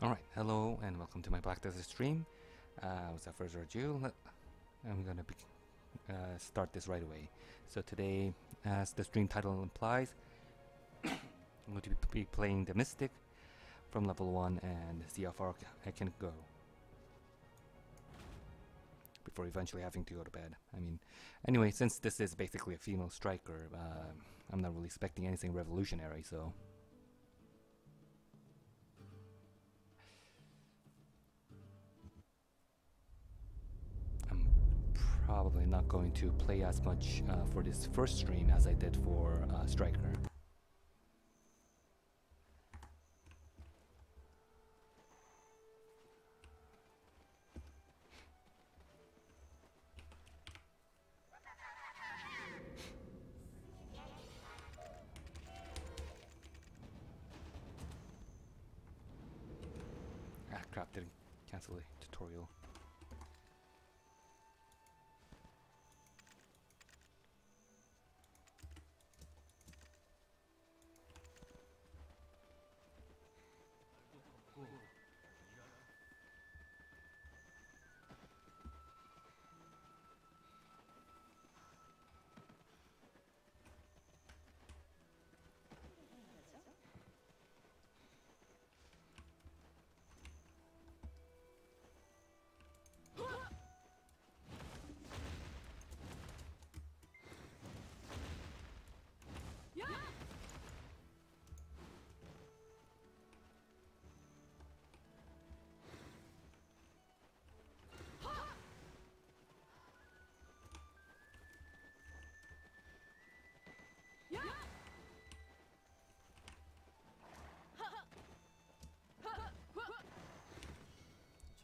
Alright, hello and welcome to my Black Desert stream. Without further ado, I'm gonna start this right away. So today, as the stream title implies, I'm going to be playing the Mystic from level 1 and see how far I can go before eventually having to go to bed. Anyway, since this is basically a female striker, I'm not really expecting anything revolutionary, so... probably not going to play as much for this first stream as I did for Stryker. Ah crap, didn't cancel the tutorial.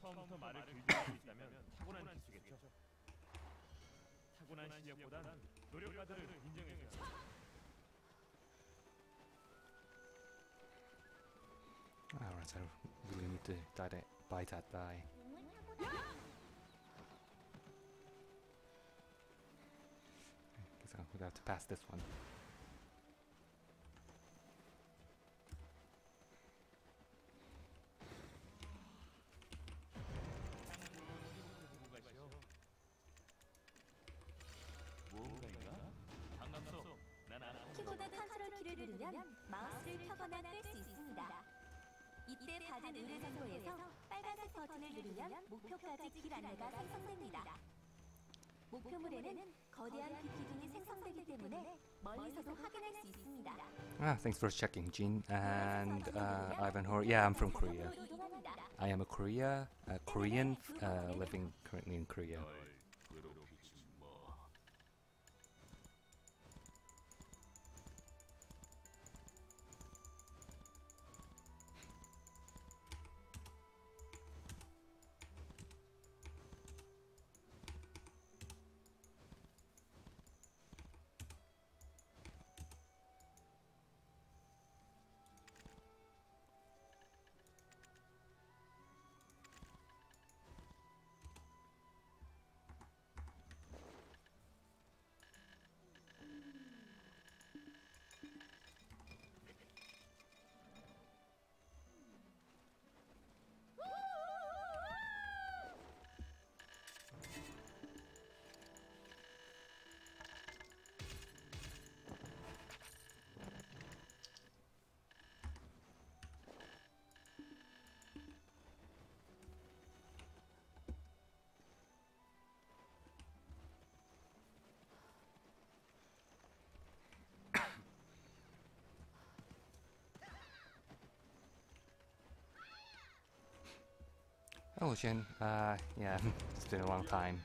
처음부터 말을 길들일 수 있다면 타고난 기술이겠죠. 타고난 실력보단 노력가들을 인정해줘야 합니다. Alright, I really need to buy that die. Guess I'm gonna have to pass this one. 키보드 컨트롤 키를 누르면 마우스를 펴거나 뺄 수 있습니다. 이때 받은 의뢰 장소에서 빨간색 버튼을 누르면 목표까지 길 안내가 생성됩니다. 목표물에는 거대한 비키둥이 생성되기 때문에 멀리서도 확인할 수 있습니다. Thanks for checking, Jean. And Ivan Hor. Yeah, I'm from Korea. I am a Korean living currently in Korea. Hello, Shin. Yeah, it's been a long time.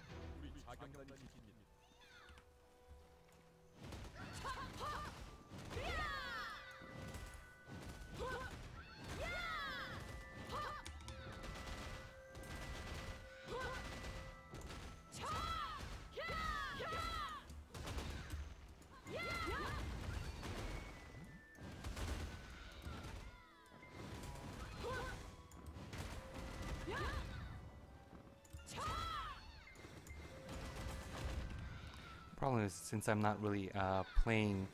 Problem is, since I'm not really playing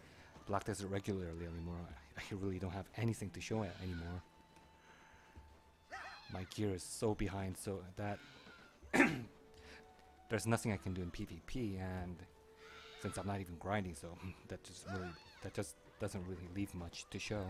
Black Desert regularly anymore, I really don't have anything to show it anymore. my gear is so behind, so that there's nothing I can do in PvP, and since I'm not even grinding, so that just doesn't really leave much to show.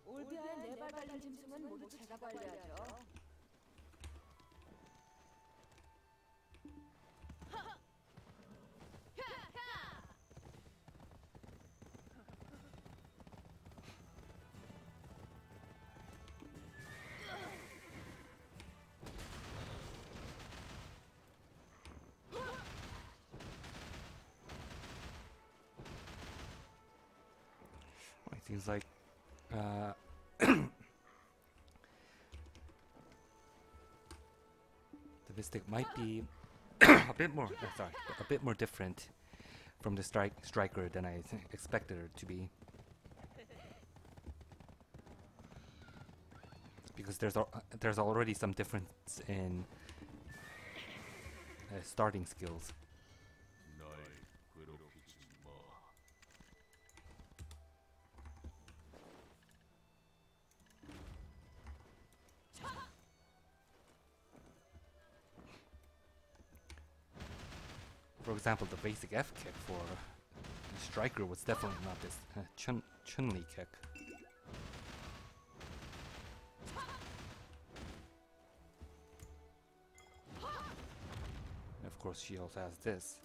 올드한 네발 달린 짐승은 모두 제가 관리하죠. It seems like the Mystic might be a bit more different from the striker than I expected her to be, because there's already some difference in starting skills. For example, the basic F kick for the striker was definitely not this Chun-Li kick. And of course, she also has this.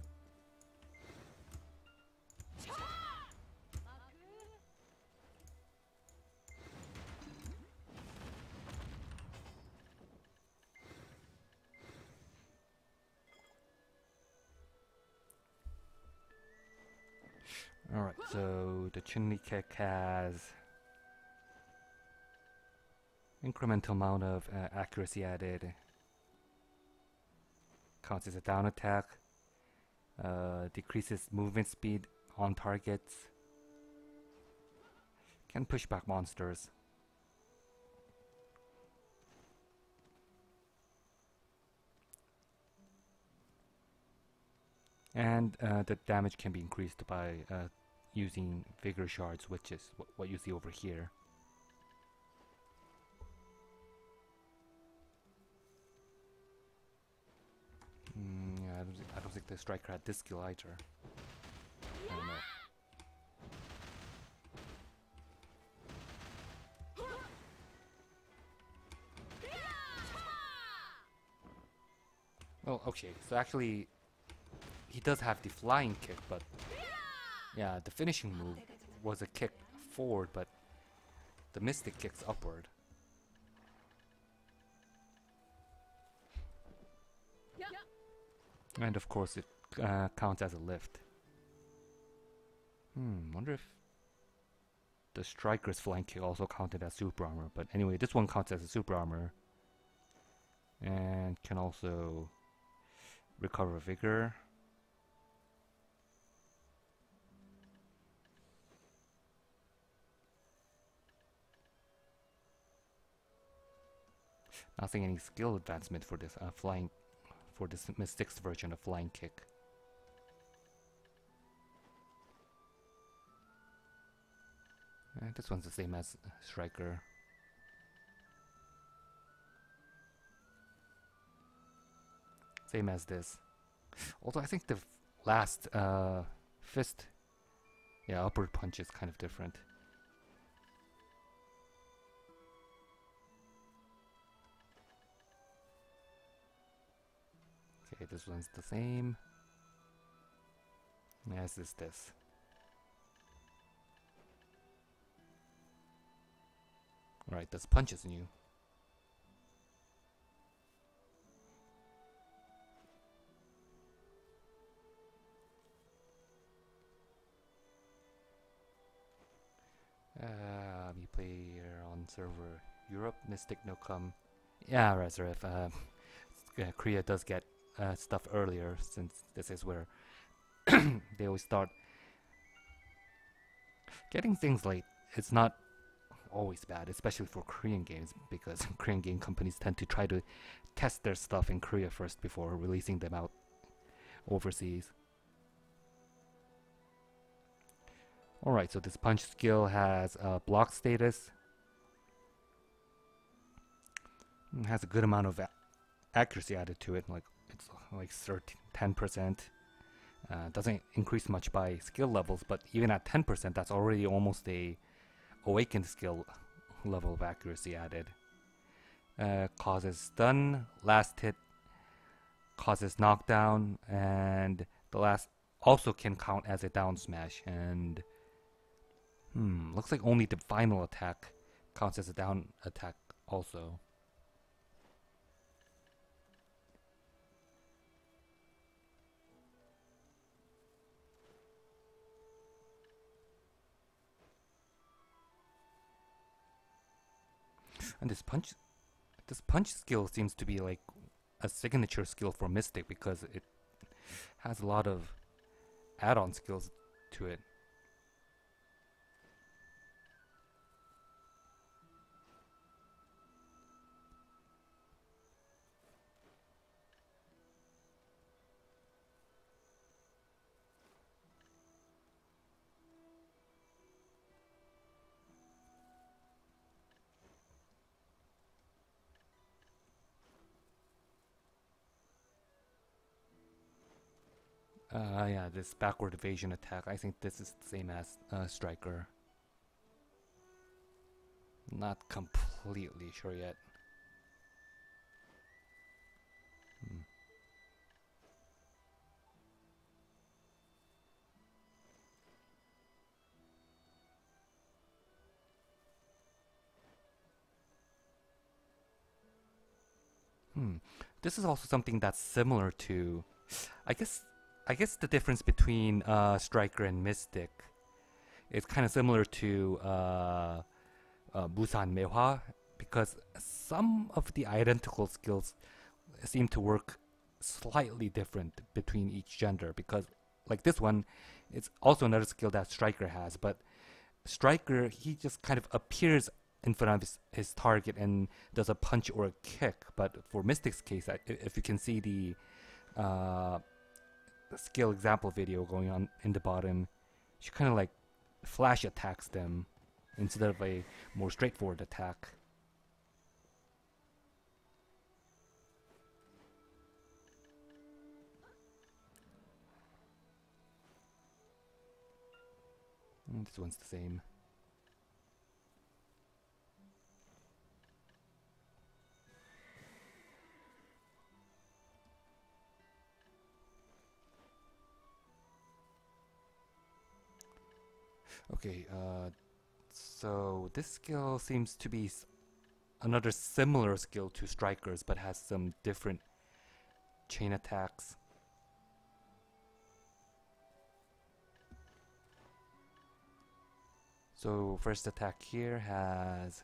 Alright, so the Chun-Li kick has incremental amount of accuracy added, counts as a down attack, decreases movement speed on targets, can push back monsters. And the damage can be increased by using vigor shards, which is what you see over here. Yeah, I don't think the striker had this skill either. I don't know. Oh, okay. So actually, he does have the flying kick, but yeah, the finishing move was a kick forward, but the Mystic kicks upward. And of course it counts as a lift. Wonder if the striker's flying kick also counted as super armor, but anyway, this one counts as a super armor. And can also recover vigor. Not seeing any skill advancement for this this Mystic's version of flying kick. This one's the same as striker. Same as this. Although I think the last fist, yeah, upward punch is kind of different. Okay, this one's the same. As is this. Alright, this punch is new. We play here on server Europe, Mystic no come. Yeah, Reserve. Korea does get stuff earlier, since this is where they always start getting things late. It's not always bad, especially for Korean games, because Korean game companies tend to try to test their stuff in Korea first before releasing them out overseas. Alright, so this punch skill has block status. It has a good amount of accuracy added to it, like it's like 10%. Doesn't increase much by skill levels, but even at 10%, that's already almost a awakened skill level of accuracy added. Causes stun, last hit causes knockdown, and the last also can count as a down smash. And looks like only the final attack counts as a down attack also. And this punch skill seems to be like a signature skill for Mystic, because it has a lot of add-on skills to it. Yeah, this backward evasion attack, I think this is the same as Stryker. Not completely sure yet. This is also something that's similar to, I guess the difference between Stryker and Mystic is kind of similar to Busan Mehwa, because some of the identical skills seem to work slightly different between each gender. Because like this one, it's also another skill that Stryker has, but Stryker, he just kind of appears in front of his target and does a punch or a kick. But for Mystic's case, if you can see the skill example video going on in the bottom, she kind of like flash attacks them instead of a more straightforward attack. This one's the same. Okay, so this skill seems to be another similar skill to Stryker's, but has some different chain attacks. So first attack here has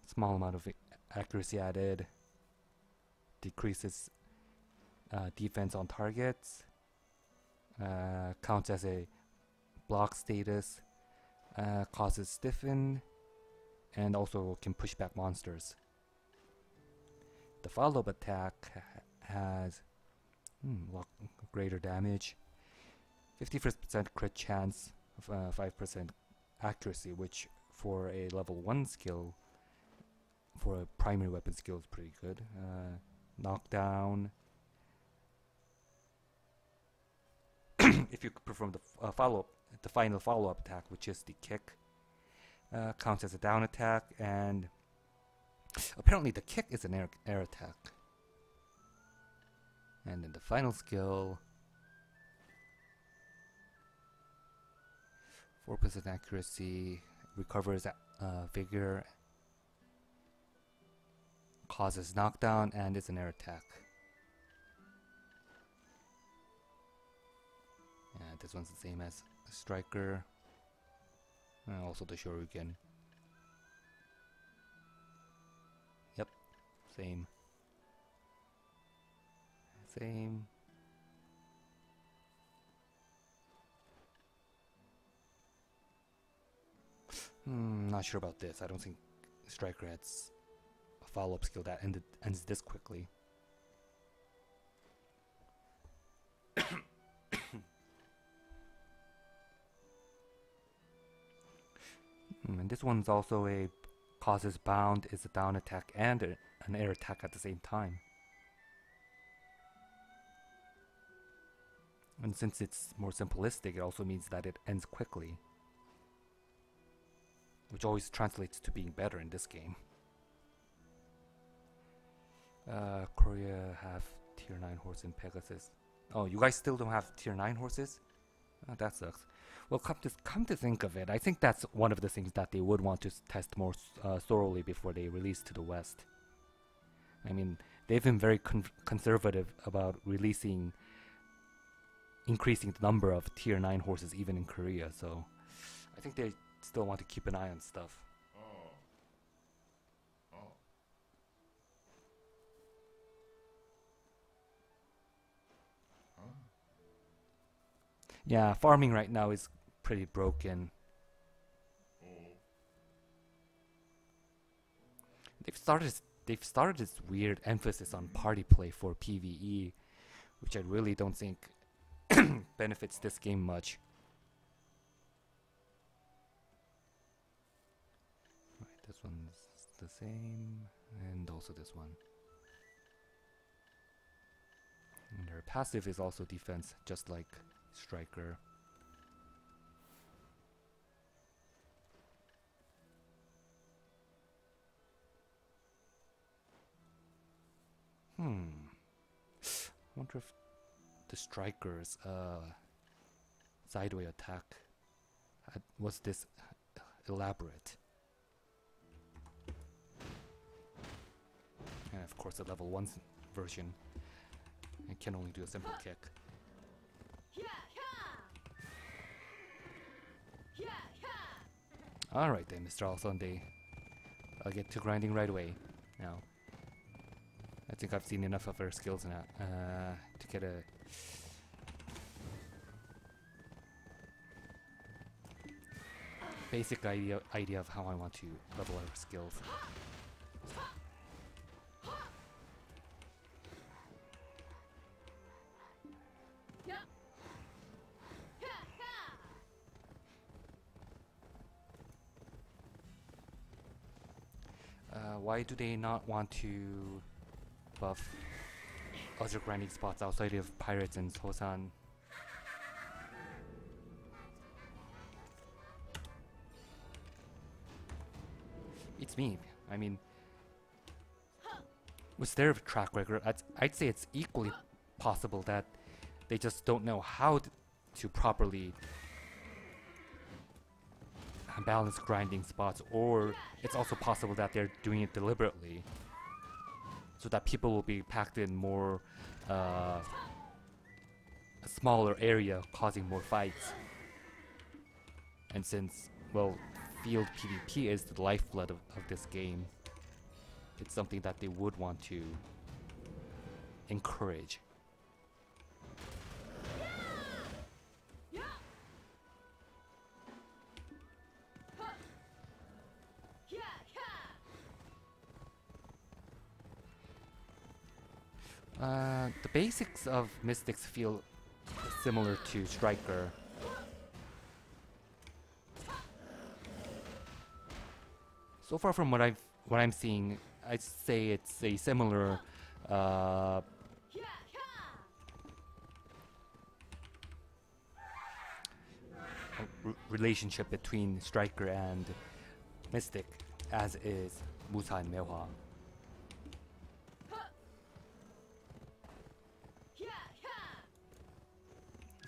small amount of accuracy added, decreases defense on targets, counts as a block status, causes stiffen, and also can push back monsters. The follow-up attack has greater damage, 50% crit chance, 5% accuracy, which for a level 1 skill, for a primary weapon skill, is pretty good. Knockdown, if you perform the final follow-up attack, which is the kick, counts as a down attack, and apparently the kick is an air attack. And then the final skill, 4% accuracy, recovers vigor, causes knockdown, and is an air attack. And this one's the same as a striker, and also the shuriken. Yep, same. Same. Not sure about this. I don't think striker has a follow-up skill that ends this quickly. And this one's also a causes bound, is a down attack and an air attack at the same time. And since it's more simplistic, it also means that it ends quickly, which always translates to being better in this game. Korea have tier 9 horse in Pegasus. Oh, you guys still don't have tier 9 horses? Oh, that sucks. Well, come to think of it, I think that's one of the things that they would want to test more thoroughly before they release to the West. I mean, they've been very conservative about increasing the number of tier 9 horses even in Korea, so I think they still want to keep an eye on stuff. Yeah, farming right now is pretty broken. They've started this weird emphasis on party play for PvE, which I really don't think benefits this game much. Right, this one's the same, and also this one. And their passive is also defense, just like striker. Wonder if the striker's sideway attack was this elaborate. And of course the level 1 version, it can only do a simple kick. Alright then, Mr. Alsunday. I'll get to grinding right away now. I think I've seen enough of her skills now to get a basic idea of how I want to level her skills. Why do they not want to buff other grinding spots outside of Pirates and Sosan? It's me. I mean, with their track record, I'd say it's equally possible that they just don't know how to properly balance grinding spots, or it's also possible that they're doing it deliberately so that people will be packed in more a smaller area, causing more fights. And since, well, field PvP is the lifeblood of this game, it's something that they would want to encourage. The basics of Mystics feel similar to Stryker. So far from what I'm seeing, I'd say it's a similar relationship between Stryker and Mystic, as is Musa and Mehua.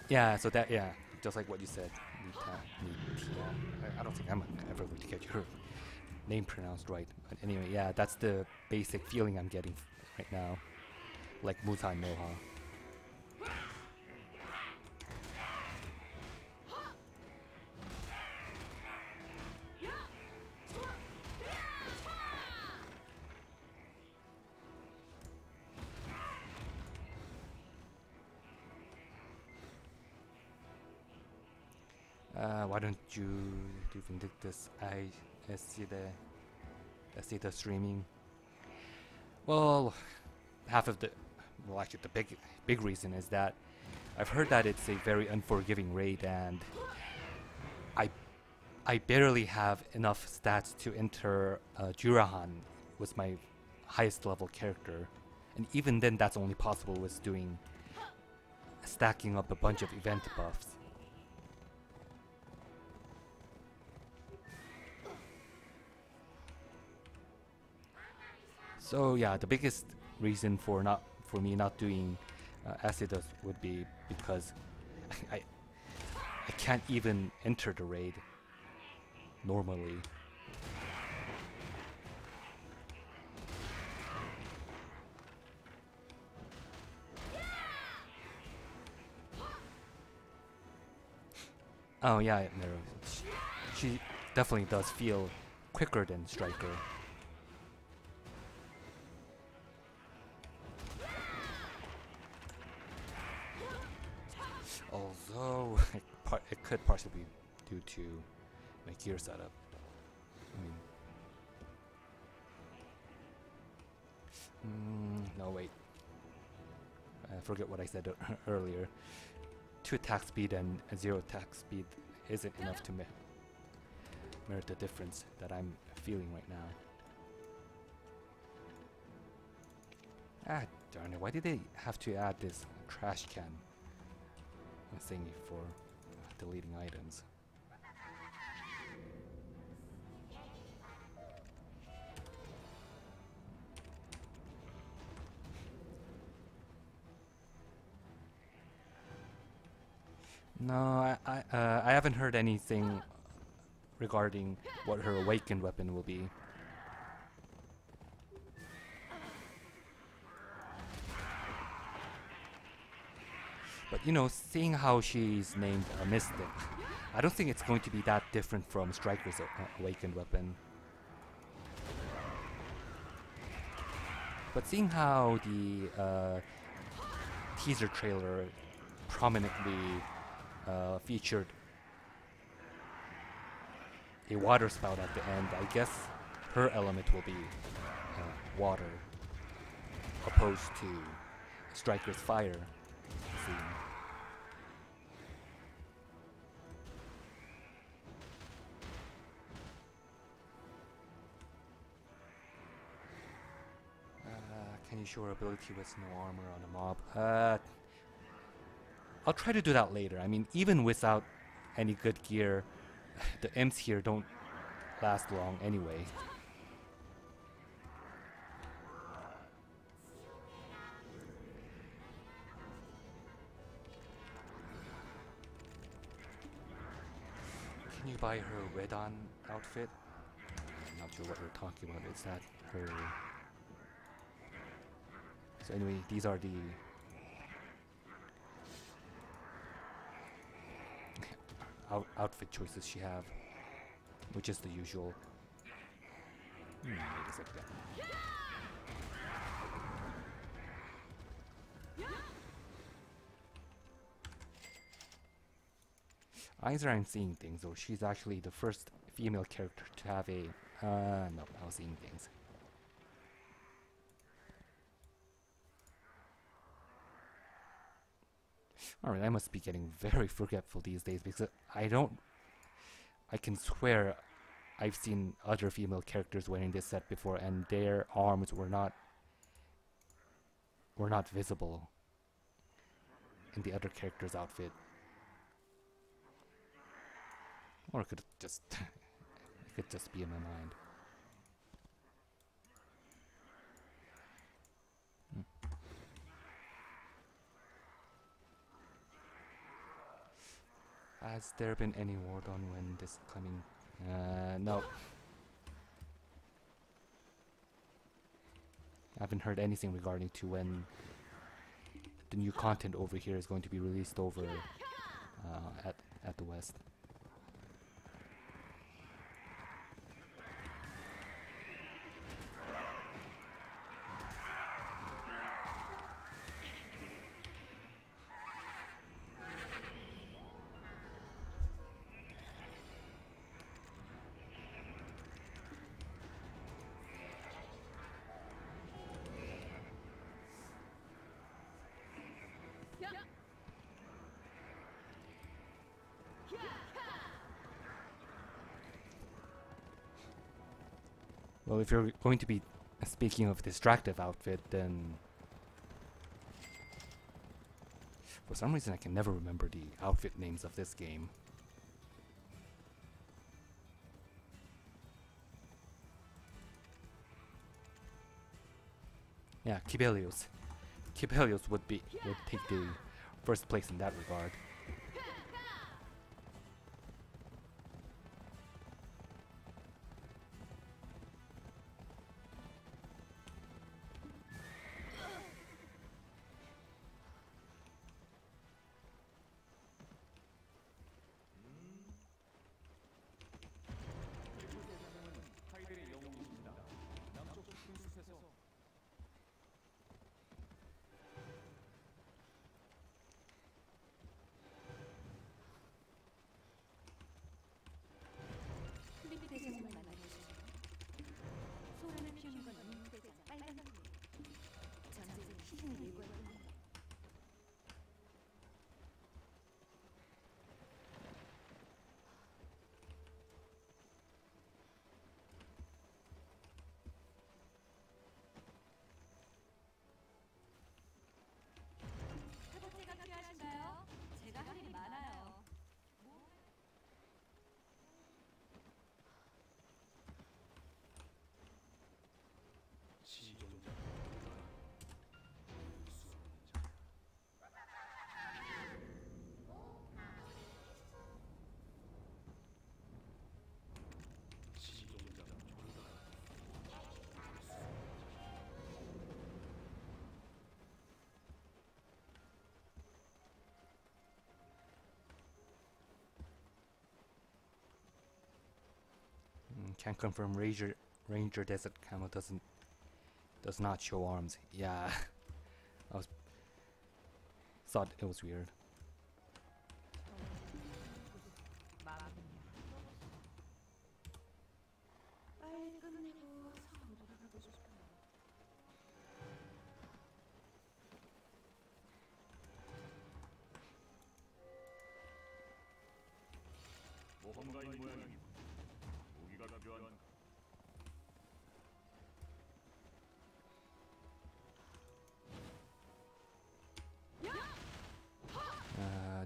Yeah, so that, yeah, just like what you said. I don't think I'm ever going to get your name pronounced right. But anyway, yeah, that's the basic feeling I'm getting right now. Like Musa and Mehua. Why don't you do Vindictus? I see the streaming. Well, actually the big reason is that I've heard that it's a very unforgiving raid, and I barely have enough stats to enter Jurahan with my highest level character, and even then that's only possible with stacking up a bunch of event buffs. So yeah, the biggest reason for me not doing Acidus would be because I can't even enter the raid normally. Oh yeah, Miro. She definitely does feel quicker than Stryker. Although it could partially be due to my gear setup. No wait. I forget what I said earlier. 2 attack speed and 0 attack speed isn't enough to merit the difference that I'm feeling right now. Ah, darn it! Why did they have to add this trash can thingy for deleting items? No, I haven't heard anything regarding what her awakened weapon will be. But you know, seeing how she's named a Mystic, I don't think it's going to be that different from Stryker's awakened weapon. But seeing how the teaser trailer prominently featured a water spout at the end, I guess her element will be water, opposed to Stryker's fire theme. Can you show her ability with no armor on a mob? I'll try to do that later. I mean, even without any good gear, the imps here don't last long anyway. Can you buy her Redon outfit? I'm not sure what we're talking about. Is that her? So anyway, these are the outfit choices she have, which is the usual. Wait a second. Eyes are I'm seeing things, though. She's actually the first female character to have a no, I was seeing things. Alright, I must be getting very forgetful these days because I can swear I've seen other female characters wearing this set before and their arms were not visible in the other character's outfit. Or it could just it could just be in my mind. Has there been any word on when this coming? No. I haven't heard anything regarding to when the new content over here is going to be released over at the West. Well, if you're going to be speaking of distractive outfit, then for some reason I can never remember the outfit names of this game. Yeah, Kibelius. Kibelius would take the first place in that regard. Can't confirm Ranger Desert Camo does not show arms. Yeah, I thought it was weird. 모험가인 모양이니 무기가 필요한.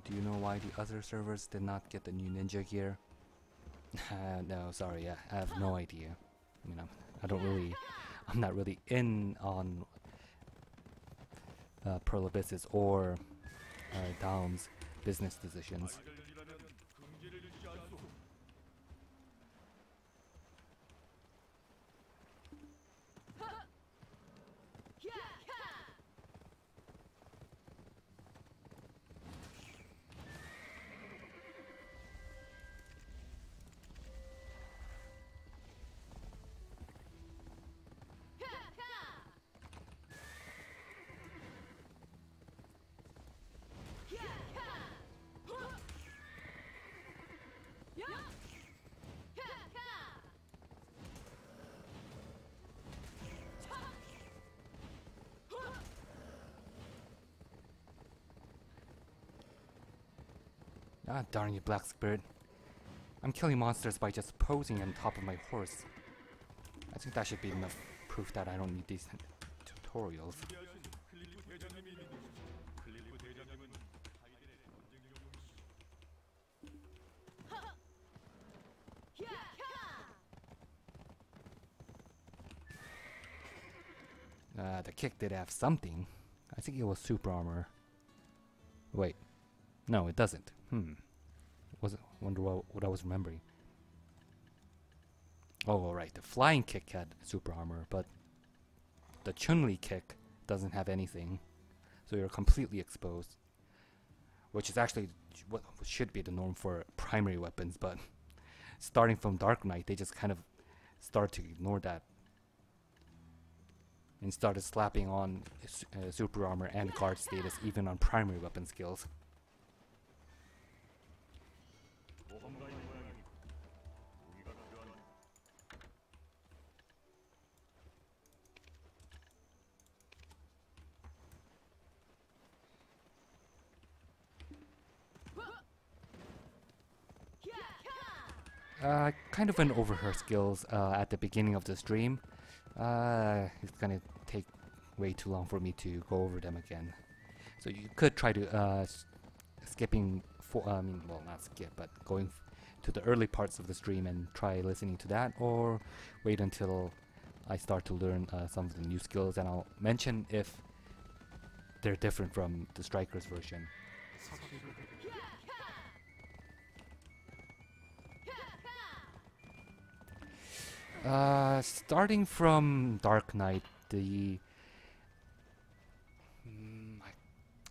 Do you know why the other servers did not get the new ninja gear? No, sorry, I have no idea. I mean, I'm not really in on Pearl Abyss's or Daum's business decisions. Ah, darn you, Black Spirit. I'm killing monsters by just posing on top of my horse. I think that should be enough proof that I don't need these tutorials. The kick did have something. I think it was super armor. Wait. No, it doesn't. Wonder what I was remembering. Oh, right. The flying kick had super armor, but the Chun-Li kick doesn't have anything. So you're completely exposed. Which is actually what should be the norm for primary weapons, but starting from Dark Knight, they just kind of started to ignore that. And started slapping on super armor and guard status even on primary weapon skills. Kind of went over her skills at the beginning of the stream. It's gonna take way too long for me to go over them again. So you could try to skipping well, not skip, but going to the early parts of the stream and try listening to that, or wait until I start to learn some of the new skills, and I'll mention if they're different from the Striker's version. Starting from Dark Knight, I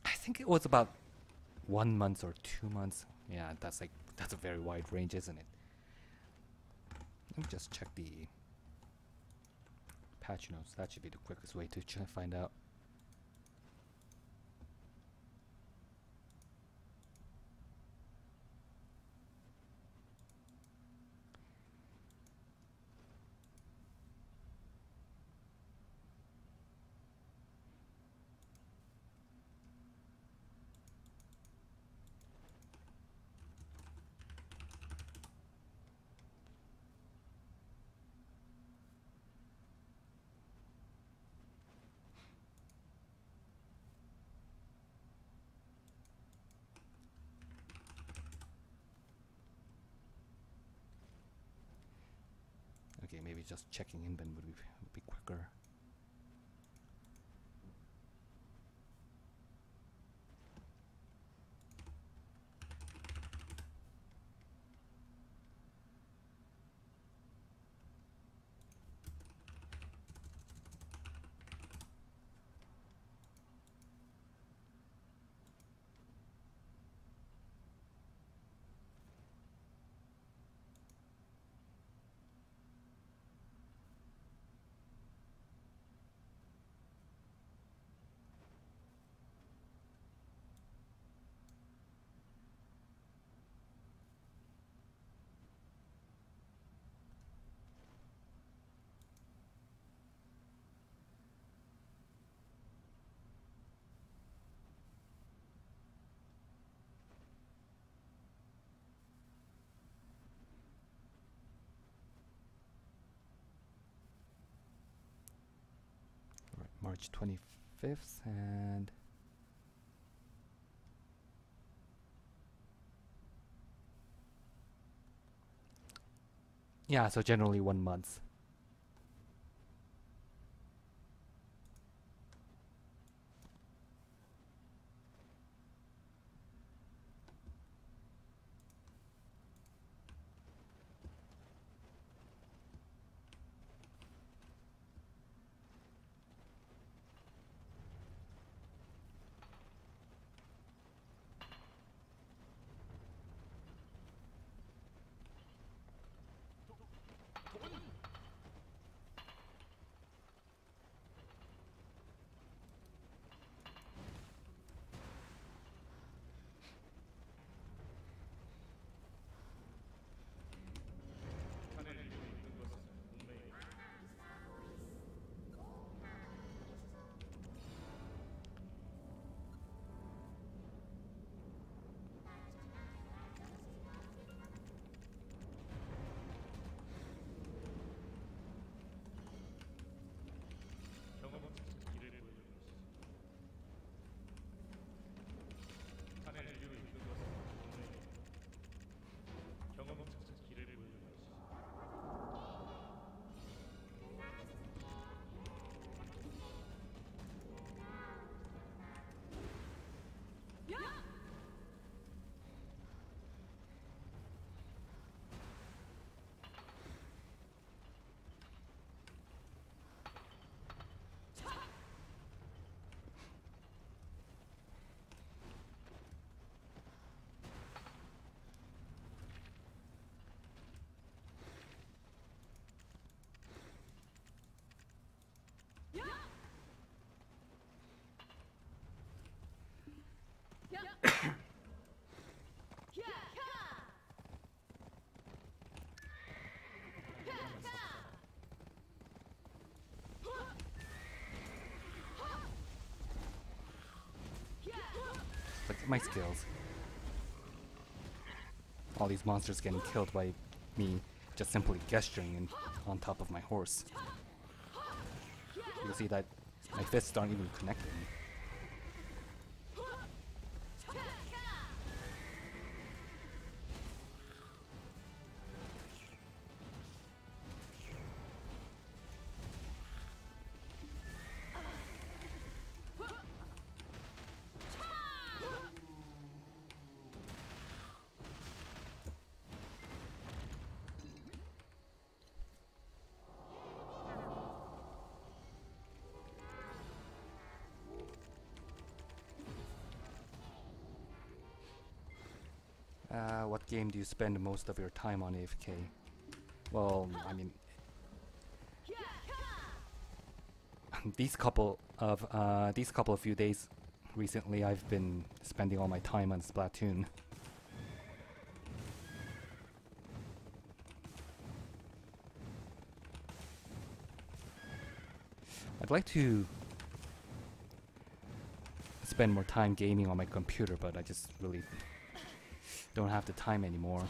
think it was about 1 month or 2 months. Yeah, that's a very wide range, isn't it? Let me just check the patch notes. That should be the quickest way to find out. Okay, maybe just checking in then would be quicker. March 25th, and yeah, so generally 1 month. my skills. All these monsters getting killed by me just simply gesturing on top of my horse. You can see that my fists aren't even connecting. What game do you spend most of your time on AFK? Well, I mean, these couple of few days recently, I've been spending all my time on Splatoon. I'd like to spend more time gaming on my computer, but I just really don't have the time anymore.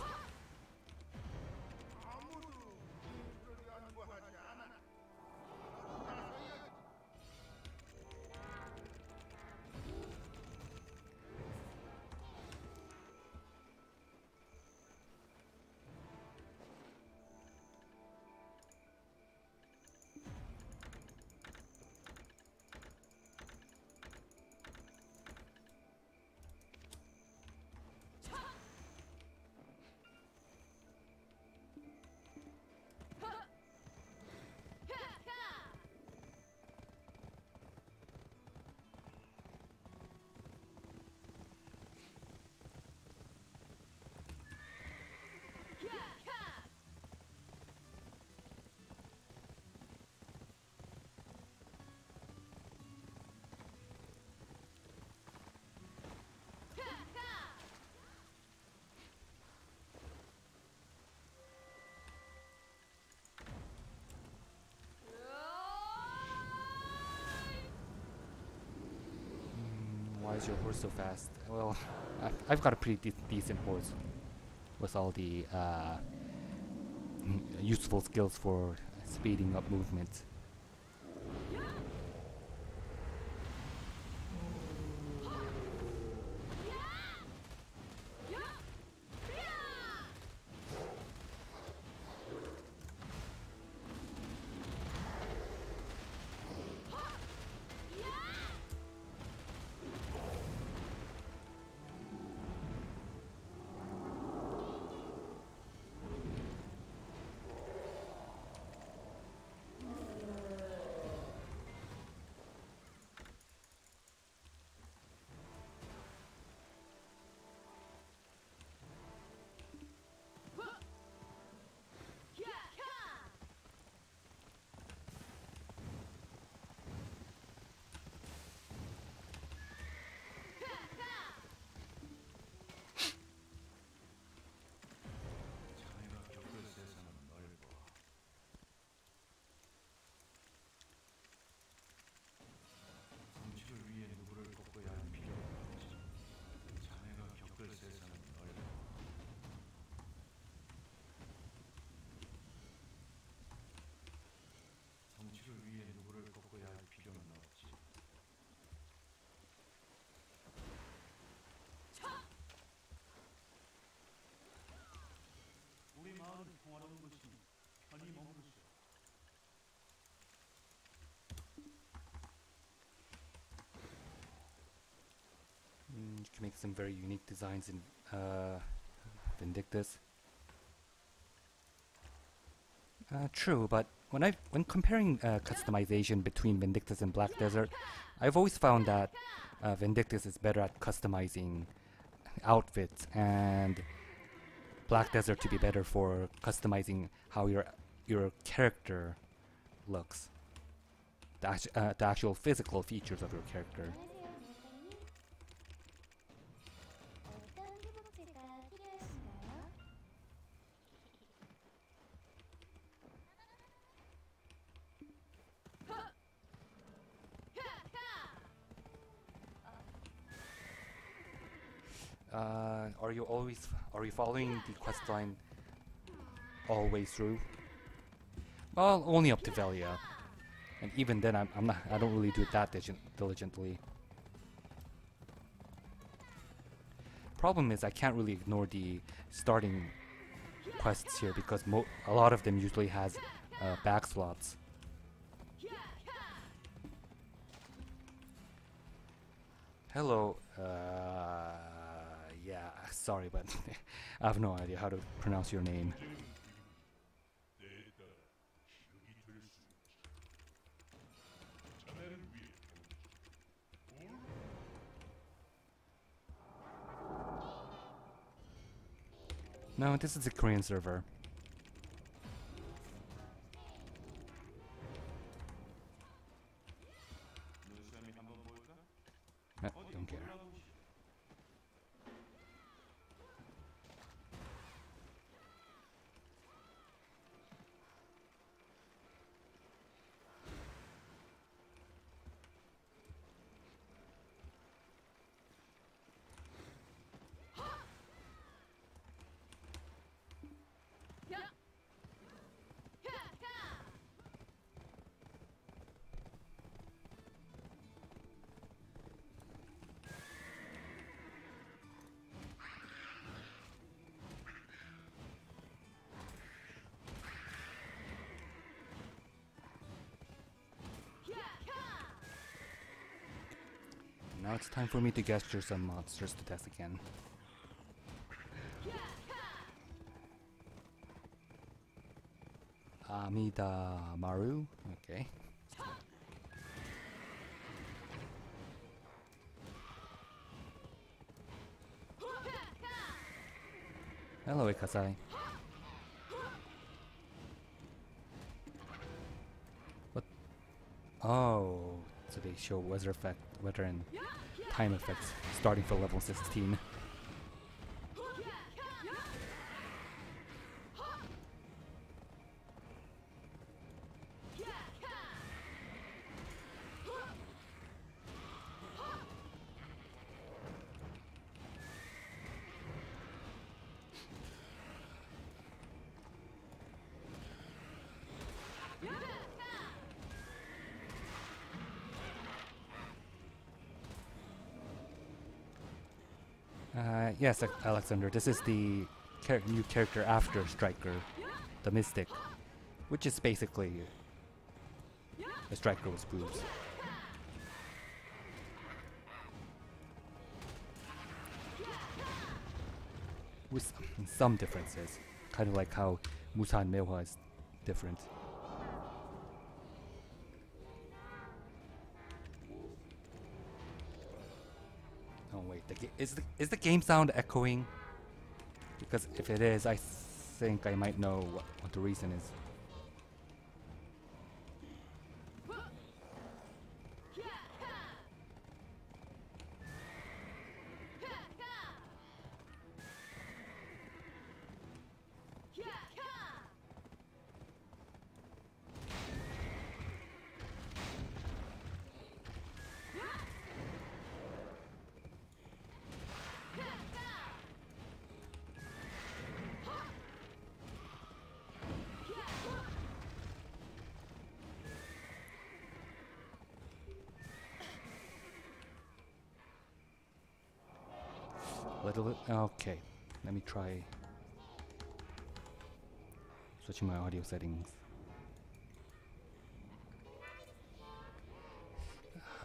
Why is your horse so fast? Well, I've got a pretty decent horse with all the useful skills for speeding up movement. You can make some very unique designs in Vindictus. True, but when comparing customization between Vindictus and Black Desert, I've always found that Vindictus is better at customizing outfits, and Black Desert to be better for customizing how your character looks, the actual physical features of your character. Are you following the quest line all the way through? Well, only up to Velia, and even then, I don't really do it that diligently. Problem is, I can't really ignore the starting quests here because a lot of them usually has back slots. Hello. Yeah, sorry, but I have no idea how to pronounce your name. No, this is a Korean server. Don't care. Now it's time for me to gesture some monsters to test again. Amida Maru, okay. Hello, Ikasai. What? Oh, so they show weather and time effects starting for level 16. Yes, Alexander, this is the new character after Stryker, the Mystic, which is basically a Stryker with boobs. With some differences, kind of like how Musa and Mewa is different. Oh wait, is the game sound echoing? Because if it is, I think I might know what the reason is. Little bit. Okay, let me try switching my audio settings.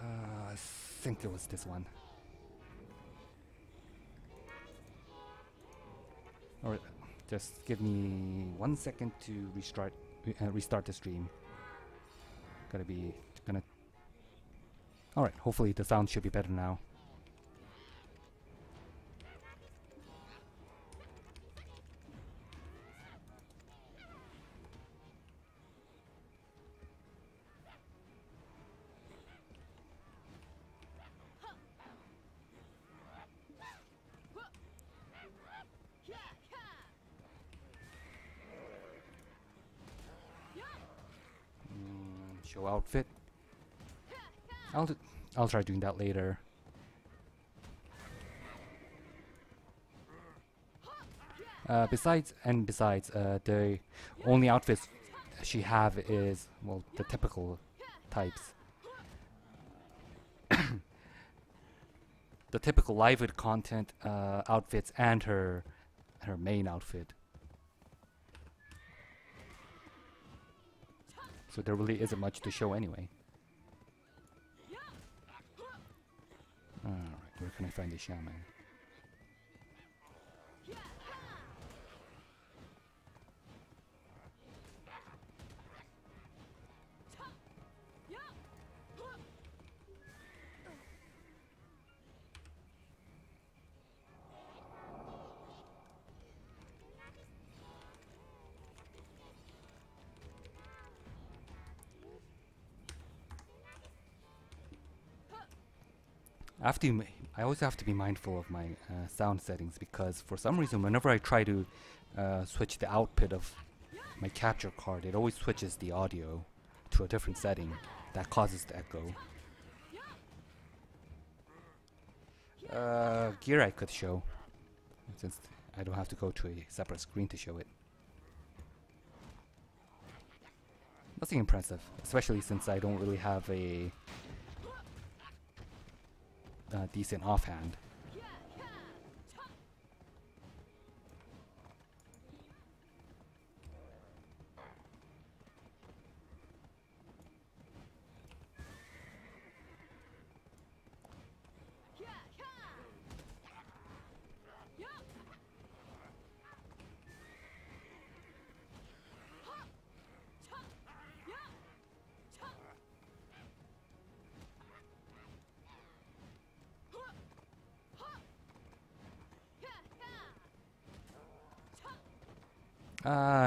I think it was this one. Alright, just give me 1 second to restart the stream. Alright, hopefully the sound should be better now. Show outfit. I'll try doing that later. Besides, the only outfits she have is, well, the typical types. The typical live content outfits and her main outfit. So there really isn't much to show anyway. Alright, where can I find the shaman? I always have to be mindful of my sound settings, because for some reason whenever I try to switch the output of my capture card, it always switches the audio to a different setting that causes the echo. Gear I could show, since I don't have to go to a separate screen to show it. Nothing impressive, especially since I don't really have a decent offhand.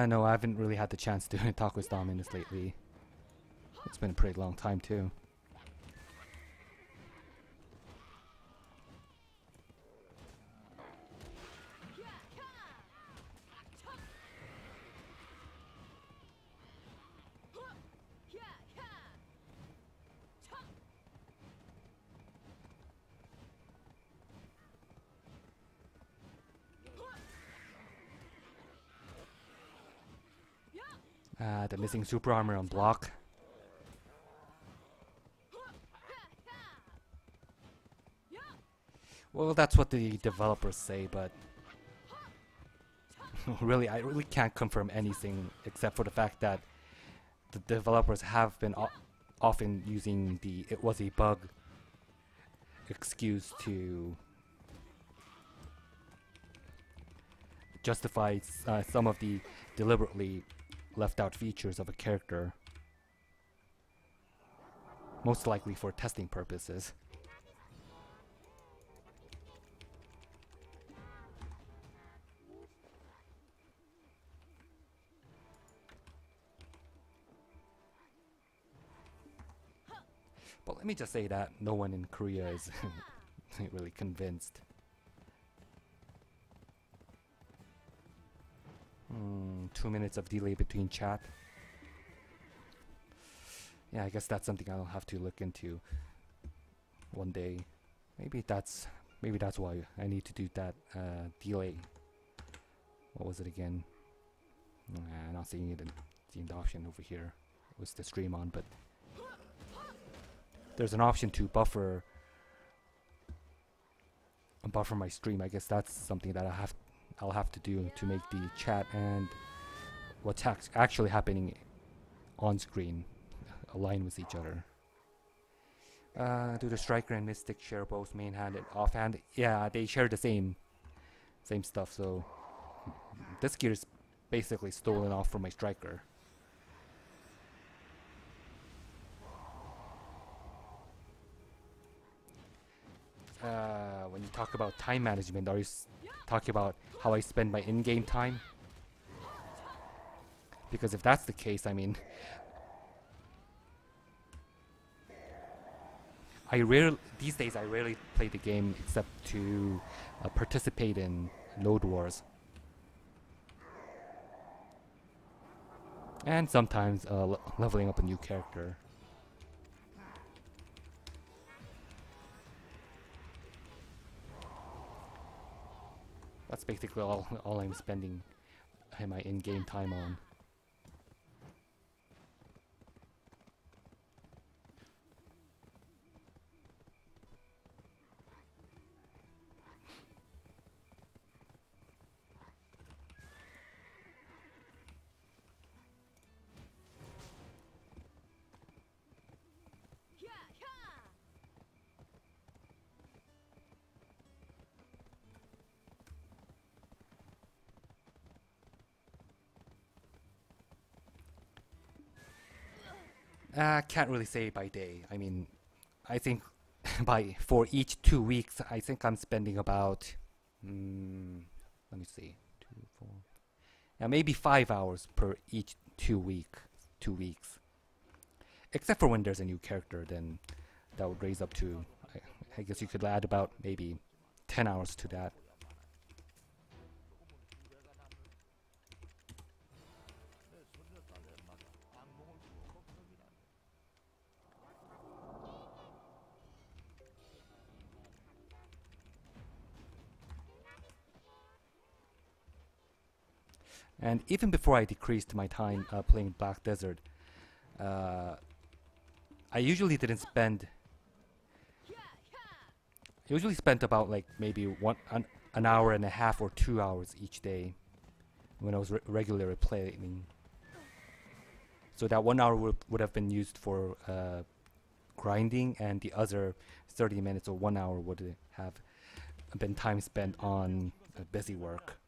No, I haven't really had the chance to talk with Dominus lately. It's been a pretty long time too. The missing super armor on block. Well, that's what the developers say, but really, I really can't confirm anything except for the fact that the developers have been often using the "it was a bug" excuse to justify some of the deliberately left out features of a character, most likely for testing purposes. But let me just say that no one in Korea is really convinced. 2 minutes of delay between chat. Yeah, I guess that's something I'll have to look into one day. Maybe that's why I need to do that delay. What was it again? Not seeing it in the option over here. It was the stream on, but there's an option to buffer my stream. I guess that's something that I'll have to do to make the chat and what's actually happening on screen align with each other. Do the Stryker and Mystic share both main hand and offhand? Yeah, they share the same stuff, so this gear is basically stolen off from my Stryker. When you talk about time management, are you talking about how I spend my in-game time? Because if that's the case, I mean, these days I rarely play the game except to participate in load wars, and sometimes leveling up a new character. That's basically all I'm spending my in-game time on. Can't really say by day. I mean, I think for each 2 weeks, I think I'm spending about let me see, 2, 4, yeah, maybe 5 hours per each 2 weeks. Except for when there's a new character, then that would raise up to, I guess you could add about maybe 10 hours to that. And even before I decreased my time playing Black Desert, I usually spent about like maybe an hour and a half or 2 hours each day when I was regularly playing. So that 1 hour would have been used for grinding, and the other 30 minutes or 1 hour would have been time spent on busy work.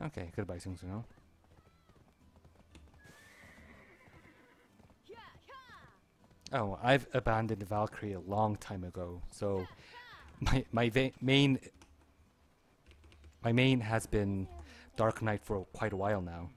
Okay, goodbye, Sung Sung. Oh, I've abandoned Valkyrie a long time ago, so my main has been Dark Knight for quite a while now.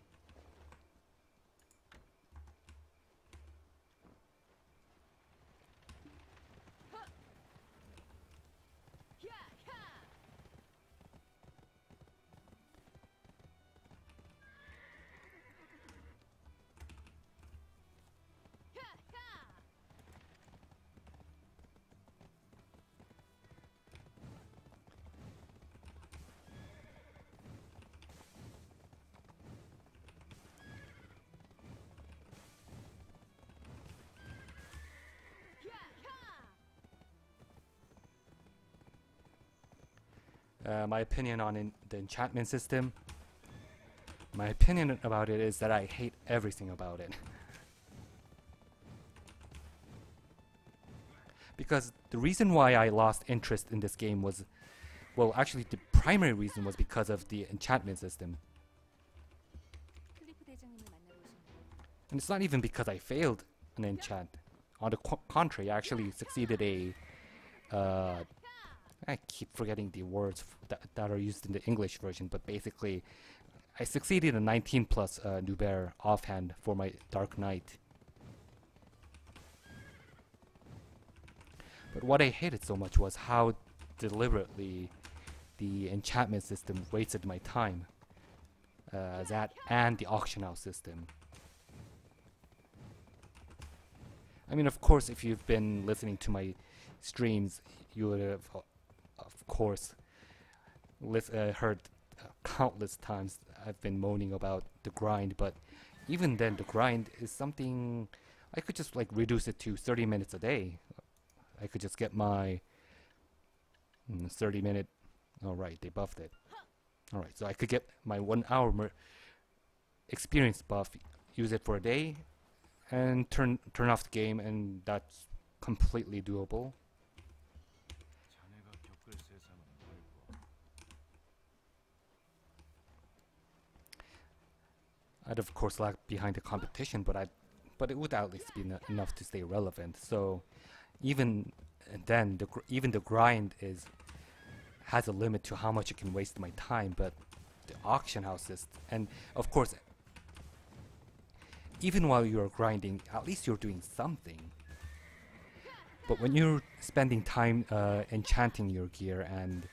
My opinion on the enchantment system. My opinion about it is that I hate everything about it. Because the reason why I lost interest in this game was, well, actually the primary reason was because of the enchantment system. And it's not even because I failed an enchant. On the contrary, I actually succeeded I keep forgetting the words that are used in the English version, but basically I succeeded a 19 plus Nuber offhand for my Dark Knight. But what I hated so much was how deliberately the enchantment system wasted my time. That and the auction house system. I mean, of course, if you've been listening to my streams, you would have, of course, heard countless times I've been moaning about the grind, but even then, the grind is something I could just like reduce it to 30 minutes a day. I could just get my 30-minute. Alright, they buffed it. Alright, so I could get my 1 hour experience buff, use it for a day, and turn off the game, and that's completely doable. I'd of course lag behind the competition, but it would at least be enough to stay relevant. So even then, even the grind has a limit to how much it can waste my time. But the auction houses, and of course, even while you're grinding, at least you're doing something. But when you're spending time enchanting your gear and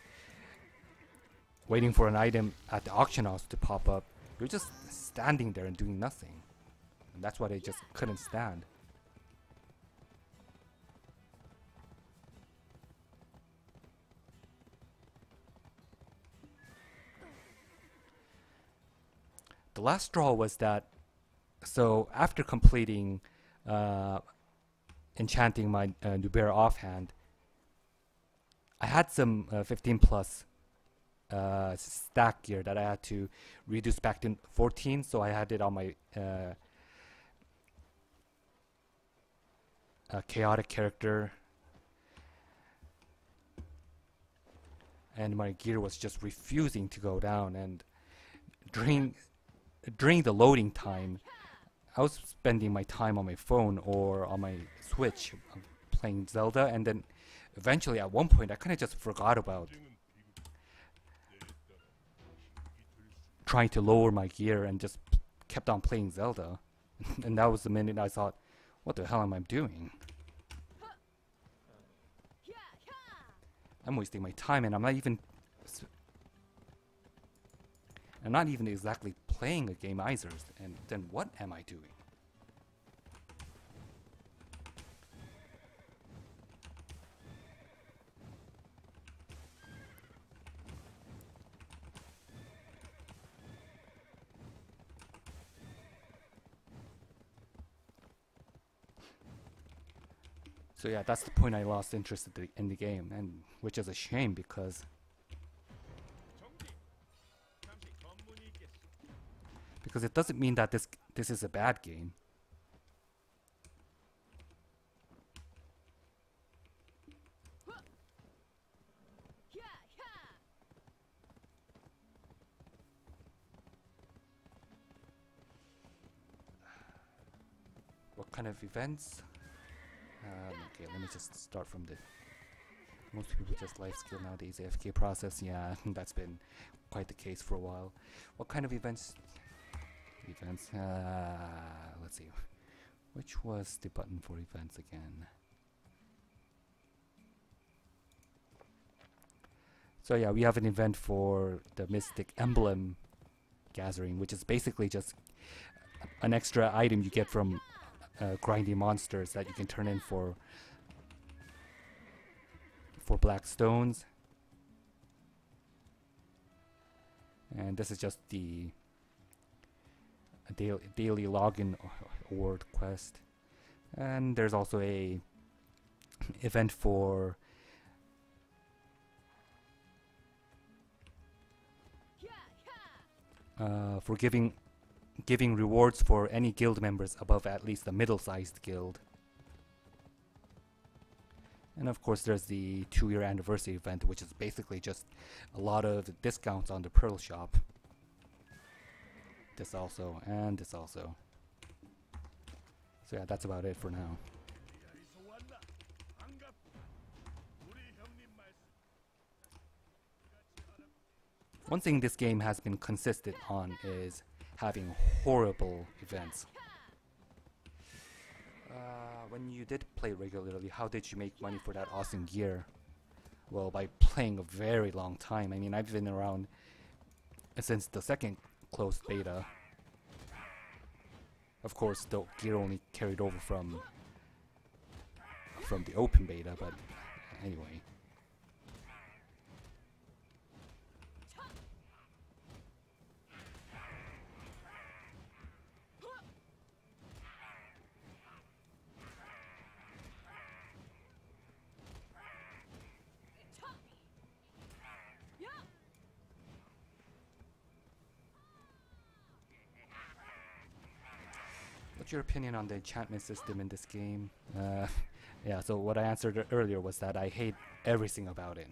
waiting for an item at the auction house to pop up, you're just standing there and doing nothing. And that's what I just couldn't stand. The last straw was that, so after completing enchanting my Nubera offhand, I had some 15 plus stack gear that I had to reduce back to 14, so I had it on my chaotic character, and my gear was just refusing to go down. And during the loading time, I was spending my time on my phone or on my Switch playing Zelda, and then eventually at one point I kind of just forgot about trying to lower my gear and just kept on playing Zelda. And that was the minute I thought, what the hell am I doing? I'm wasting my time, and I'm not even exactly playing a game either. And then what am I doing? So yeah, that's the point I lost interest in the game, and which is a shame because it doesn't mean that this is a bad game. What kind of events? Okay, let me just start from the... Most people just life skill nowadays, AFK process. Yeah, that's been quite the case for a while. What kind of events? Let's see. Which was the button for events again? So yeah, we have an event for the Mystic Emblem Gathering, which is basically just an extra item you get from grinding monsters that you can turn in for black stones. And this is just the daily login award quest. And there's also a event for giving rewards for any guild members above at least a middle-sized guild. And of course there's the 2-year anniversary event, which is basically just a lot of discounts on the Pearl shop. This also, and this also. So yeah, that's about it for now. One thing this game has been consistent on is having horrible events. When you did play regularly, how did you make money for that awesome gear? Well, by playing a very long time. I mean, I've been around since the second closed beta. Of course, the gear only carried over from the open beta, but anyway. What's your opinion on the enchantment system in this game? Yeah, so what I answered earlier was that I hate everything about it.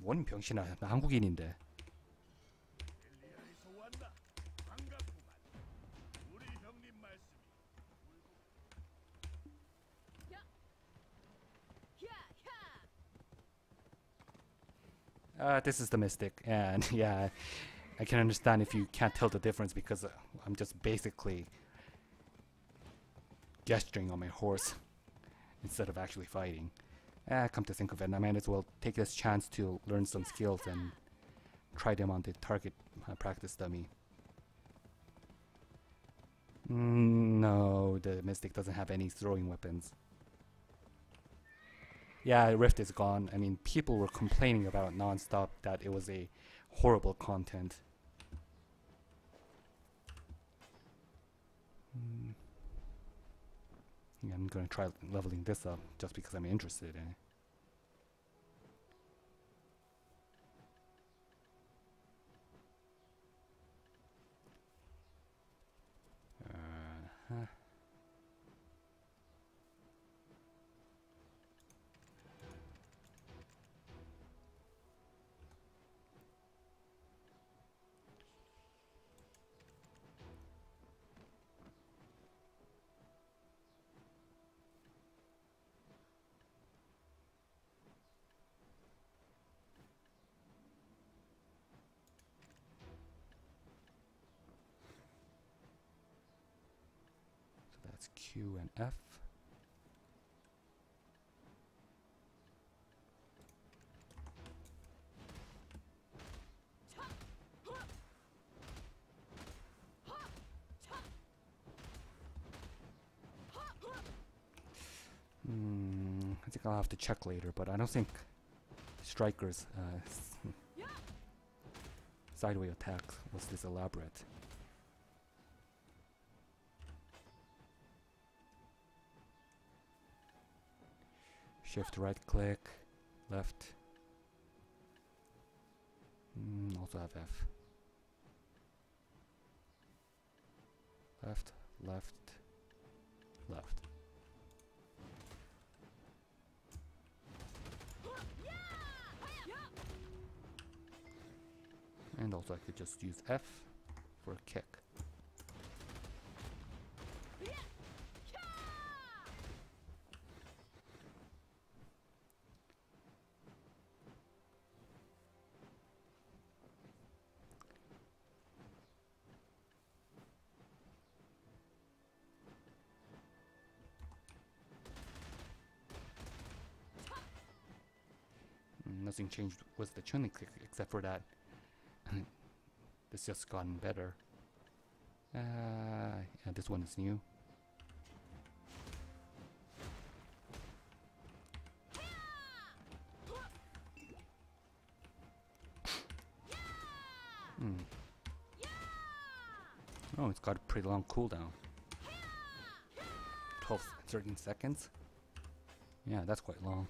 뭔 병신아, 나 한국인인데. 엘리아에서 왔나? 반갑구만. 우리 형님 말씀이 This is the Mystic, and yeah, I can understand if you can't tell the difference because I'm just basically gesturing on my horse instead of actually fighting. Come to think of it, I might as well take this chance to learn some skills and try them on the target practice dummy. No, the Mystic doesn't have any throwing weapons. Yeah, Rift is gone. I mean, people were complaining about non-stop that it was a horrible content. Yeah, I'm gonna try leveling this up just because I'm interested in it. So that's Q and F. I think I'll have to check later, but I don't think Stryker's sideway attack was this elaborate. Shift right click, left. Also have F. Left, left, left. And also I could just use F for a kick. Nothing changed with the tuning kick except for that it's just gotten better. Yeah, this one is new. Oh, it's got a pretty long cooldown. 13 seconds? Yeah, that's quite long.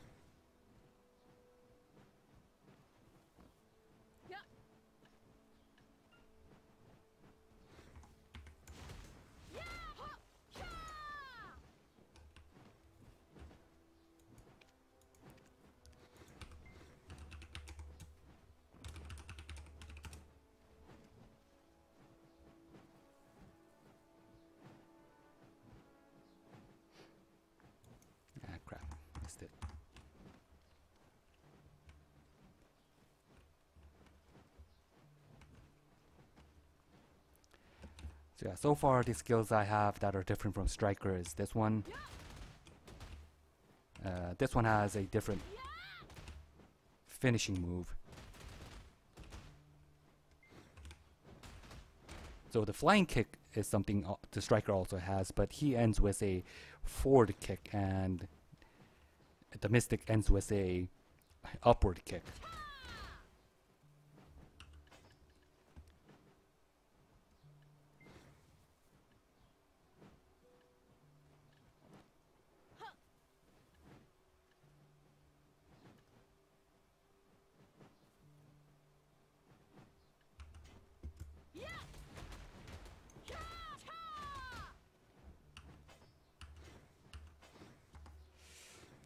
So yeah, so far the skills I have that are different from Stryker is this one. This one has a different finishing move. So the flying kick is something the Stryker also has, but he ends with a forward kick, and the Mystic ends with a upward kick.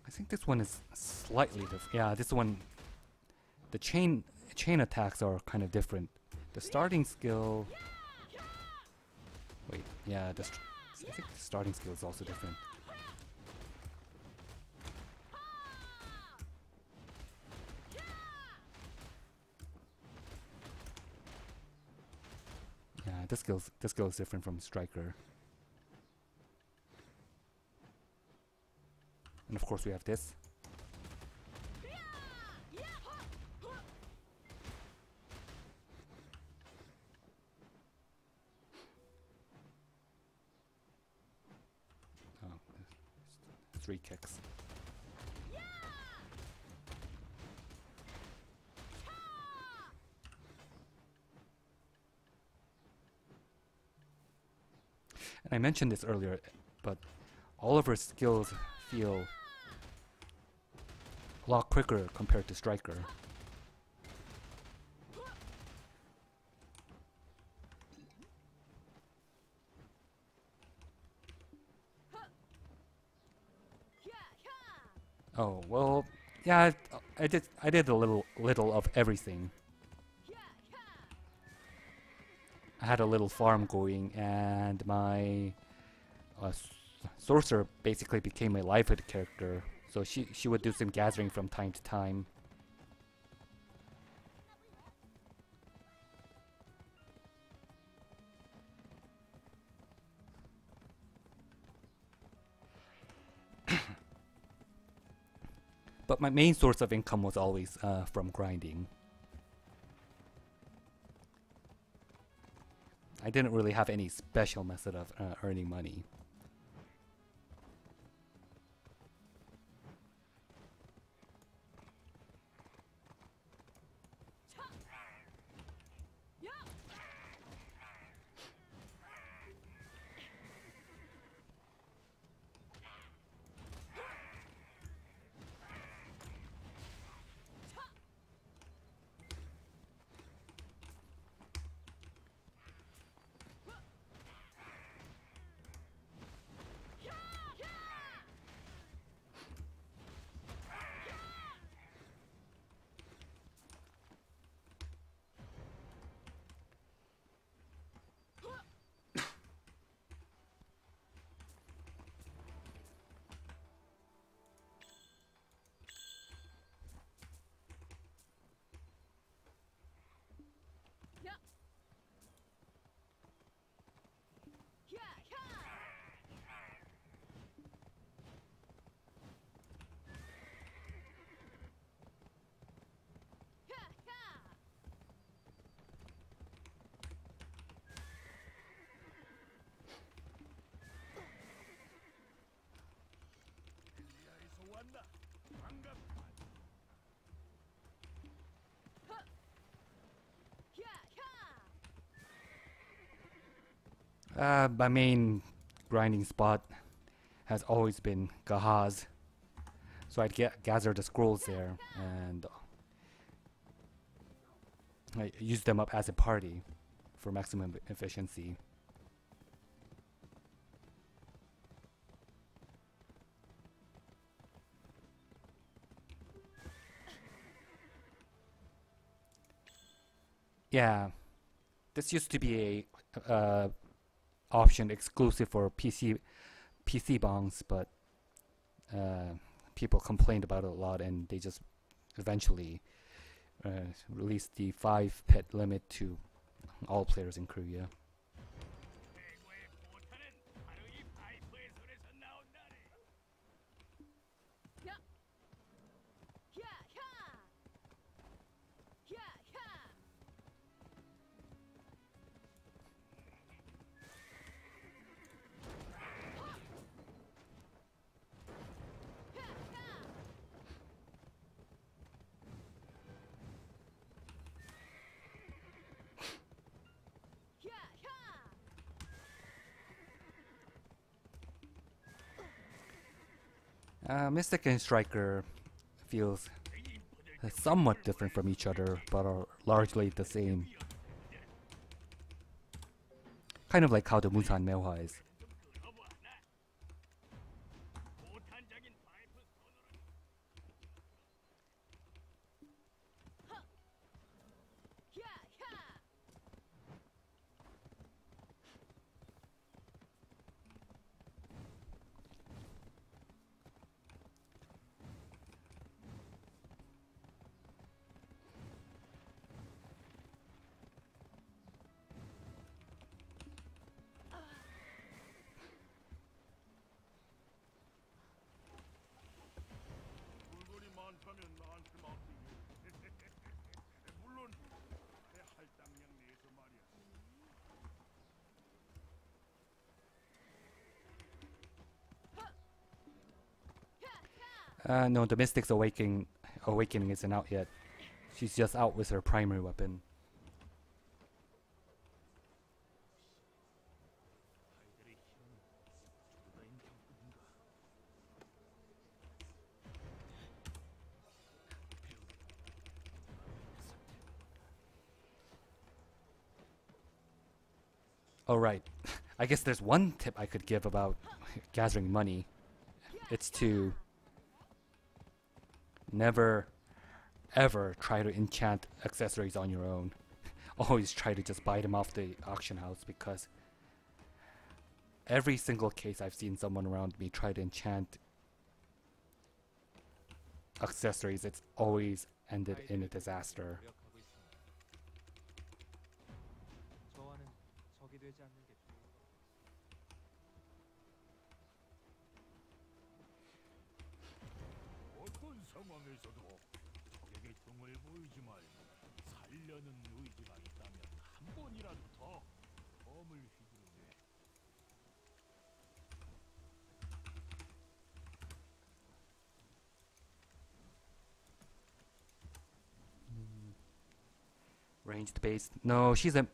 I think this one is slightly different. Yeah, this one the chain attacks are kind of different. The starting skill. Wait, yeah, I think the starting skill is also different. Yeah, this skill is different from stryker. And of course we have this. Oh, 3 kicks. And I mentioned this earlier, but all of her skills feel a lot quicker compared to stryker. Oh well, yeah, I did a little of everything. I had a little farm going, and my sorcerer basically became a livelihood character. So she would do some gathering from time to time. But my main source of income was always from grinding. I didn't really have any special method of earning money. My main grinding spot has always been Gahaz. So I'd gather the scrolls there and I use them up as a party for maximum efficiency. Yeah, this used to be a option exclusive for PC bongs, but people complained about it a lot, and they just eventually released the 5 pet limit to all players in Korea. Mystic and Stryker feels somewhat different from each other, but are largely the same. Kind of like how the Musan Meoha is. No, the Mystic's awakening isn't out yet. She's just out with her primary weapon. Oh right, I guess there's one tip I could give about gathering money. It's to never ever try to enchant accessories on your own. Always try to just buy them off the auction house, because every single case I've seen someone around me try to enchant accessories, it's always ended in a disaster. 어떤 상황에서도 적에게 등을 보이지 말고 살려는 의지가 있다면 한 번이라도 더 검을 휘두르게. Ranged based? No, she's a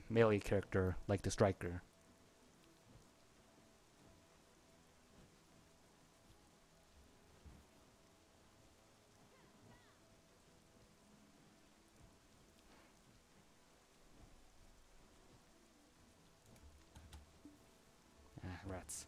melee character like the stryker. Rats.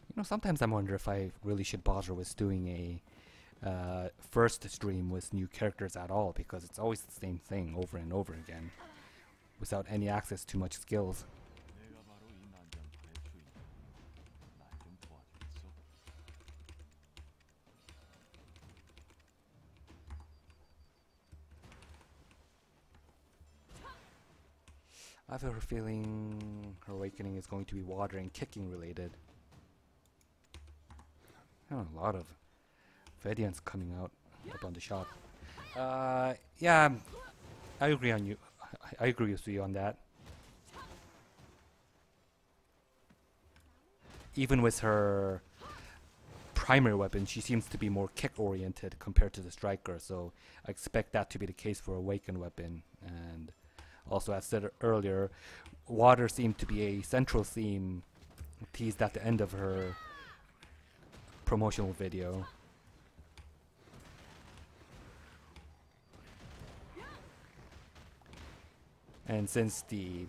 You know, sometimes I wonder if I really should bother with doing a first stream with new characters at all, because it's always the same thing over and over again, without any access to much skills. 내가 바로 이 난장판의 주인이다. 날 좀 도와주겠어? I have a feeling her awakening is going to be water and kicking related. Oh, a lot of Vedians coming out up on the shop. Yeah, I agree on you. I agree with you on that. Even with her primary weapon, she seems to be more kick-oriented compared to the stryker, so I expect that to be the case for awakened weapon. And also, as said earlier, water seemed to be a central theme teased at the end of her promotional video. And since the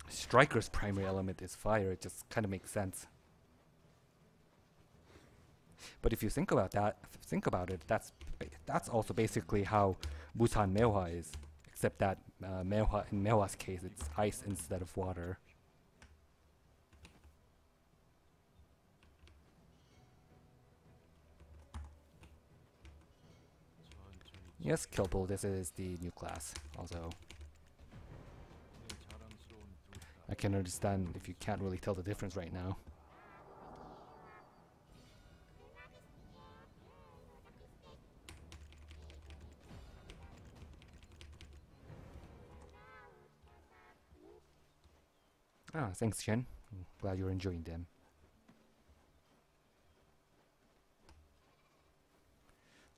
stryker's primary element is fire, it just kind of makes sense. But if you think about it, that's also basically how Busan Mehwa is, except that in Mehwa's case, it's ice instead of water. Yes, Killbull, this is the new class, also. I can understand if you can't really tell the difference right now. Ah, thanks, Shen. Glad you're enjoying them.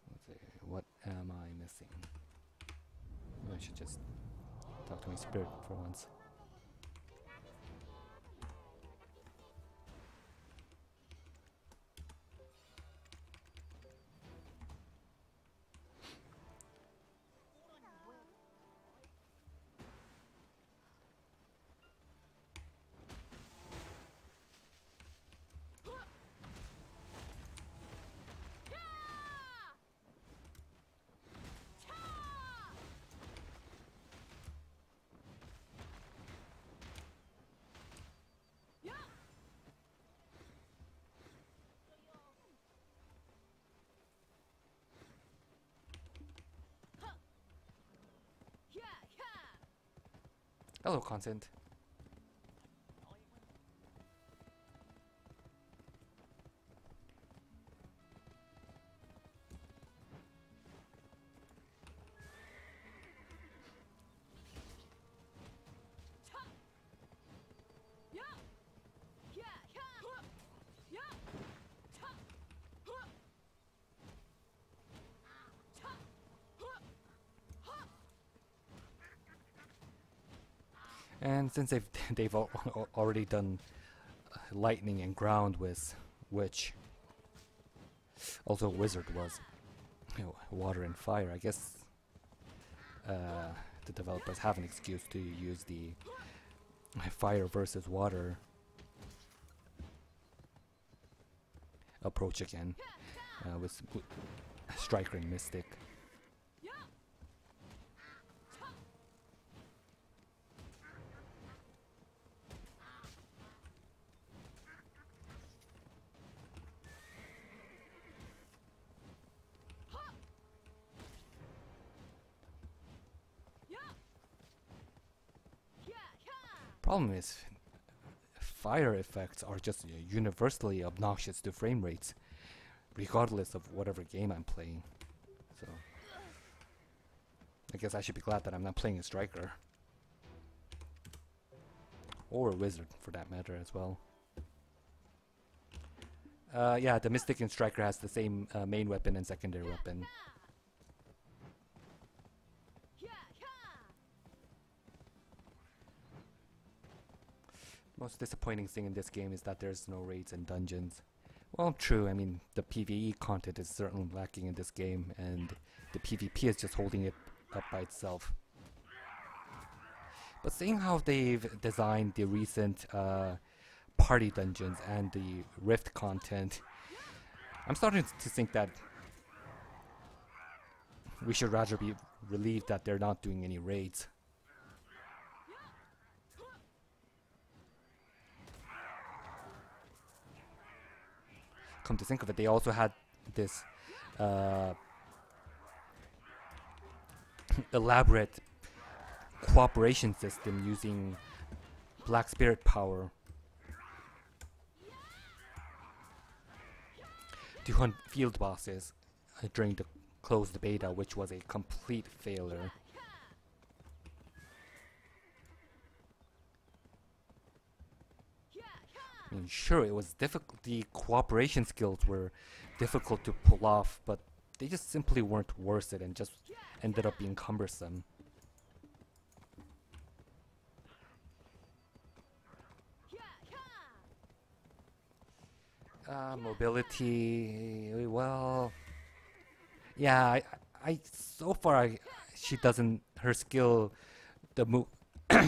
Let's see, what am I missing? I should just talk to my spirit for once. Hello, content. And since they've already done lightning and ground with which also wizard was water and fire, I guess the developers have an excuse to use the fire versus water approach again with Stryker and Mystic. Problem is, fire effects are just universally obnoxious to frame rates, regardless of whatever game I'm playing. So, I guess I should be glad that I'm not playing a Stryker. Or a Wizard, for that matter, as well. Yeah, the Mystic and Stryker has the same main weapon and secondary weapon. Most disappointing thing in this game is that there's no raids and dungeons. Well, true, I mean, the PvE content is certainly lacking in this game, and the PvP is just holding it up by itself. But seeing how they've designed the recent party dungeons and the Rift content, I'm starting to think that we should rather be relieved that they're not doing any raids. Come to think of it, they also had this elaborate cooperation system using Black Spirit power to hunt field bosses during the closed beta, which was a complete failure. I mean, sure, it was difficult. The cooperation skills were difficult to pull off, but they just simply weren't worth it and just ended up being cumbersome. Mobility, well, yeah, so far, she doesn't, her skill,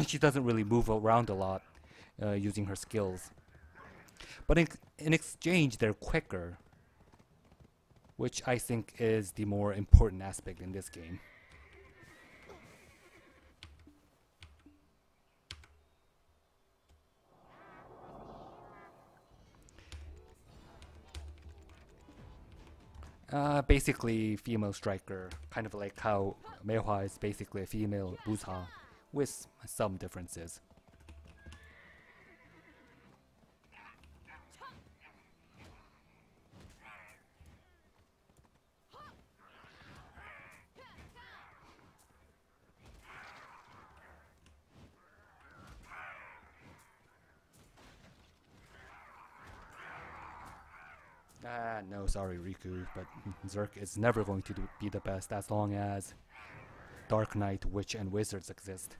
she doesn't really move around a lot using her skills. But in exchange, they're quicker, which I think is the more important aspect in this game. Basically, female Stryker, kind of like how Meihua is basically a female Buzha, with some differences. No, sorry, Riku, but Zerk is never going to be the best as long as Dark Knight, Witch, and Wizards exist.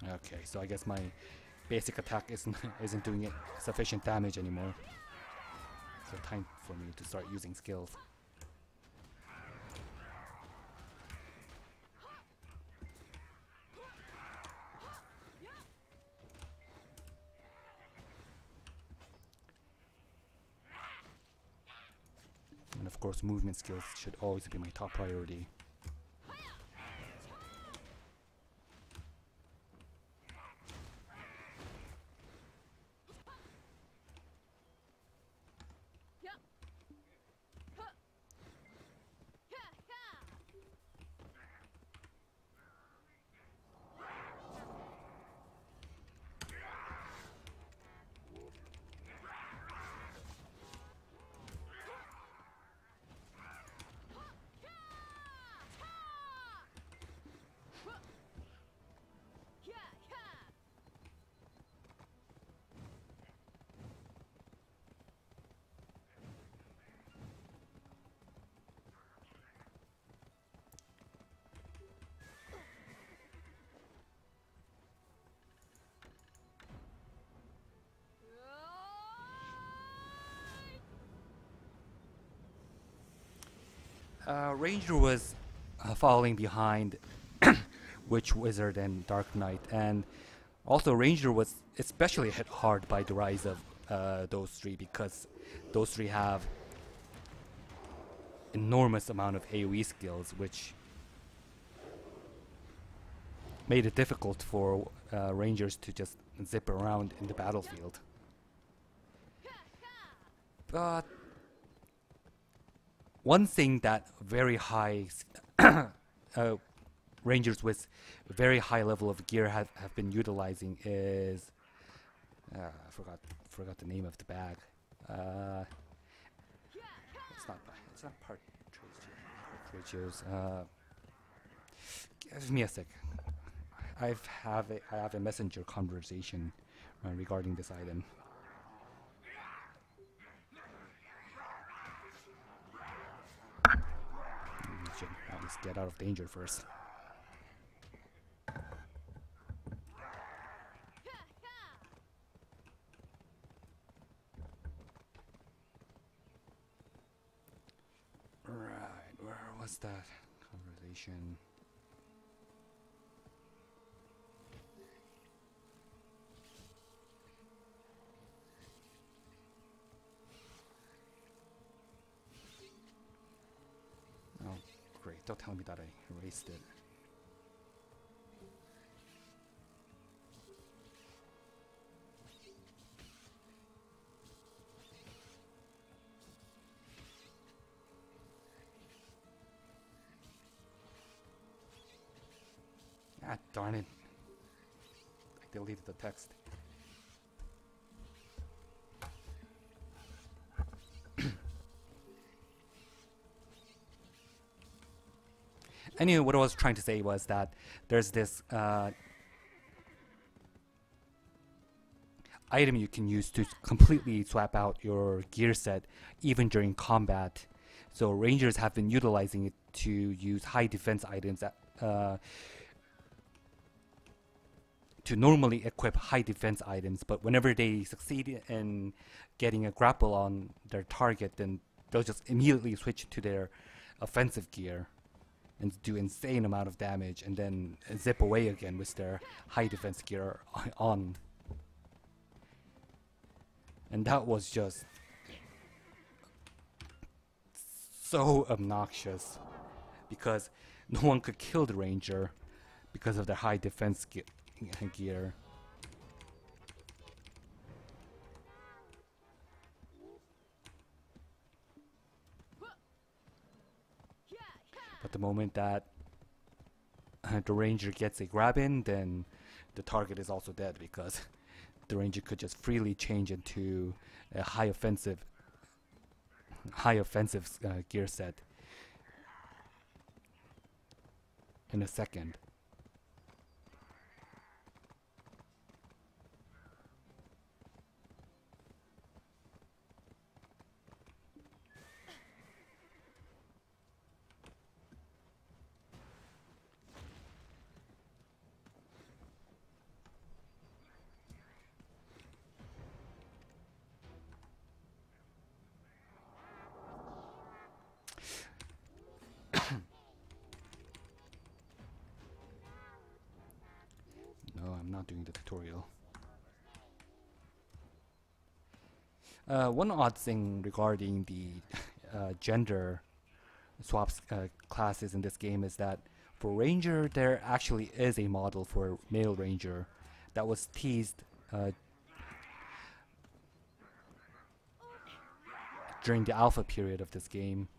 Okay, so I guess my basic attack isn't doing sufficient damage anymore. So time for me to start using skills. And of course, movement skills should always be my top priority. Ranger was falling behind Witch, Wizard, and Dark Knight, and also Ranger was especially hit hard by the rise of those three, because those three have enormous amount of AoE skills, which made it difficult for Rangers to just zip around in the battlefield. But one thing that very high Rangers with very high level of gear have been utilizing is I forgot the name of the bag. It's not partridges. Give me a sec. I have a messenger conversation regarding this item. Should at least get out of danger first. Right, where was that conversation? Oh, great. Don't tell me that I erased it. Ah, darn it. I deleted the text. Anyway, what I was trying to say was that there's this item you can use to completely swap out your gear set even during combat. So Rangers have been utilizing it to use high defense items that to normally equip high defense items, but whenever they succeed in getting a grapple on their target, then they'll just immediately switch to their offensive gear and do insane amount of damage, and then zip away again with their high defense gear on. And that was just so obnoxious, because no one could kill the Ranger because of their high defense gear. But the moment that the Ranger gets a grab in, then the target is also dead, because the Ranger could just freely change into a high offensive gear set in a second. I'm not doing the tutorial. One odd thing regarding the gender swaps classes in this game is that for Ranger, there actually is a model for male Ranger that was teased during the alpha period of this game.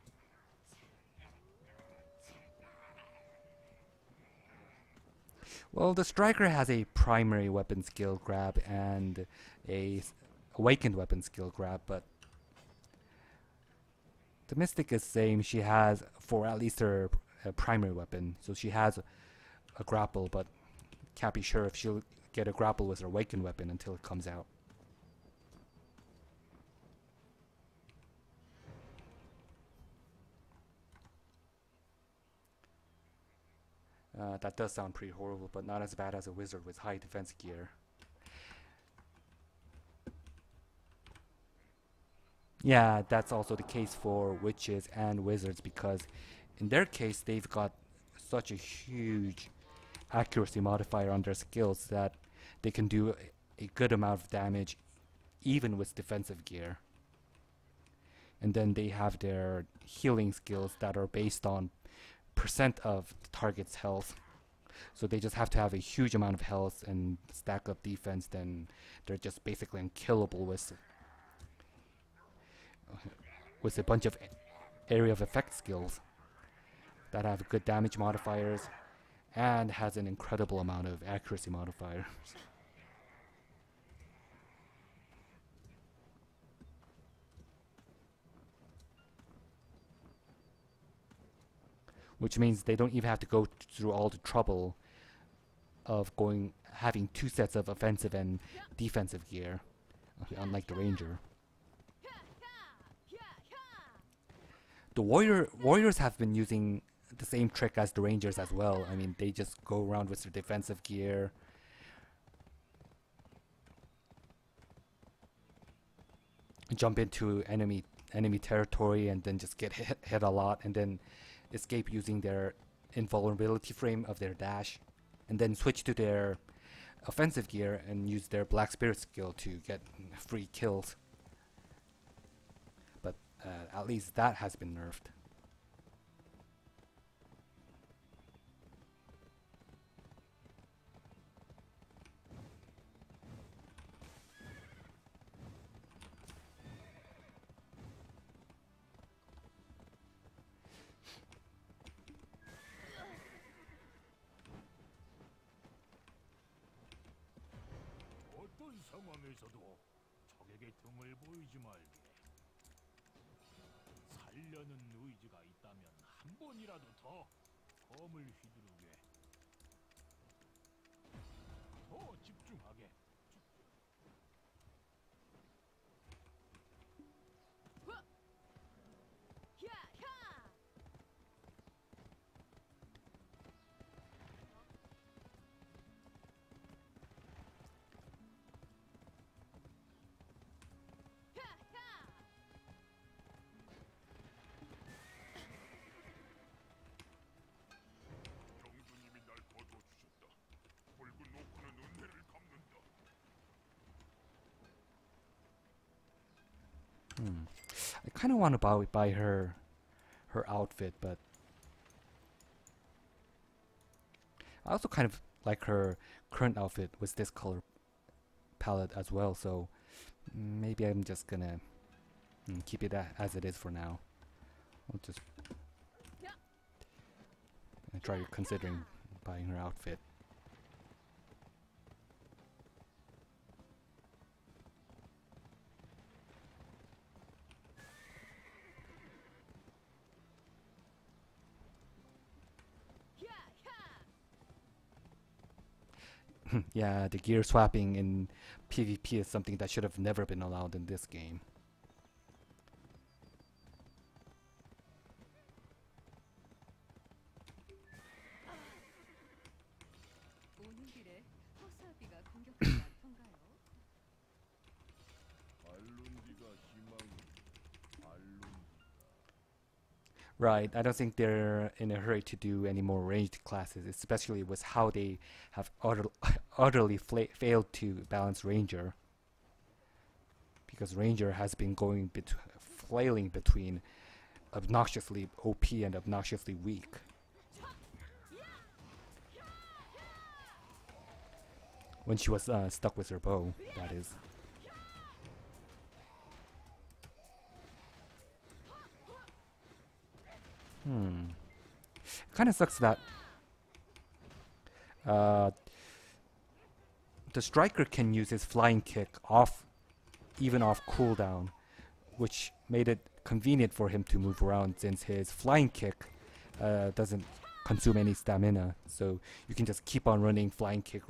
Well, the Stryker has a primary weapon skill grab and a awakened weapon skill grab, but the Mystic is same. She has, for at least her primary weapon, so she has a grapple, but can't be sure if she'll get a grapple with her awakened weapon until it comes out. That does sound pretty horrible, but not as bad as a wizard with high defense gear. Yeah, that's also the case for witches and wizards, because in their case they've got such a huge accuracy modifier on their skills that they can do a good amount of damage even with defensive gear. And then they have their healing skills that are based on percent of the target's health. So they just have to have a huge amount of health and stack up defense, then they're just basically unkillable with a bunch of area of effect skills that have good damage modifiers and has an incredible amount of accuracy modifiers. Which means they don't even have to go through all the trouble of having two sets of offensive and defensive gear, unlike the ranger. The warriors have been using the same trick as the rangers as well. I mean, they just go around with their defensive gear, jump into enemy territory, and then just get hit a lot, and then escape using their invulnerability frame of their dash, and then switch to their offensive gear and use their Black Spirit skill to get free kills. But at least that has been nerfed. 어떤 상황에서도 적에게 등을 보이지 말게. 살려는 의지가 있다면 한 번이라도 더 검을 휘두르게. 더 집중하게. 경주님이 날 거둬주셨다. 붉은 노크는 은혜를 갚는다. I kind of want to buy her outfit, but I also kind of like her current outfit with this color palette as well, so maybe I'm just gonna keep it as it is for now. I'll just try considering buying her outfit. Yeah, the gear swapping in PvP is something that should have never been allowed in this game. Right, I don't think they're in a hurry to do any more ranged classes, especially with how they have utterly failed to balance Ranger. Because Ranger has been going flailing between obnoxiously OP and obnoxiously weak. When she was stuck with her bow, that is. Kind of sucks that the stryker can use his flying kick even off cooldown, which made it convenient for him to move around since his flying kick doesn't consume any stamina. So you can just keep on running flying kick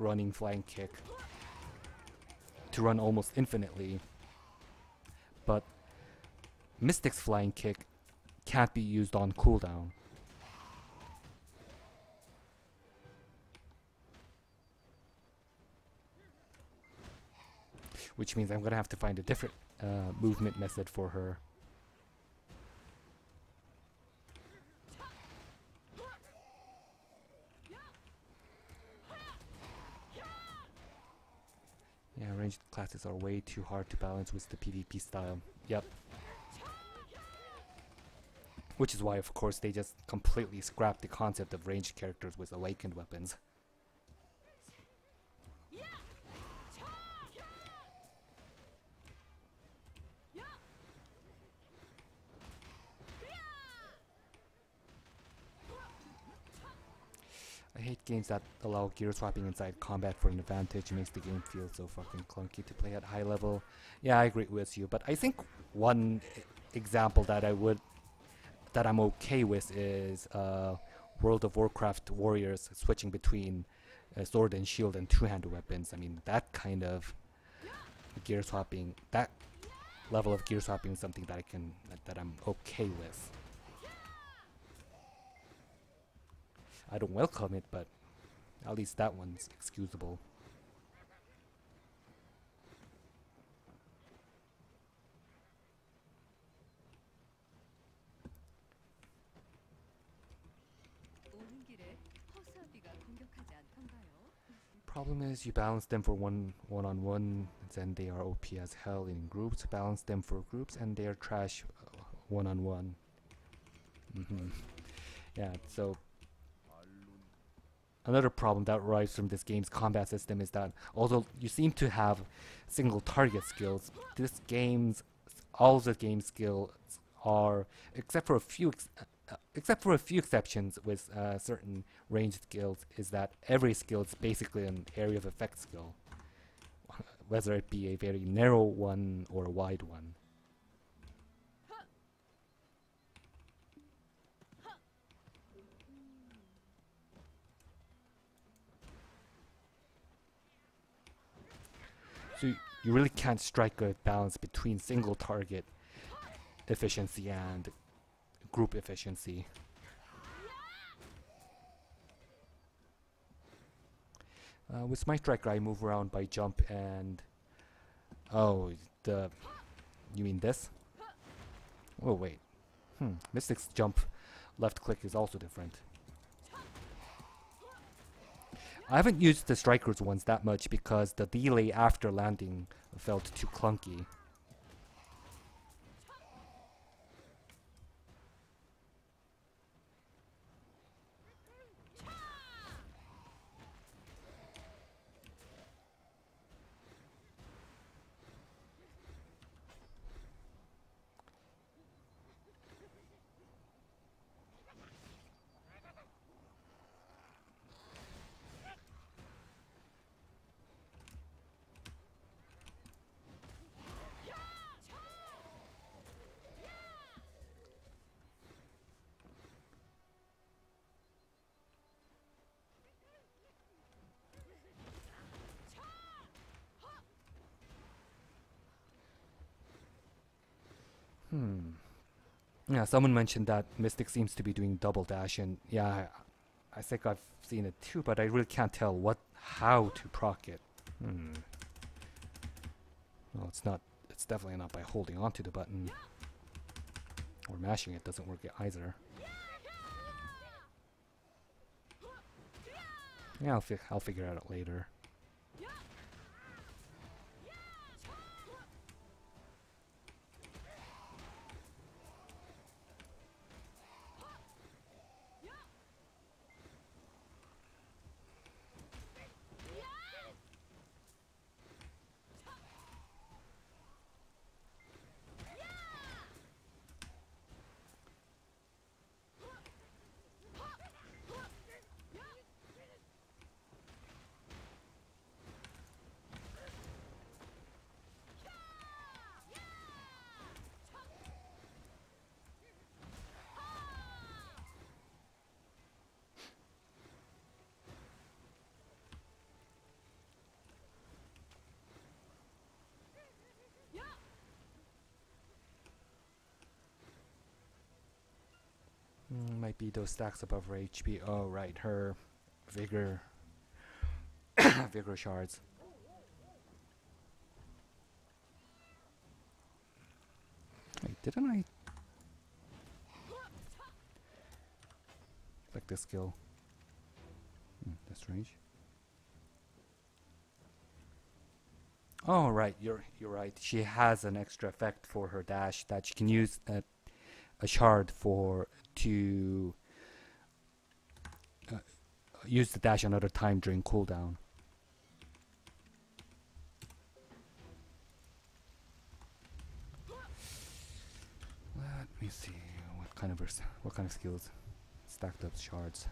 to run almost infinitely. But Mystic's flying kick can't be used on cooldown. Which means I'm gonna have to find a different movement method for her. Ranged classes are way too hard to balance with the PvP style. Yep. Which is why, of course, they just completely scrapped the concept of ranged characters with awakened weapons. I hate games that allow gear swapping inside combat for an advantage. It makes the game feel so fucking clunky to play at high level. Yeah, I agree with you, but I think one example that I'm okay with is World of Warcraft warriors switching between sword and shield and two-handed weapons. I mean, that kind of gear swapping, that level of gear swapping is something that I'm okay with. I don't welcome it, but at least that one's excusable. Problem is you balance them for one-on-one, then they are OP as hell in groups. Balance them for groups and they are trash one-on-one. Yeah, so another problem that arises from this game's combat system is that although you seem to have single target skills, all the game's skills are, except for a few exceptions with certain ranged skills, is that every skill is basically an area of effect skill, whether it be a very narrow one or a wide one. So you really can't strike a balance between single target efficiency and group efficiency. With my stryker, I move around by jump and... Oh, you mean this? Oh, wait. Mystic's jump left click is also different. I haven't used the strikers ones that much because the delay after landing felt too clunky. Yeah, someone mentioned that Mystic seems to be doing double dash, and yeah, I think I've seen it too, but I really can't tell how to proc it. Well, it's definitely not by holding onto the button. Or mashing it doesn't work either. Yeah, I'll figure it out later. Might be those stacks above her HP. Oh, right, her vigor vigor shards. Wait, didn't I select this skill? That's strange. Oh right, you're right. She has an extra effect for her dash that she can use a shard for to use the dash another time during cooldown. Let me see what kind of skills stacked up shards.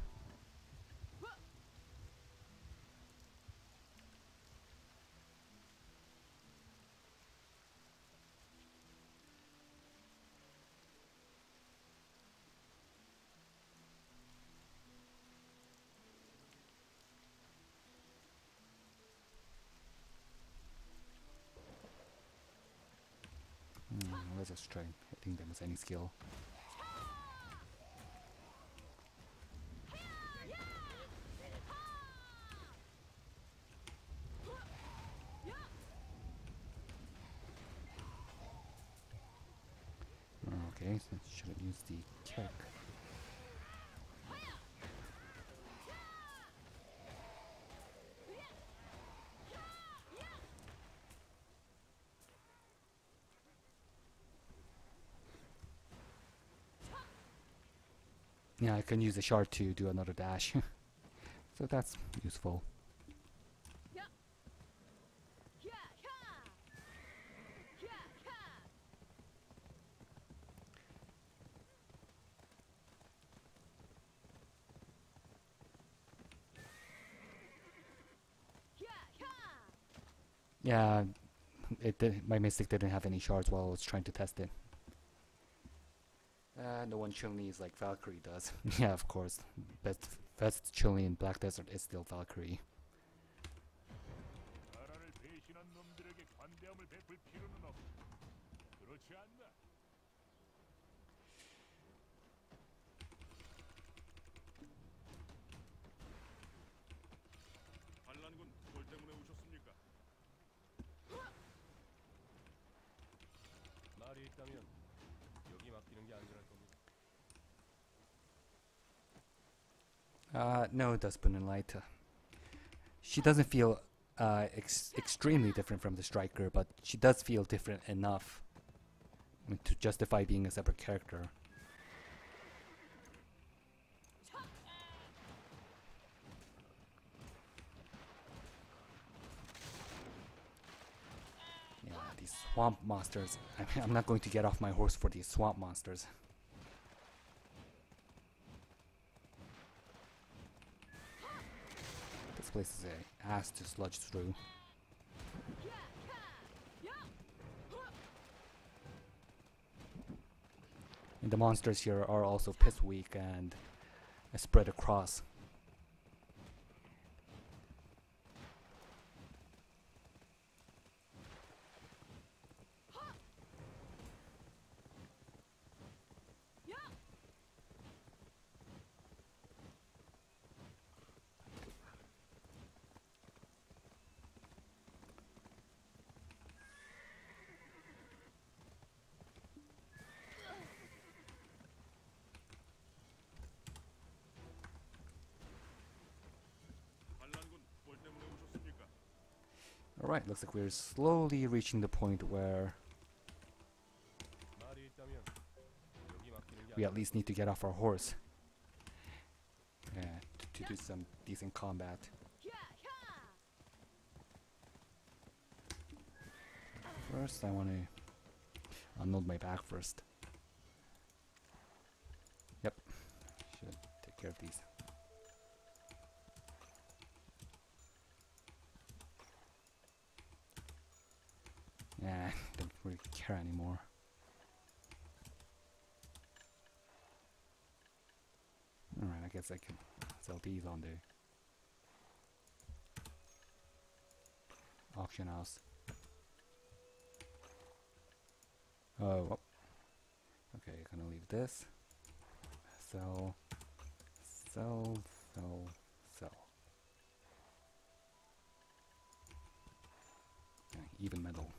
Let's just try hitting them with any skill. Okay, so shouldn't use the kick. Yeah, I can use the shard to do another dash. So that's useful. Yeah, my mystic didn't have any shards while I was trying to test it. No one Chun-Li is like Valkyrie does. Yeah, of course. Best Chun-Li in Black Desert is still Valkyrie. 나라를 배신한 놈들에게 관대함을 베풀 필요는 없어. 그렇지 않나? 반란군 뭘 때문에 오셨습니까? 말이 있다면 여기 맡기는 게 안전할 겁니다. No, Dustbin and Light. She doesn't feel extremely different from the Stryker, but she does feel different enough to justify being a separate character. Yeah, these swamp monsters. I'm not going to get off my horse for these swamp monsters. This place is an ass to sludge through. And the monsters here are also piss weak and spread across. Alright, looks like we're slowly reaching the point where we at least need to get off our horse. Yeah, to do some decent combat. First, I want to unload my back first. Yep, should take care of these. Nah, don't really care anymore. Alright, I guess I can sell these on the auction house. Oh, well. Okay, gonna leave this. Sell, sell, sell, sell. Okay, even metal.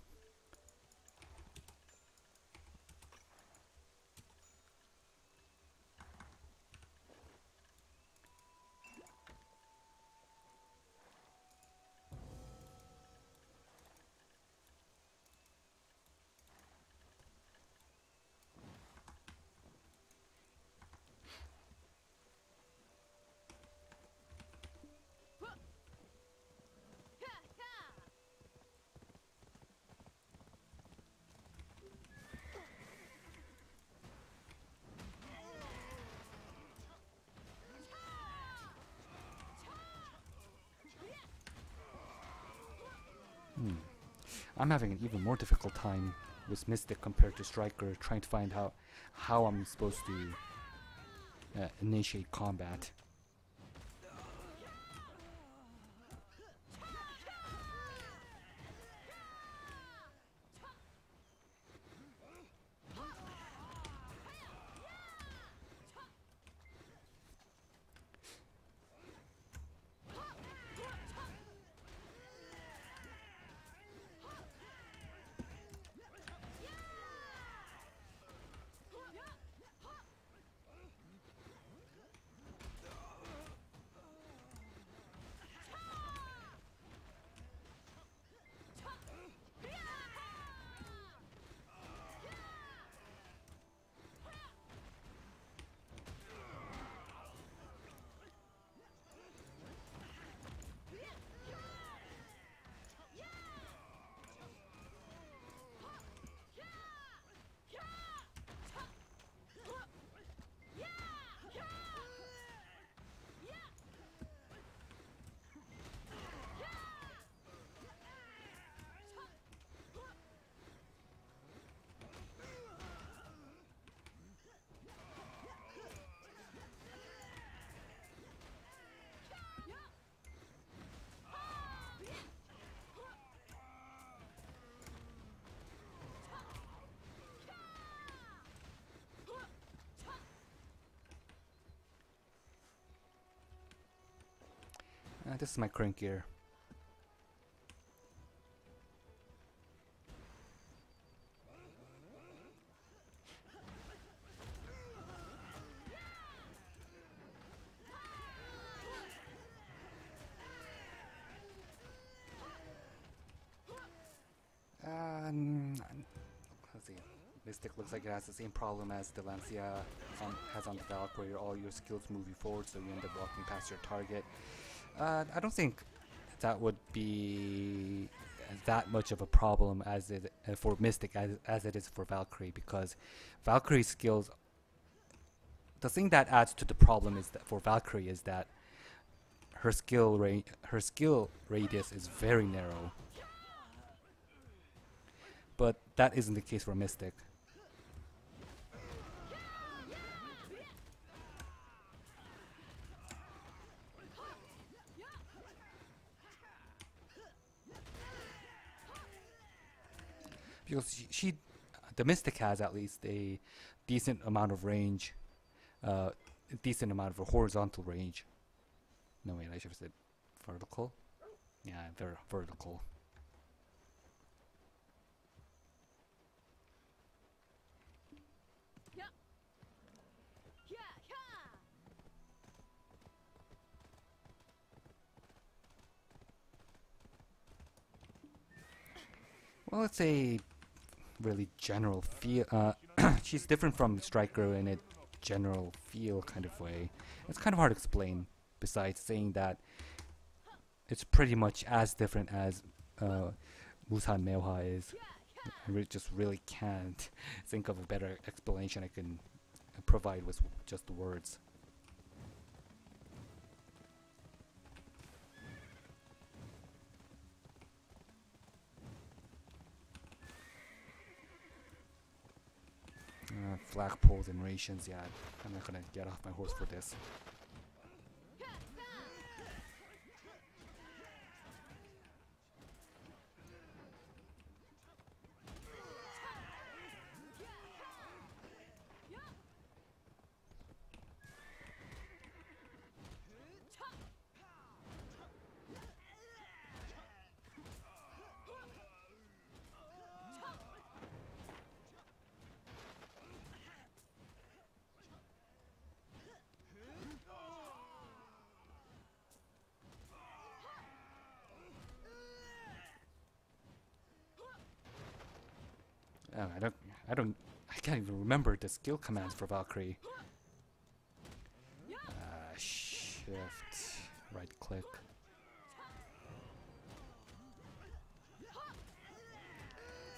I'm having an even more difficult time with Mystic compared to Stryker, trying to find out how I'm supposed to initiate combat. This is my current gear. Let's see. Mystic looks like it has the same problem as the Lancia has on the Valkyrie, where all your skills move you forward, so you end up walking past your target. I don't think that would be that much of a problem as it for Mystic as it is for Valkyrie, because Valkyrie's skills. The thing that adds to the problem is that for Valkyrie is that her skill radius is very narrow, but that isn't the case for Mystic. Because the Mystic has at least a decent amount of range, a decent amount of a horizontal range. No, wait, I should have said vertical. Yeah, vertical. Well, it's a really general feel. She's different from Stryker in a general feel kind of way. It's kind of hard to explain, besides saying that it's pretty much as different as Musan Meoha is. I just really can't think of a better explanation I can provide with just the words. Flagpoles and rations, yeah, I'm not gonna get off my horse for this. I can't even remember the skill commands for Valkyrie. Shift, right click.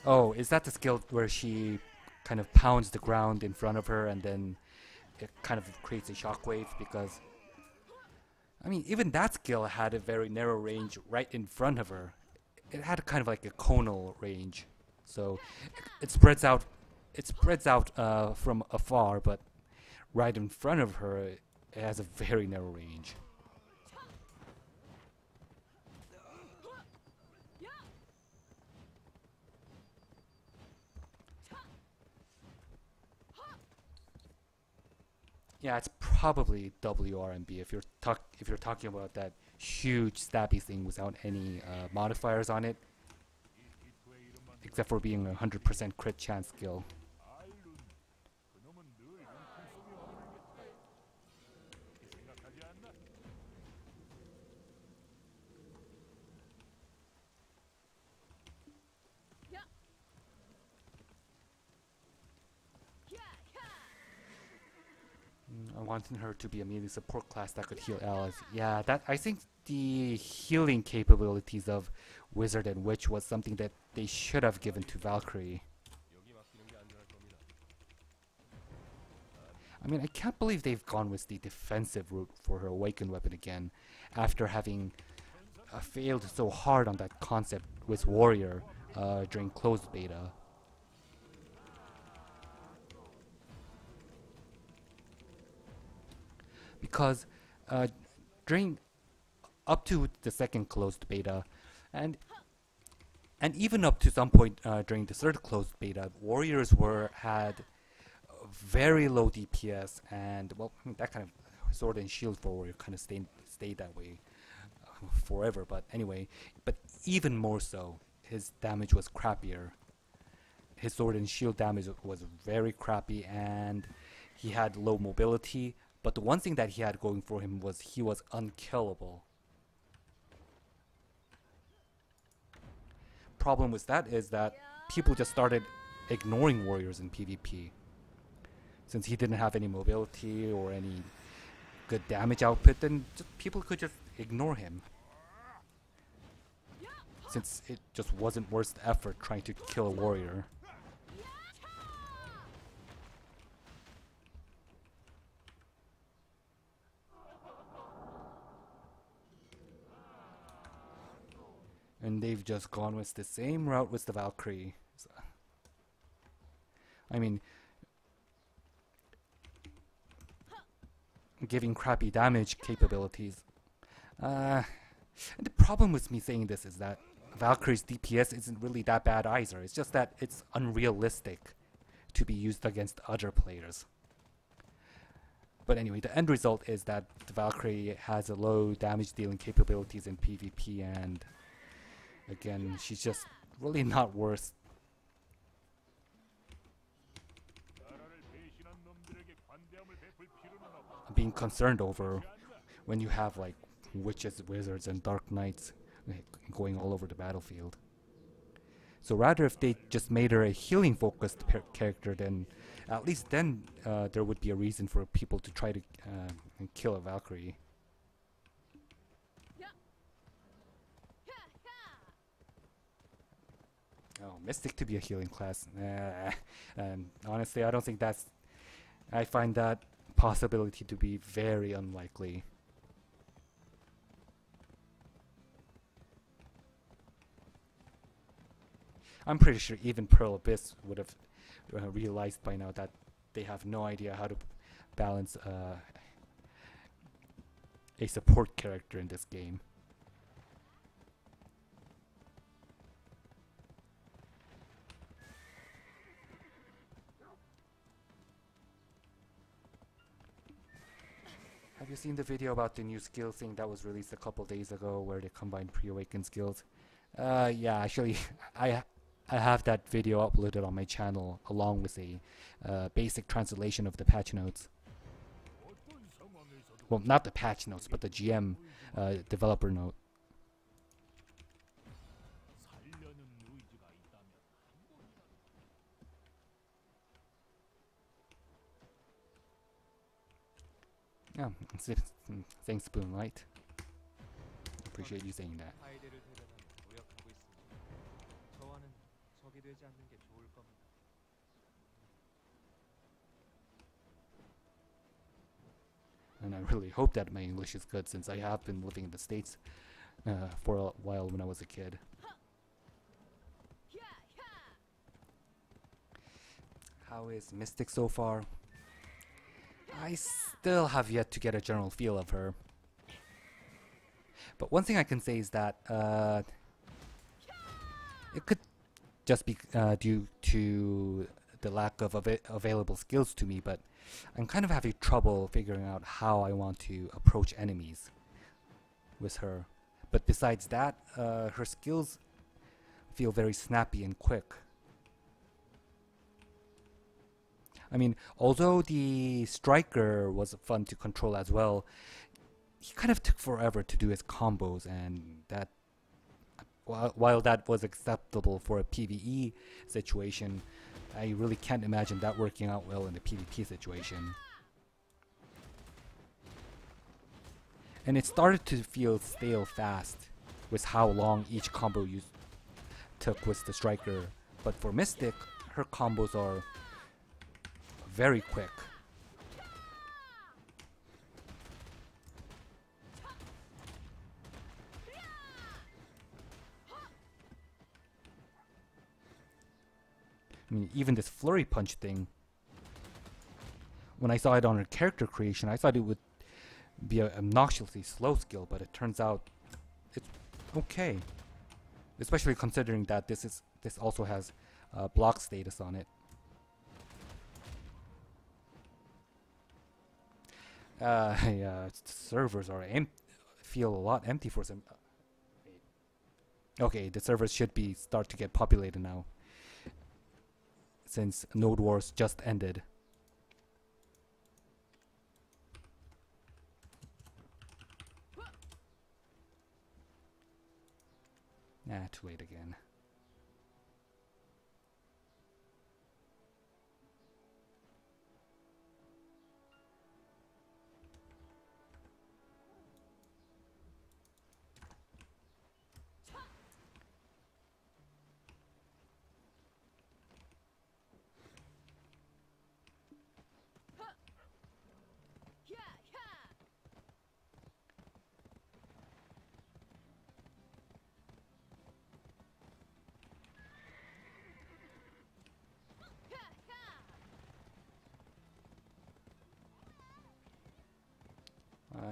Oh, is that the skill where she kind of pounds the ground in front of her and then it kind of creates a shockwave? Because, I mean, even that skill had a very narrow range right in front of her. it had kind of like a conal range, so it spreads out. It spreads out from afar, but right in front of her, it has a very narrow range. Yeah, it's probably WRMB if you're talking about that huge stabby thing without any modifiers on it, except for being a 100% crit chance skill. 그놈은 늘 융통성이 없는 게 그렇게 생각하지 않나? I wanted her to be a melee support class that could heal allies. Yeah, that I think the healing capabilities of Wizard and Witch was something that they should have given to Valkyrie. I mean, I can't believe they've gone with the defensive route for her awakened weapon again, after having failed so hard on that concept with Warrior during closed beta. Because during up to the second closed beta, and even up to some point during the third closed beta, Warriors had very low DPS, and well, that kind of sword and shield for Warrior kind of stayed that way forever. But anyway, but even more so, his damage was crappier. His sword and shield damage was very crappy, and he had low mobility. But the one thing that he had going for him was he was unkillable. Problem with that is that people just started ignoring Warriors in PvP. Since he didn't have any mobility or any good damage output, then people could just ignore him. Since it just wasn't worth the effort trying to kill a Warrior. And they've just gone with the same route with the Valkyrie. So, I mean, giving crappy damage capabilities. And the problem with me saying this is that Valkyrie's DPS isn't really that bad either. It's just that it's unrealistic to be used against other players. But anyway, the end result is that the Valkyrie has a low damage dealing capabilities in PvP, and again, she's just really not worth being concerned over when you have like witches, wizards, and dark knights going all over the battlefield. So rather, if they just made her a healing focused character, then at least then there would be a reason for people to try to kill a Valkyrie. Oh, Mystic to be a healing class. And honestly, I don't think that's... I find that possibility to be very unlikely. I'm pretty sure even Pearl Abyss would have realized by now that they have no idea how to balance a support character in this game. Have you seen the video about the new skill thing that was released a couple days ago where they combine pre-awakened skills? Yeah, actually, I have that video uploaded on my channel along with a basic translation of the patch notes. Well, not the patch notes, but the GM developer note. Yeah, thanks, Spoonlight. Appreciate you saying that. And I really hope that my English is good, since I have been living in the States for a while when I was a kid. How is Mystic so far? I still have yet to get a general feel of her. But one thing I can say is that it could just be due to the lack of available skills to me, but I'm kind of having trouble figuring out how I want to approach enemies with her. But besides that, her skills feel very snappy and quick. I mean, although the stryker was fun to control as well, he kind of took forever to do his combos, and that while that was acceptable for a PvE situation, I really can't imagine that working out well in a PvP situation. And it started to feel stale fast with how long each combo you took with the stryker. But for Mystic, her combos are very quick. I mean, even this flurry punch thing, when I saw it on her character creation, I thought it would be an obnoxiously slow skill, but it turns out it's okay. Especially considering that this also has block status on it. Servers are feel a lot empty for some. Okay, the servers should start to get populated now, since Node Wars just ended. Too late again.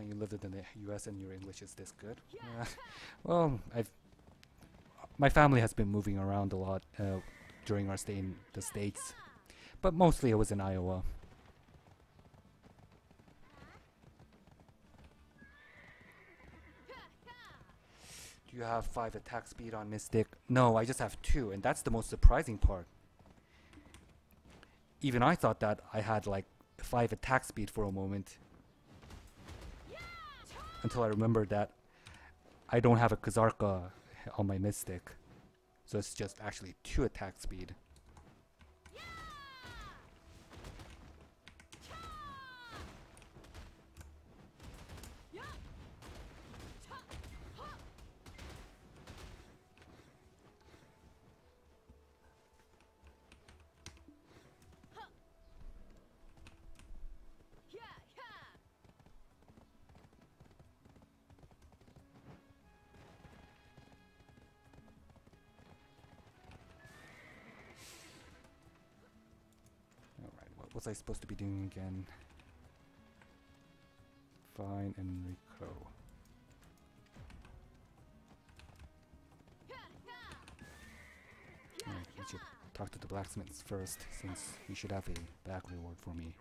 You lived in the US and your English is this good? Well, my family has been moving around a lot during our stay in the States, but mostly it was in Iowa. Do you have 5 attack speed on Mystic? No, I just have 2, and that's the most surprising part. Even I thought that I had like 5 attack speed for a moment, until I remembered that I don't have a Kazarka on my Mystic, so it's just actually 2 attack speed. What was I supposed to be doing again? Fine, Enrico. Alright, we should talk to the blacksmiths first, since he should have a back reward for me.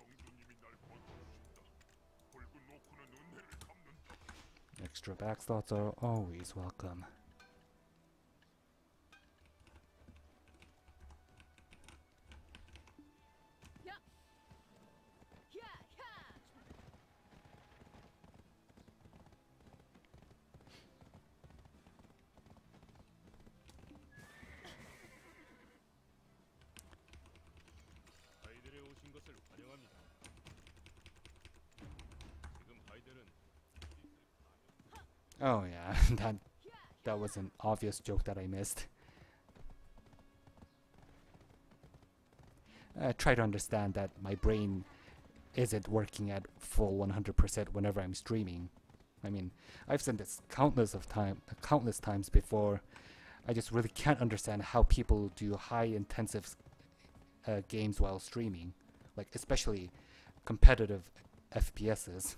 Extra back slots are always welcome. Oh yeah, that was an obvious joke that I missed. I try to understand that my brain isn't working at full 100% whenever I'm streaming. I mean, I've said this countless times before. I just really can't understand how people do high intensive games while streaming, like especially competitive FPSs.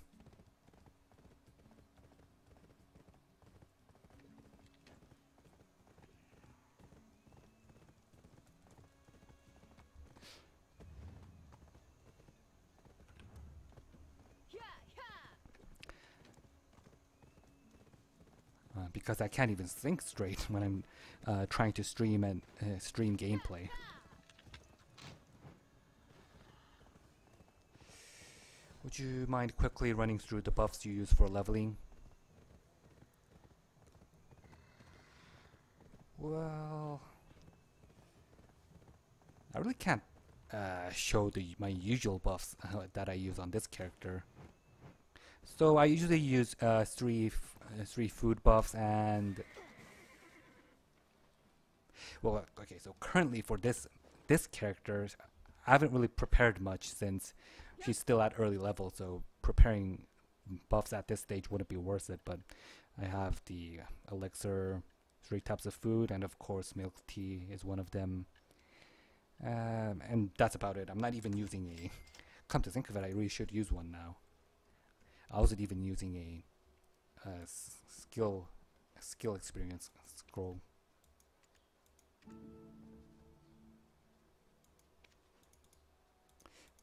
Because I can't even think straight when I'm trying to stream and stream gameplay. Would you mind quickly running through the buffs you use for leveling? Well, I really can't show my usual buffs that I use on this character. So I usually use three food buffs and well, okay. So currently for this character, I haven't really prepared much since she's still at early level. So preparing buffs at this stage wouldn't be worth it. But I have the elixir, 3 types of food, and of course milk tea is one of them. And that's about it. I'm not even using a. Come to think of it, I really should use one now. I wasn't even using a skill experience scroll.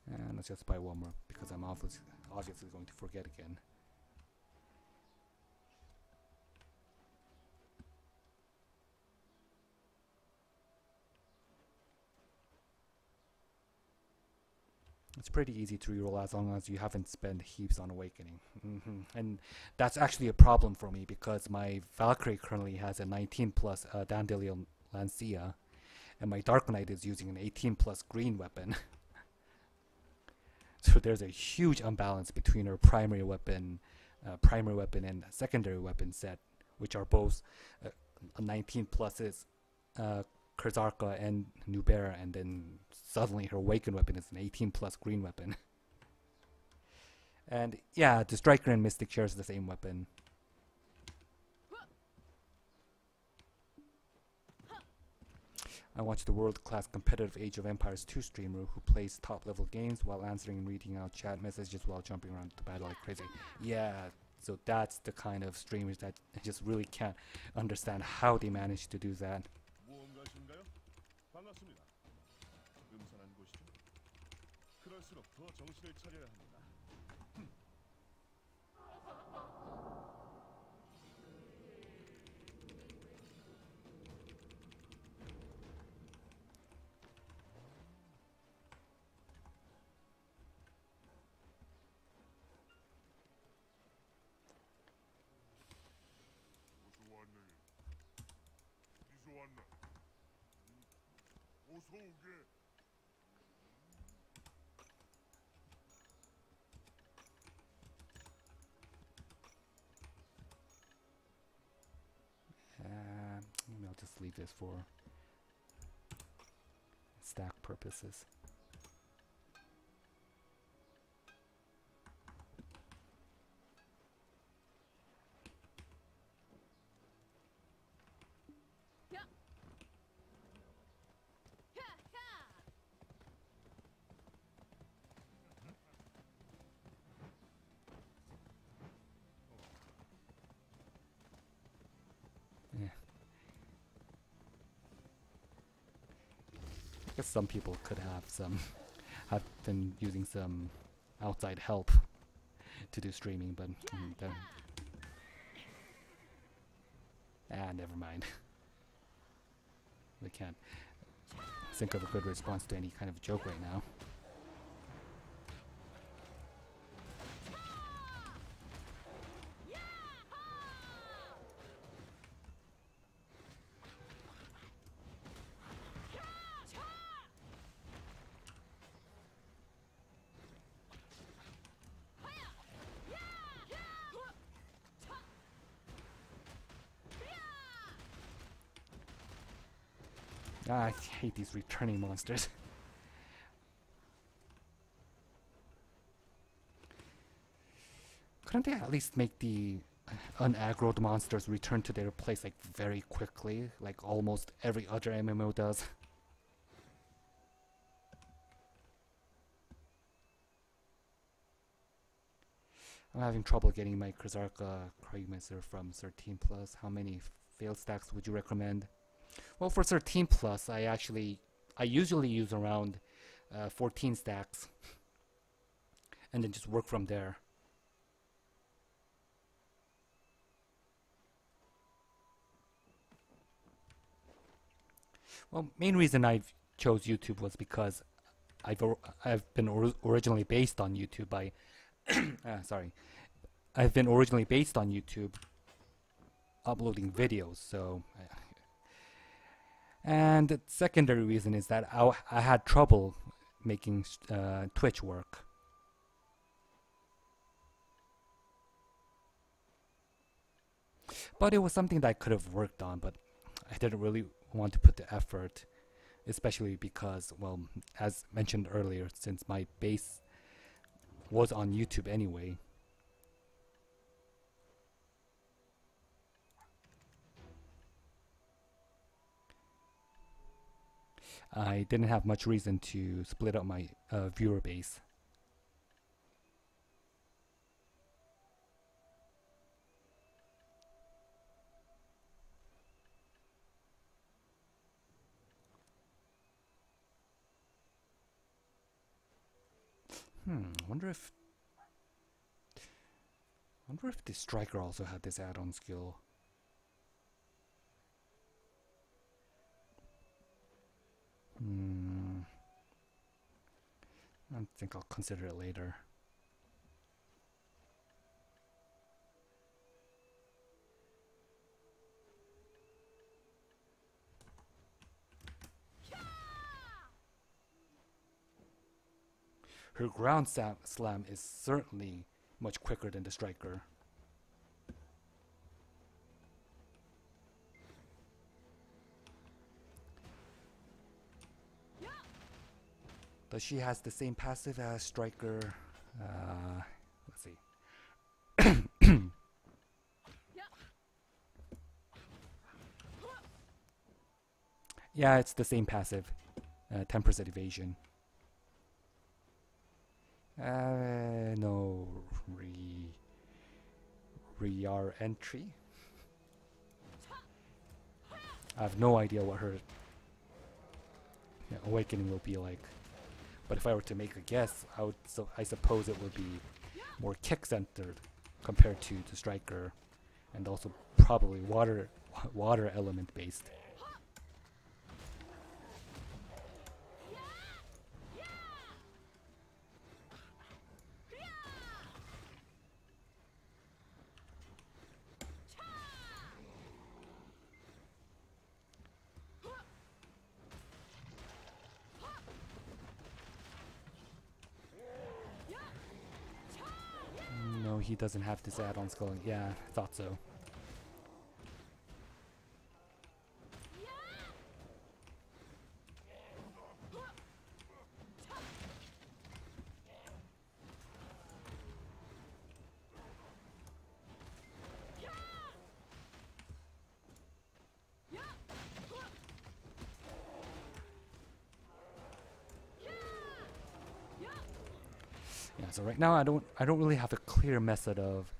And let's just buy one more because I'm obviously going to forget again. It's pretty easy to reroll as long as you haven't spent heaps on awakening. And that's actually a problem for me because my Valkyrie currently has a 19 plus Dandelion Lancia, and my Dark Knight is using an 18 plus green weapon. So there's a huge imbalance between her primary weapon and secondary weapon set, which are both 19 pluses, Kerzarka and Nubera, and then suddenly her awakened weapon is an 18 plus green weapon. And yeah, the Stryker and Mystic shares the same weapon. I watched the world-class competitive Age of Empires 2 streamer who plays top-level games while answering and reading out chat messages while jumping around the battle like crazy. Yeah, so that's the kind of streamers that I just really can't understand how they manage to do that. 무언가신가요? 반갑습니다. 음산한 곳이죠. 그럴수록 더 정신을 차려야 합니다. 어서 오게. Maybe I'll just leave this for stack purposes. I guess some people could have been using some outside help to do streaming, but never mind. We can't think of a good response to any kind of joke right now. I hate these returning monsters. Couldn't they at least make the unaggroed monsters return to their place like very quickly, like almost every other MMO does? I'm having trouble getting my Kazarka Kragmaster from 13 plus. How many failed stacks would you recommend? Well, for 13 plus, I usually use around 14 stacks, and then just work from there. Well, main reason I chose YouTube was because I've been originally based on YouTube by I've been originally based on YouTube uploading videos. So, and the secondary reason is that I had trouble making Twitch work. But it was something that I could have worked on, but I didn't really want to put the effort, especially because, well, as mentioned earlier, since my base was on YouTube anyway. I didn't have much reason to split up my viewer base. Wonder if the Stryker also had this add-on skill. I think I'll consider it later. Her ground slam is certainly much quicker than the Stryker. Does she has the same passive as Stryker? Let's see. Yeah, it's the same passive. 10% evasion. No re-R entry. I have no idea what her awakening will be like. But if I were to make a guess, I suppose it would be more kick-centered compared to the Stryker, and also probably water element based. He doesn't have this add-on skill. Yeah, thought so. So right now I don't really have a clear method of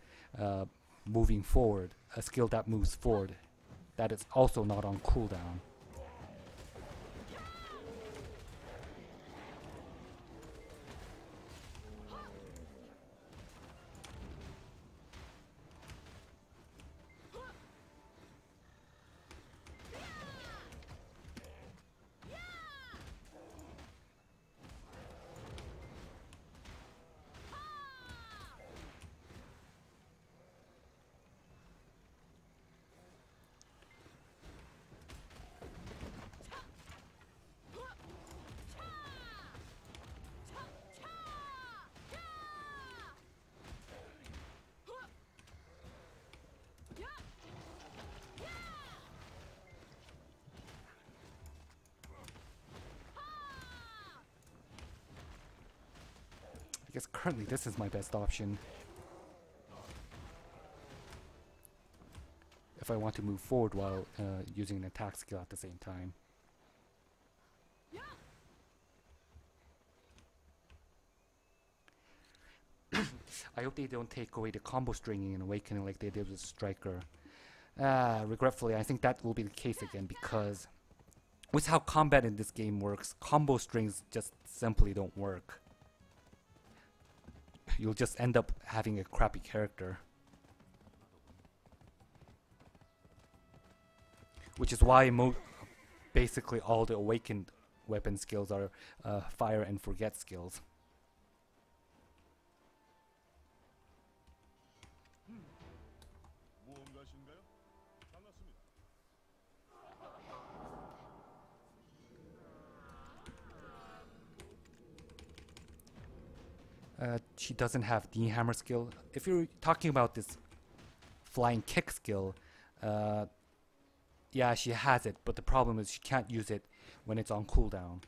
moving forward, a skill that moves forward, that is also not on cooldown. I guess currently this is my best option if I want to move forward while using an attack skill at the same time. I hope they don't take away the combo stringing and awakening like they did with Stryker. Regretfully, I think that will be the case again, because with how combat in this game works, combo strings just simply don't work. You'll just end up having a crappy character. Which is why basically all the awakened weapon skills are fire and forget skills. 무언가신가요? 반갑습니다. She doesn't have the hammer skill. If you're talking about this flying kick skill, yeah, she has it, but the problem is she can't use it when it's on cooldown.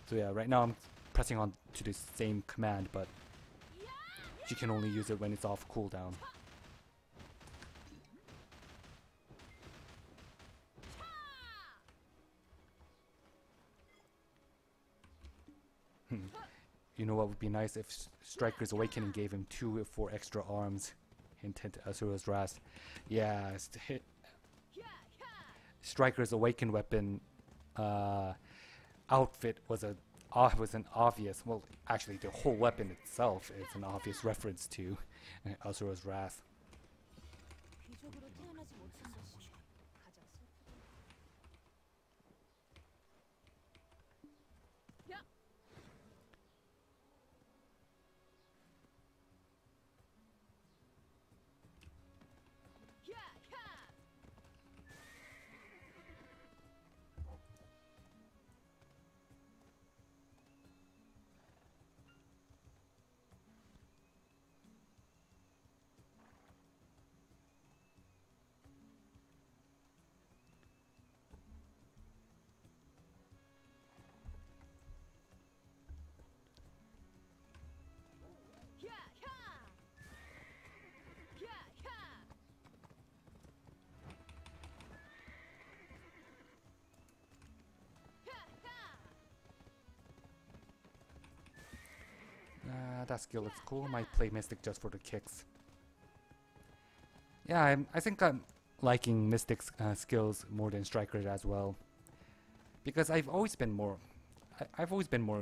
So yeah, right now I'm pressing on to the same command, but she can only use it when it's off cooldown. You know what would be nice if Stryker's Awakening gave him 2 or 4 extra arms. Hint hint, Asura's Wrath. Yeah, Stryker's Awakened weapon outfit was an obvious, well, actually the whole weapon itself is an obvious reference to Asura's Wrath. 귀족으로 태어나지 못한 것이 가장 슬프다. That skill looks cool. Might play Mystic just for the kicks. Yeah, I think I'm liking Mystic's skills more than Stryker's as well, because I've always been more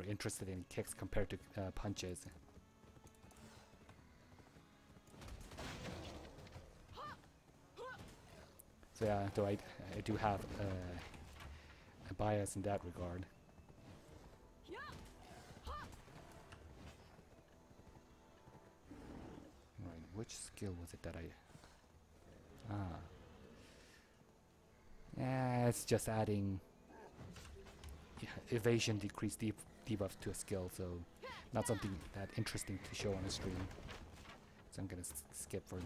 interested in kicks compared to punches. So yeah, though I do have a bias in that regard. Right, which skill was it that I... Yeah, it's just adding evasion decrease debuff to a skill, so not something that interesting to show on a stream. So I'm gonna skip for now.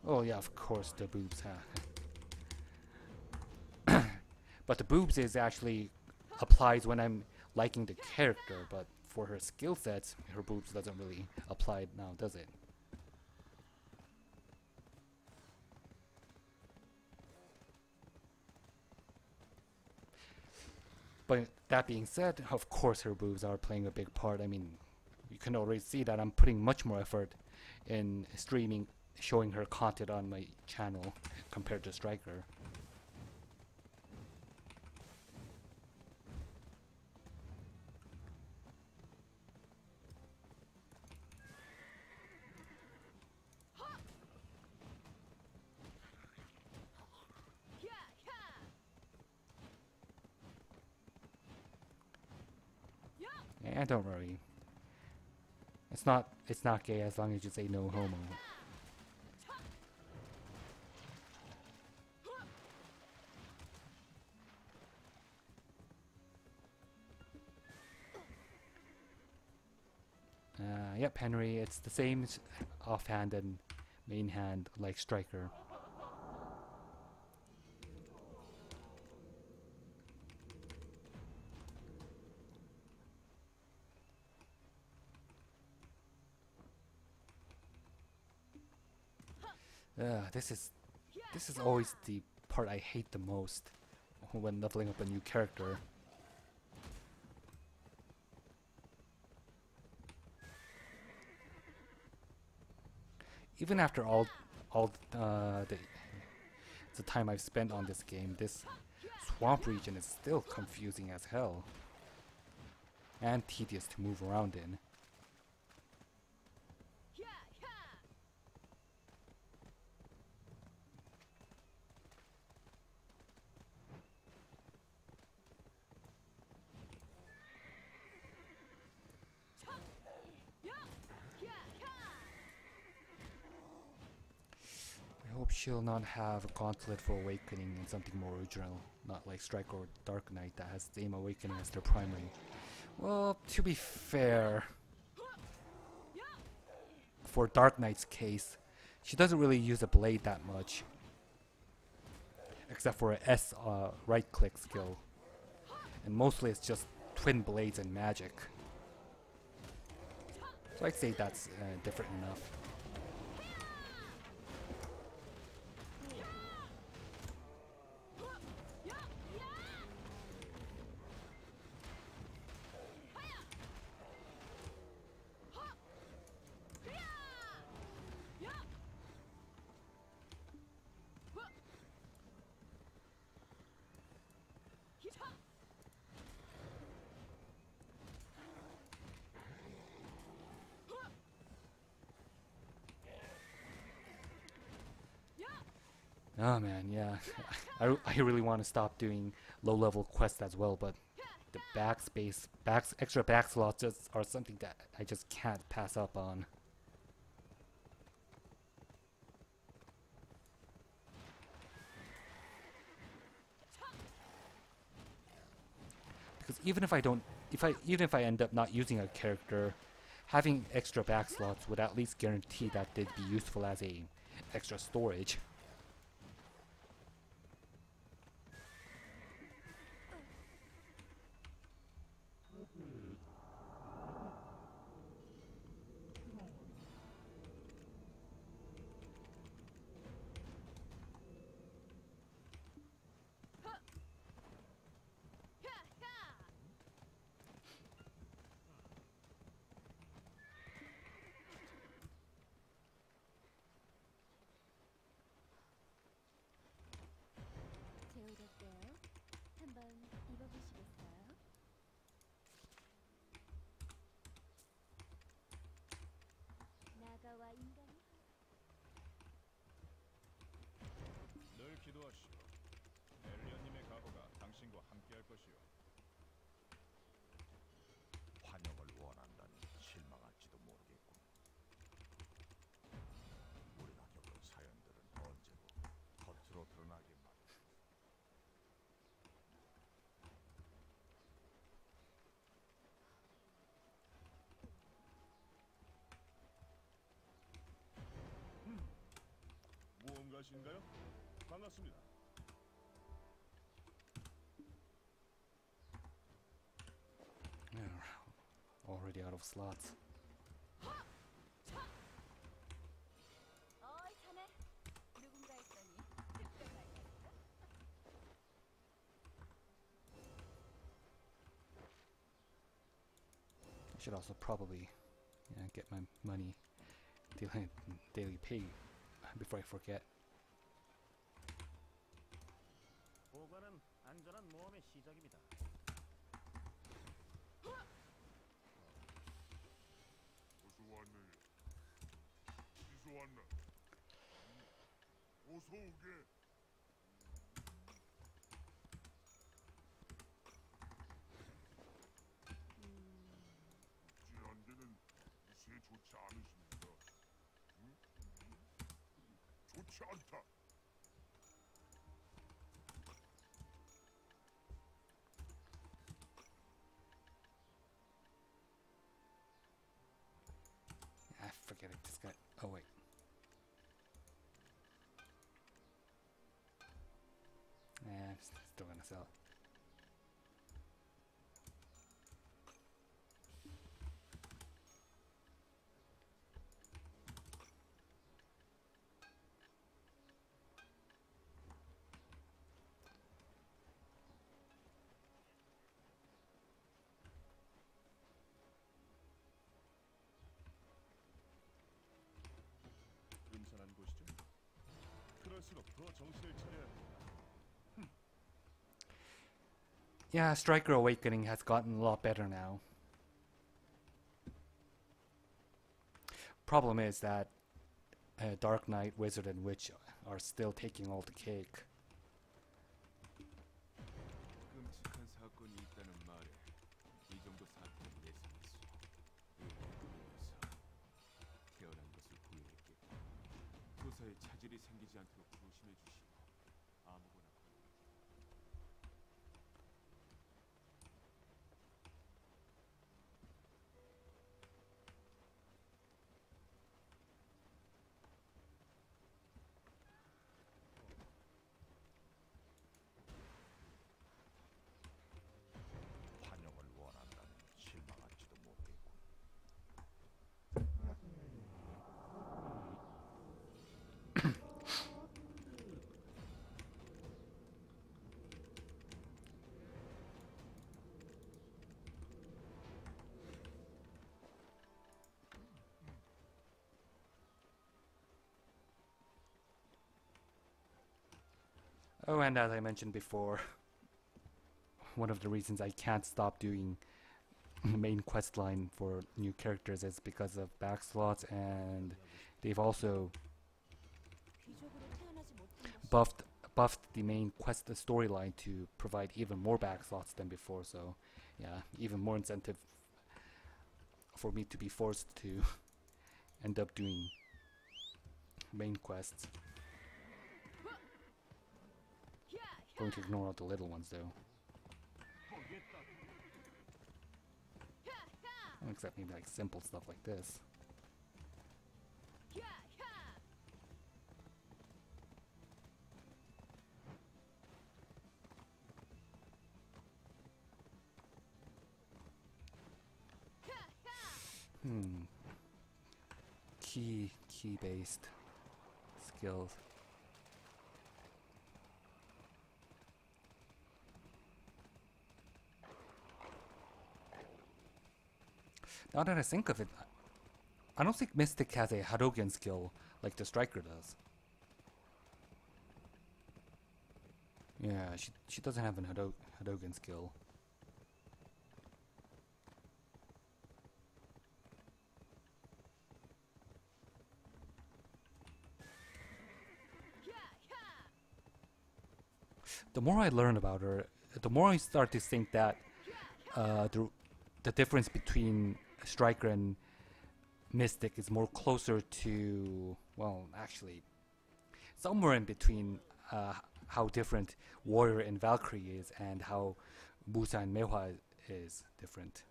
Oh yeah, of course the boobs, huh? But the boobs is actually applies when I'm liking the character, but for her skill sets, her boobs doesn't really apply now, does it? But that being said, of course her boobs are playing a big part. I mean, you can already see that I'm putting much more effort in streaming, showing her content on my channel compared to Stryker. Yeah, don't worry. It's not gay as long as you say no homo. Yep, Henry. It's the same offhand and main hand like Stryker. This is always the part I hate the most when leveling up a new character. Even after all the time I've spent on this game, this swamp region is still confusing as hell and tedious to move around in. I hope she'll not have a gauntlet for awakening and something more original, not like Strike or Dark Knight that has the same awakening as their primary. Well, to be fair, for Dark Knight's case, she doesn't really use a blade that much, except for a S right click skill, and mostly it's just twin blades and magic. So I'd say that's different enough. Oh man, yeah. I really want to stop doing low-level quests as well, but the extra back slots just are something that I just can't pass up on. Because even if I end up not using a character, having extra back slots would at least guarantee that they'd be useful as a extra storage. 재우셨어요? 한번 입어보시겠어요? 나가와 인간이 늘 기도하시오. 엘리언님의 가호가 당신과 함께할 것이오. 환영을 원한다니 실망할지도 모르겠군. 우리가 겪은 사연들은 언제고 겉으로 드러나기만. 무언가신가요? 반갑습니다. Already out of slots. 어이 자네 누군가 있더니 특별한 I should also probably get my money daily pay before I forget. 보관은 안전한 모험의 시작입니다. 어서 왔네. 어디서 왔나? 어서 오게. 묵지한 데는 무쇠 좋지 않으십니까? 응? 좋지 않다. so. 음산한 곳이죠. 그럴수록 더 정신을 차려야 합니다. Yeah, Stryker Awakening has gotten a lot better now. Problem is that Dark Knight, Wizard, and Witch are still taking all the cake. 끔찍한 사건이 있다는 말에 이 정도 사건은 예상했어. 태어난 것을 부인했겠고 조사에 차질이 생기지 않도록 조심해 주시고 아무거나 환영을 원한다면 실망할지도 모르겠군. Oh, and as I mentioned before, one of the reasons I can't stop doing main quest line for new characters is because of backslots, and they've also 귀족으로 태어나지 못한 것이 buffed the main quest storyline to provide even more backslots than before. So yeah, even more incentive for me to be forced to end up doing main quests. Going to ignore all the little ones though. Except maybe like simple stuff like this. Key based skills. Now that I think of it, I don't think Mystic has a Hadouken skill like the Stryker does. Yeah, she doesn't have an Hadouken skill. The more I learn about her, the more I start to think that the difference between Stryker and Mystic is more closer to, well, actually, somewhere in between how different Warrior and Valkyrie is and how Musa and Mehua is different.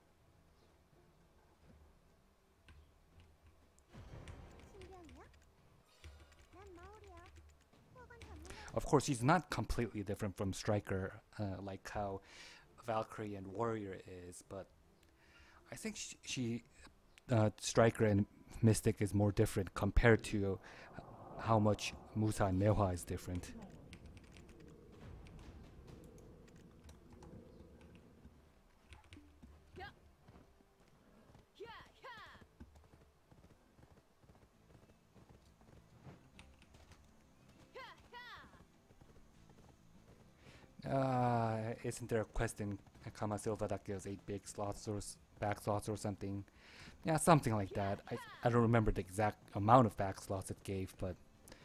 Of course, he's not completely different from Stryker, like how Valkyrie and Warrior is, but I think Stryker and Mystic is more different compared to how much Musa and Mehua is different. Isn't there a quest in Kama Silva that gives 8 big slots or back slots or something? Yeah, something like that. I don't remember the exact amount of back slots it gave, but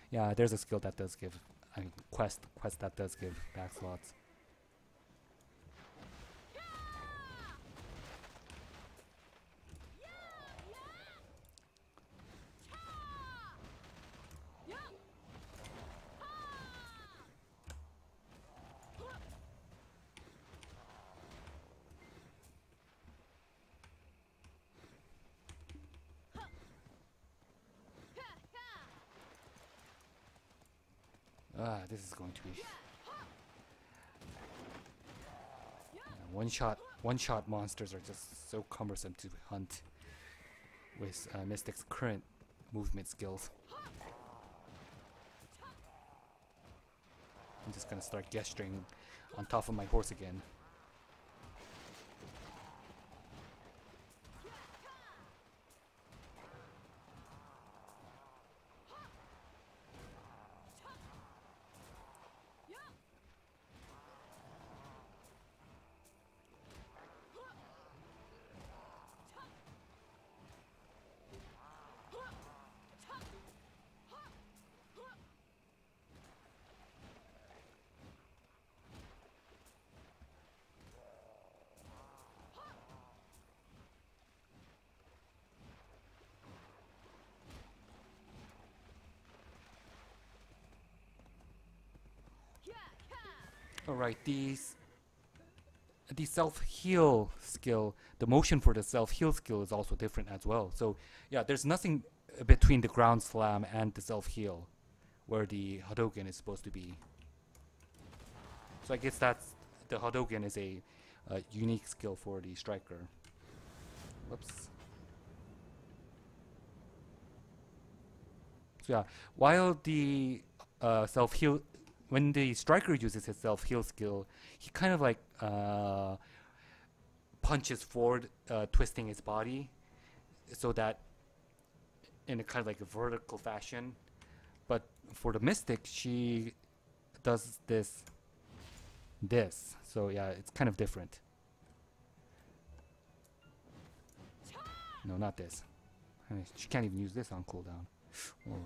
yeah, there's a skill that does give, I mean, quest that does give back slots. This is going to be one-shot monsters are just so cumbersome to hunt with Mystic's current movement skills. I'm just gonna start gesturing on top of my horse again. Alright, the self-heal skill, the motion for the self-heal skill is also different as well. So yeah, there's nothing between the ground slam and the self-heal where the Hadouken is supposed to be. So I guess that's the Hadouken is a unique skill for the striker. Whoops. So yeah, while the self-heal, when the striker uses his self-heal skill, he kind of like punches forward, twisting his body, so that in a kind of like a vertical fashion. But for the Mystic, she does this. So yeah, it's kind of different. No, not this. I mean, she can't even use this on cooldown. Or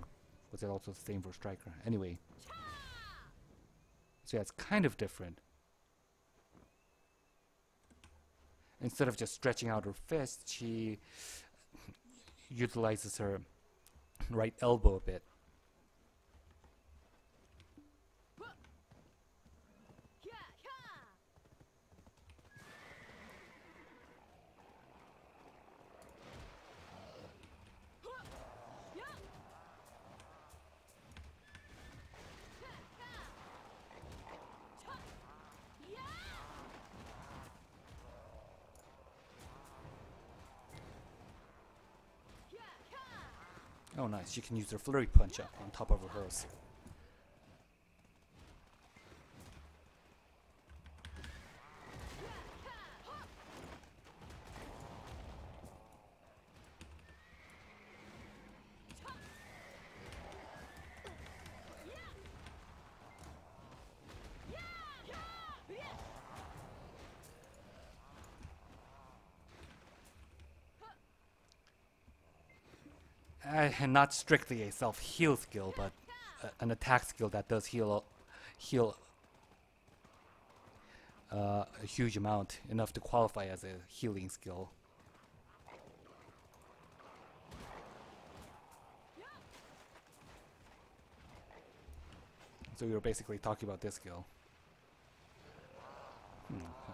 was it also the same for striker? Anyway. So yeah, it's kind of different. Instead of just stretching out her fist, she utilizes her right elbow a bit. Oh nice, she can use her flurry punch up on top of her hers. And not strictly a self-heal skill, but an attack skill that does heal a huge amount, enough to qualify as a healing skill. So we were basically talking about this skill.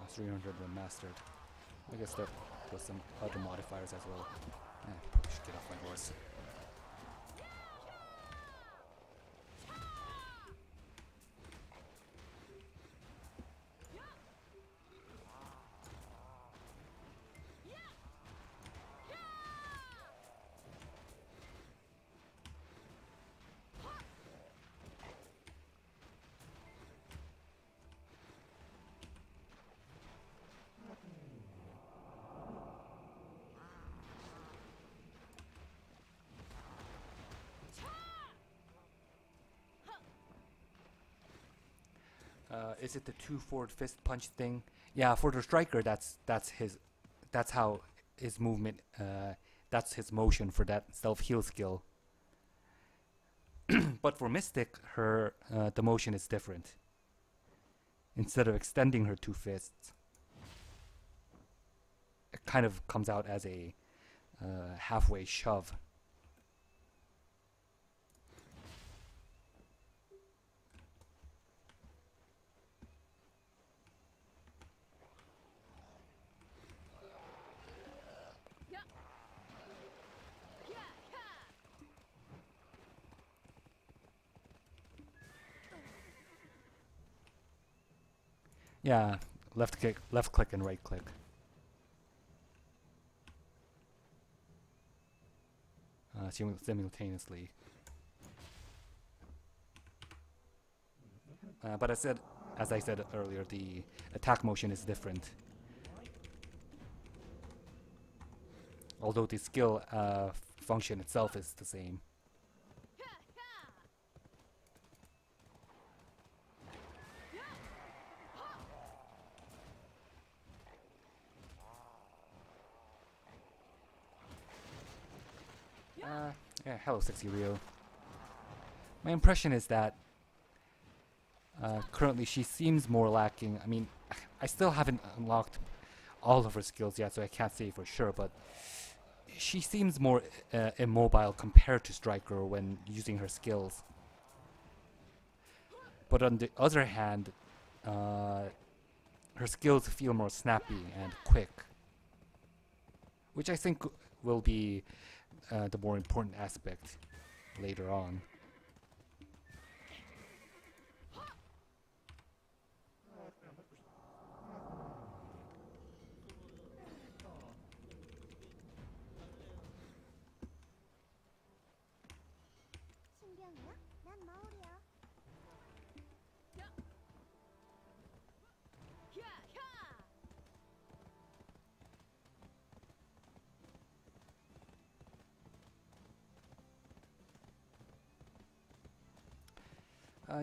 300 when mastered. I guess there was some other modifiers as well. Probably should get off my horse. Is it the 2 forward fist punch thing? Yeah, for the striker, that's how his movement. That's his motion for that self-heal skill. But for Mystic, her the motion is different. Instead of extending her 2 fists, it kind of comes out as a halfway shove. Yeah, left click and right click. Simultaneously. But as I said earlier, the attack motion is different. Although the skill function itself is the same. Yeah, hello, Sexy Rio. My impression is that currently she seems more lacking. I mean, I still haven't unlocked all of her skills yet, so I can't say for sure, but she seems more immobile compared to Stryker when using her skills. But on the other hand, her skills feel more snappy and quick, which I think will be the more important aspect later on.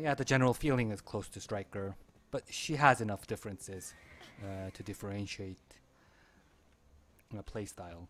Yeah, the general feeling is close to Stryker, but she has enough differences to differentiate a playstyle.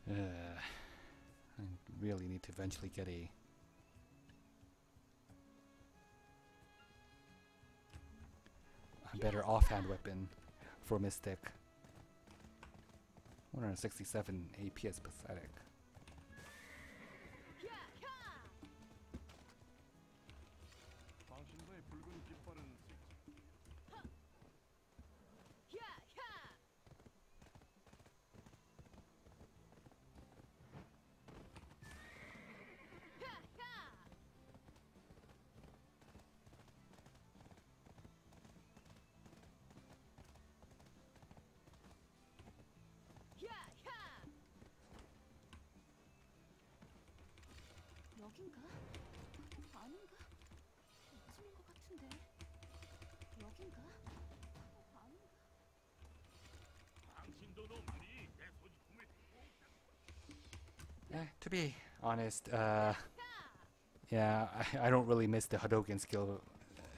I really need to eventually get a better offhand weapon for Mystic. 167 AP is pathetic. 여긴가? 아닌가? 이쯤인 것 같은데. 여긴가? 아닌가? 당신도 놈들이 내 소지품을 To be honest, yeah, I don't really miss the Hadouken skill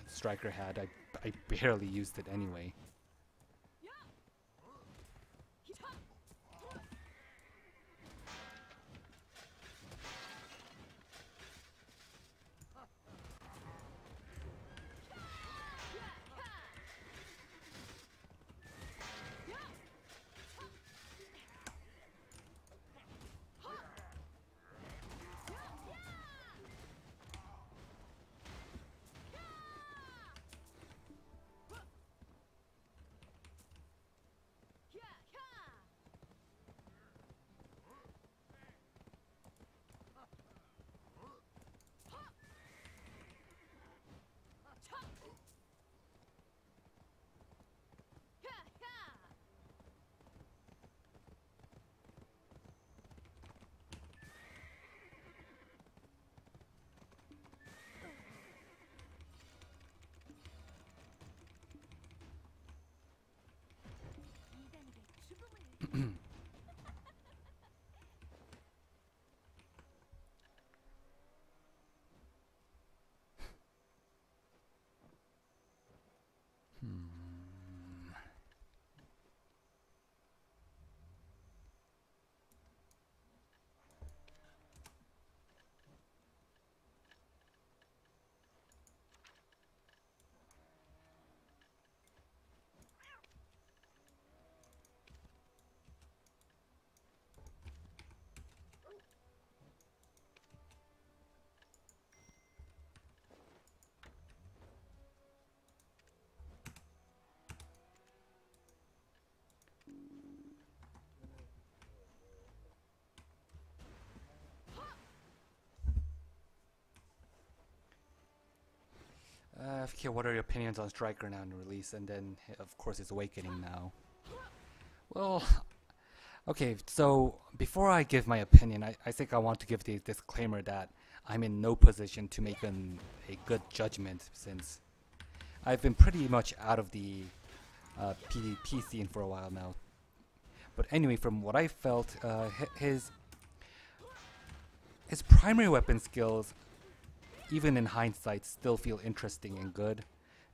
Stryker had. I barely used it anyway. Okay, what are your opinions on Stryker now in release, and then of course it's Awakening now? Well, okay, so before I give my opinion, I think I want to give the disclaimer that I'm in no position to make a good judgment, since I've been pretty much out of the PvP scene for a while now. But anyway, from what I felt, his primary weapon skills, even in hindsight, still feel interesting and good.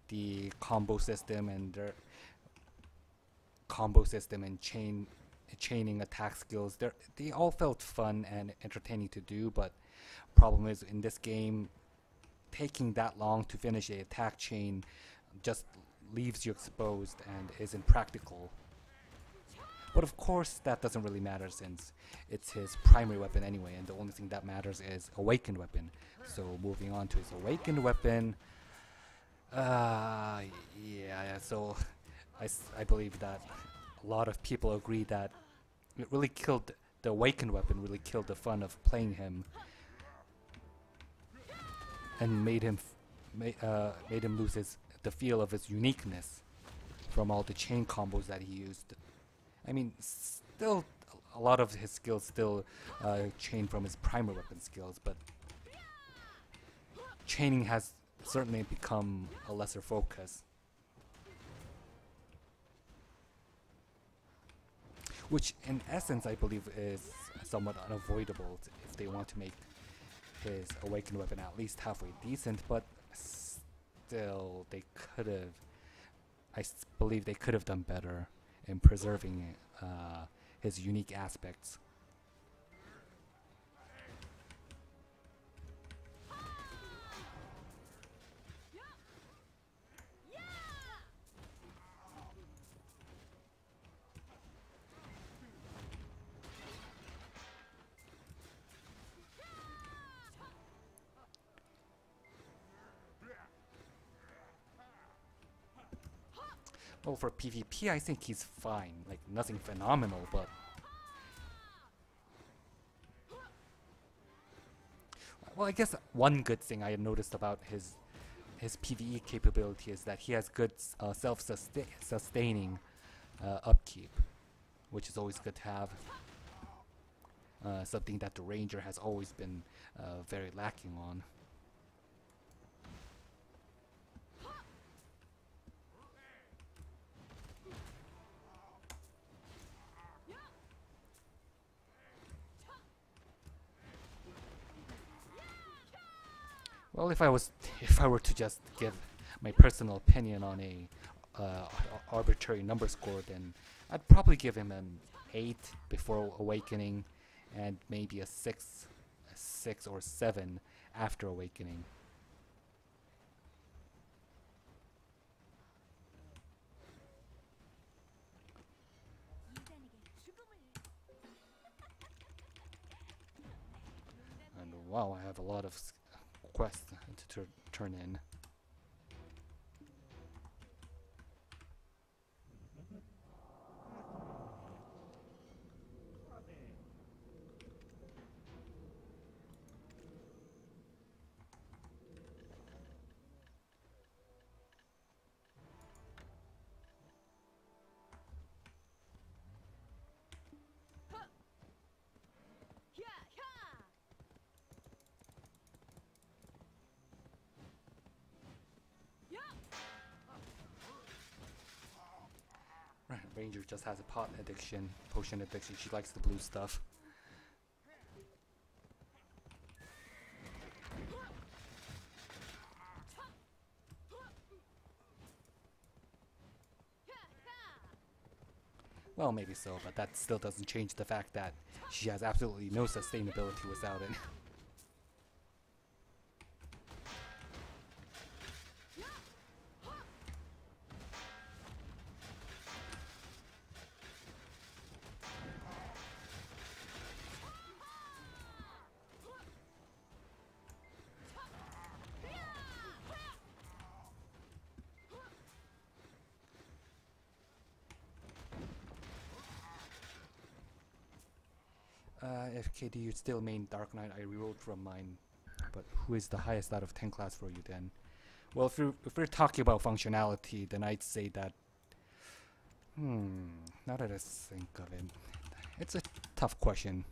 The combo system and chaining attack skills, they all felt fun and entertaining to do. But problem is, in this game, taking that long to finish a attack chain just leaves you exposed and is impractical. But of course, that doesn't really matter since it's his primary weapon anyway, and the only thing that matters is Awakened weapon. So moving on to his Awakened weapon, so I believe that a lot of people agree that it really killed the Awakened weapon, really killed the fun of playing him, and made him lose the feel of his uniqueness from all the chain combos that he used. I mean, still a lot of his skills still chain from his primary weapon skills, but chaining has certainly become a lesser focus, which in essence I believe is somewhat unavoidable if they want to make his Awakened weapon at least halfway decent. But still, they could have, believe they could have done better in preserving his unique aspects. Well, for PvP, I think he's fine. Like, nothing phenomenal, but well, I guess one good thing I noticed about his PvE capability is that he has good self-sustaining upkeep, which is always good to have. Something that the Ranger has always been very lacking on. Well, if I were to just give my personal opinion on a arbitrary number score, then I'd probably give him an 8 before Awakening, and maybe a 6 or 7 after Awakening. And wow, I have a lot of quests to turn in. Right, Ranger just has a potion addiction. She likes the blue stuff. Well, maybe so, but that still doesn't change the fact that she has absolutely no sustainability without it. FKD, you still main Dark Knight. I rerolled from mine, but who is the highest out of 10 class for you then? Well, if we're talking about functionality, then I'd say that. Now that I think of it, it's a tough question.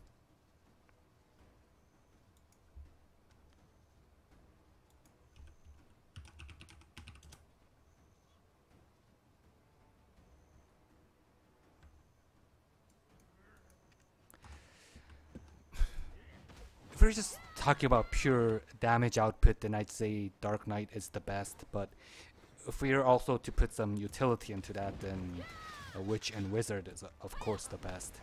If we're just talking about pure damage output, then I'd say Dark Knight is the best. But if we're also to put some utility into that, then Witch and Wizard is of course the best.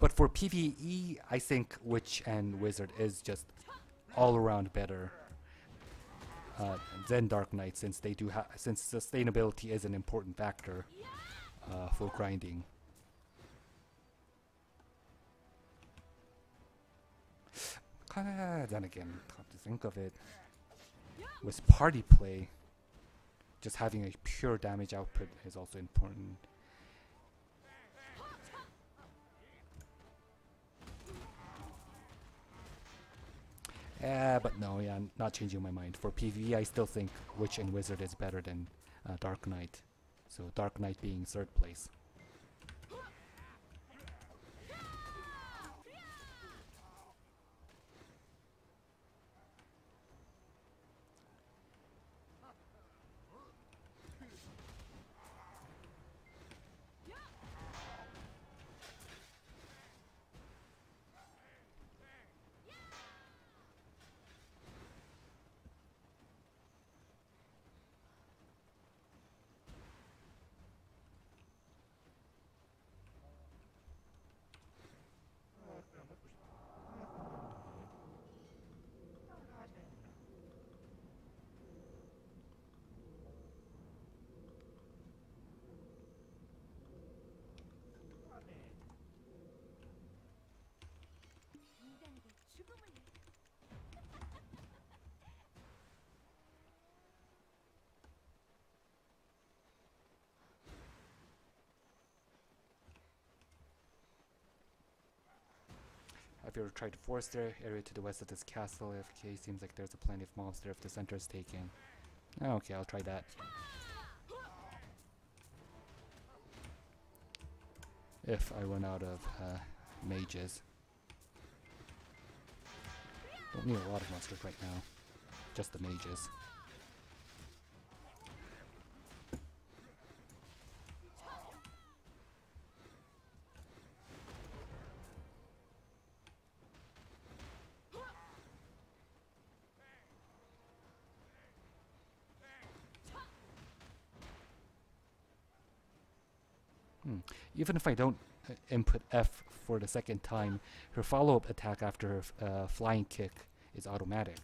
But for PvE, I think Witch and Wizard is just all around better than Dark Knight, since they do since sustainability is an important factor for grinding. Then again, come to think of it, with party play, just having a pure damage output is also important. But no, yeah, I'm not changing my mind. For PvE, I still think Witch and Wizard is better than Dark Knight. So Dark Knight being third place. Have you ever tried to force their area to the west of this castle? AFK seems like there's a plenty of mobs there if the center is taken. Oh, okay, I'll try that. If I run out of mages. Don't need a lot of monsters right now. Just the mages. Even if I don't input F for the second time, her follow-up attack after her flying kick is automatic.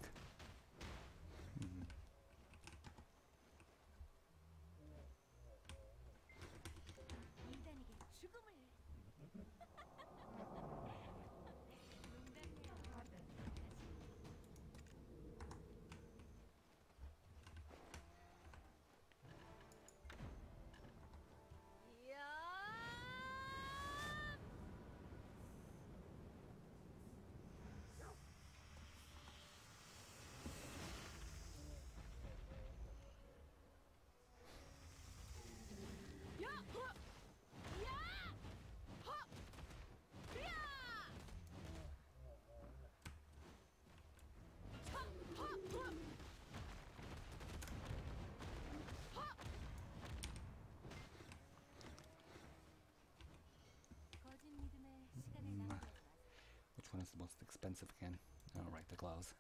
Which one is the most expensive again? Oh, right, the gloves.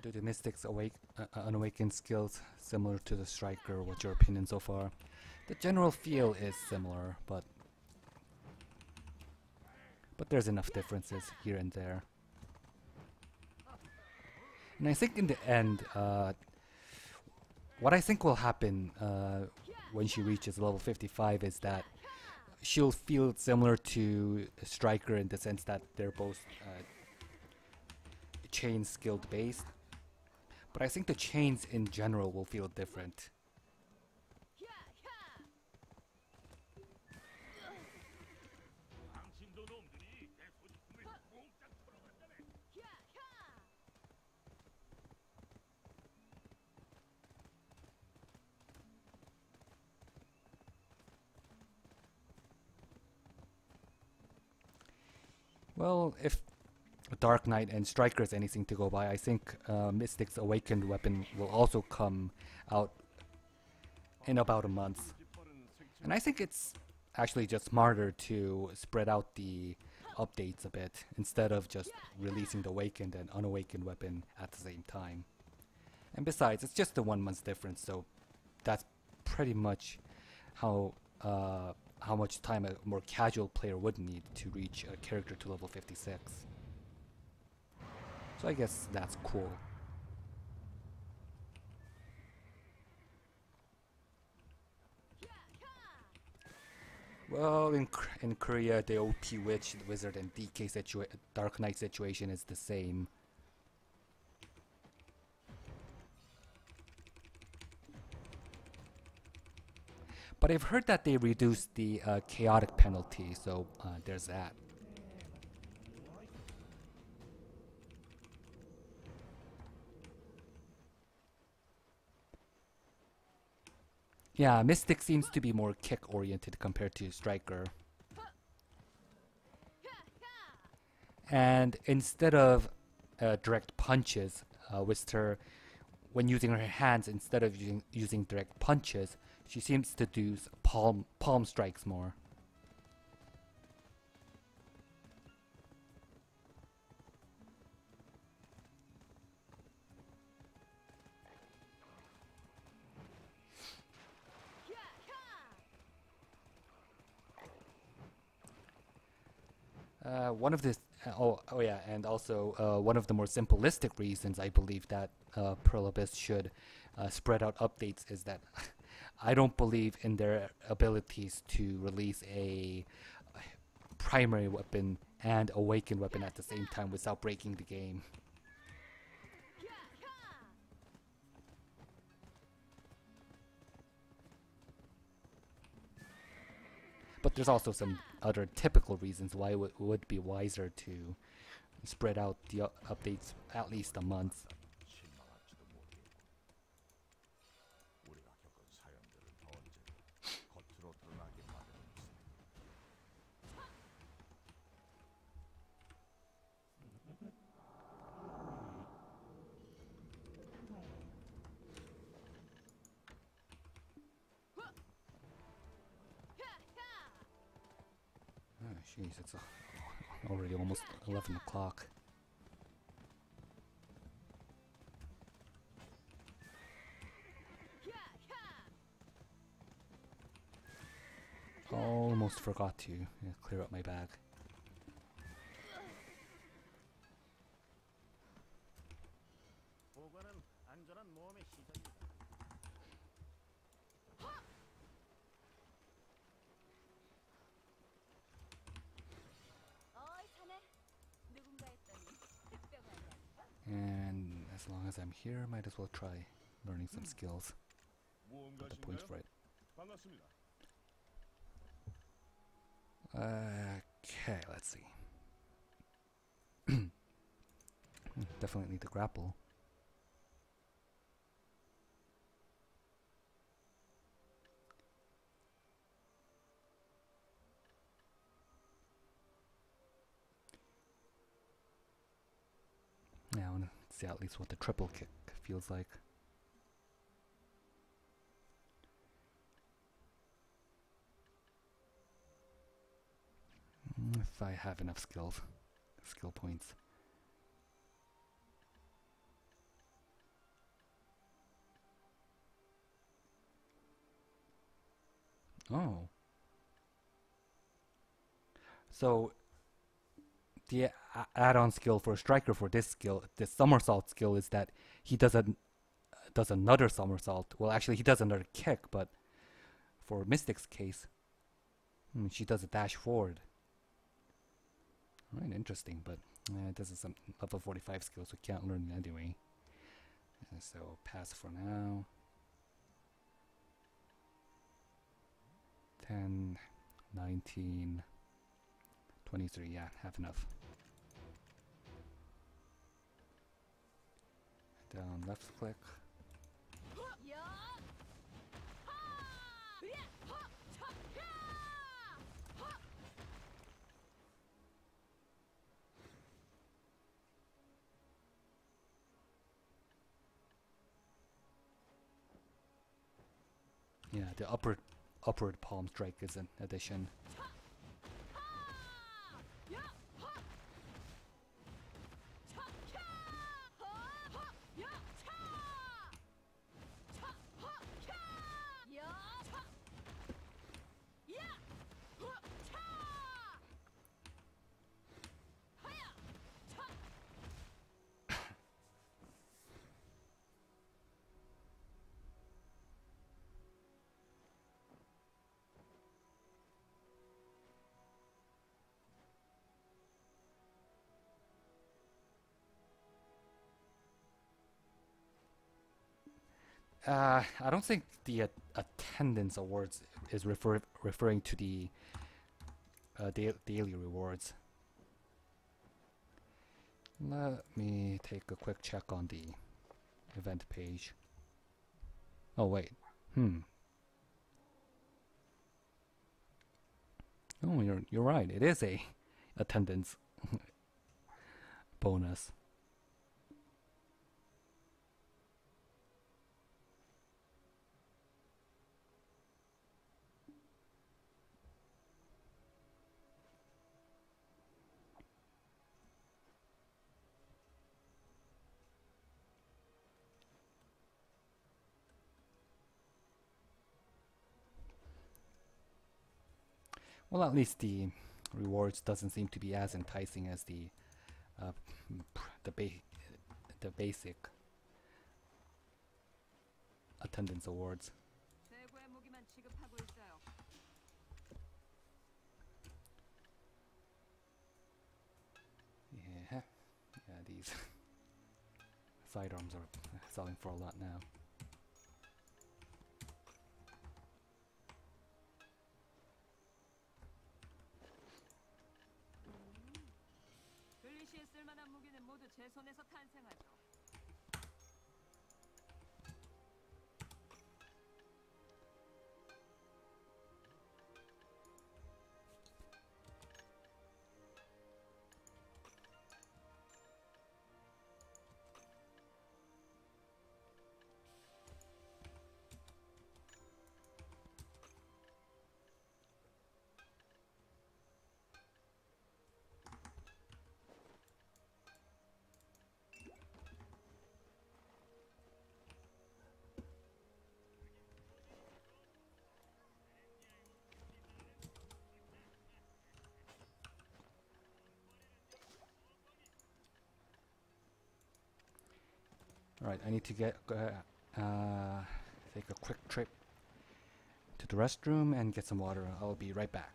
do the Mystics unawakened skills similar to the Striker? What's your opinion so far? The general feel is similar, but there's enough differences here and there. And I think in the end, what I think will happen when she reaches level 55 is that she'll feel similar to Stryker in the sense that they're both chain skilled based. But I think the chains in general will feel different. Well, if Dark Knight and Striker is anything to go by, I think Mystic's Awakened weapon will also come out in about a month. And I think it's actually just smarter to spread out the updates a bit instead of just releasing the Awakened and Unawakened weapon at the same time. And besides, it's just a 1 month difference, so that's pretty much how much time a more casual player would need to reach a character to level 56. So I guess that's cool. Well, in Korea, the OP Witch, the Wizard, and DK Dark Knight situation is the same. But I've heard that they reduced the chaotic penalty, so there's that. Yeah, Mystic seems to be more kick-oriented compared to Striker. And instead of direct punches, with her, when using her hands, instead of using direct punches, she seems to do palm strikes more. One of the and also one of the more simplistic reasons I believe that Pearl Abyss should spread out updates is that I don't believe in their abilities to release a primary weapon and awakened weapon at the same time without breaking the game. But there's also some other typical reasons why it would be wiser to spread out the updates at least a month. Jeez, it's already almost 11 o'clock. Almost forgot to clear up my bag. And as long as I'm here, might as well try learning some skills. Got the points right. Okay, let's see. Definitely need to grapple. Yeah, I want to see at least what the triple kick feels like. If I have enough skill points. Oh. So the add-on skill for a striker for this skill, this somersault skill, is that he does another somersault. Well, actually, he does another kick, but for Mystic's case, she does a dash forward. Alright, interesting, but this is some level 45 skill, so can't learn it anyway. So pass for now. 10, 19, 23, yeah, have enough. Down left click. Yeah, the upward palm strike is an addition. I don't think the attendance awards is referring to the daily rewards. Let me take a quick check on the event page. Oh wait, Oh, you're right. It is a attendance bonus. Well, at least the rewards doesn't seem to be as enticing as the basic attendance awards. Yeah, these sidearms are selling for a lot now. Alright, I need to take a quick trip to the restroom and get some water. I'll be right back.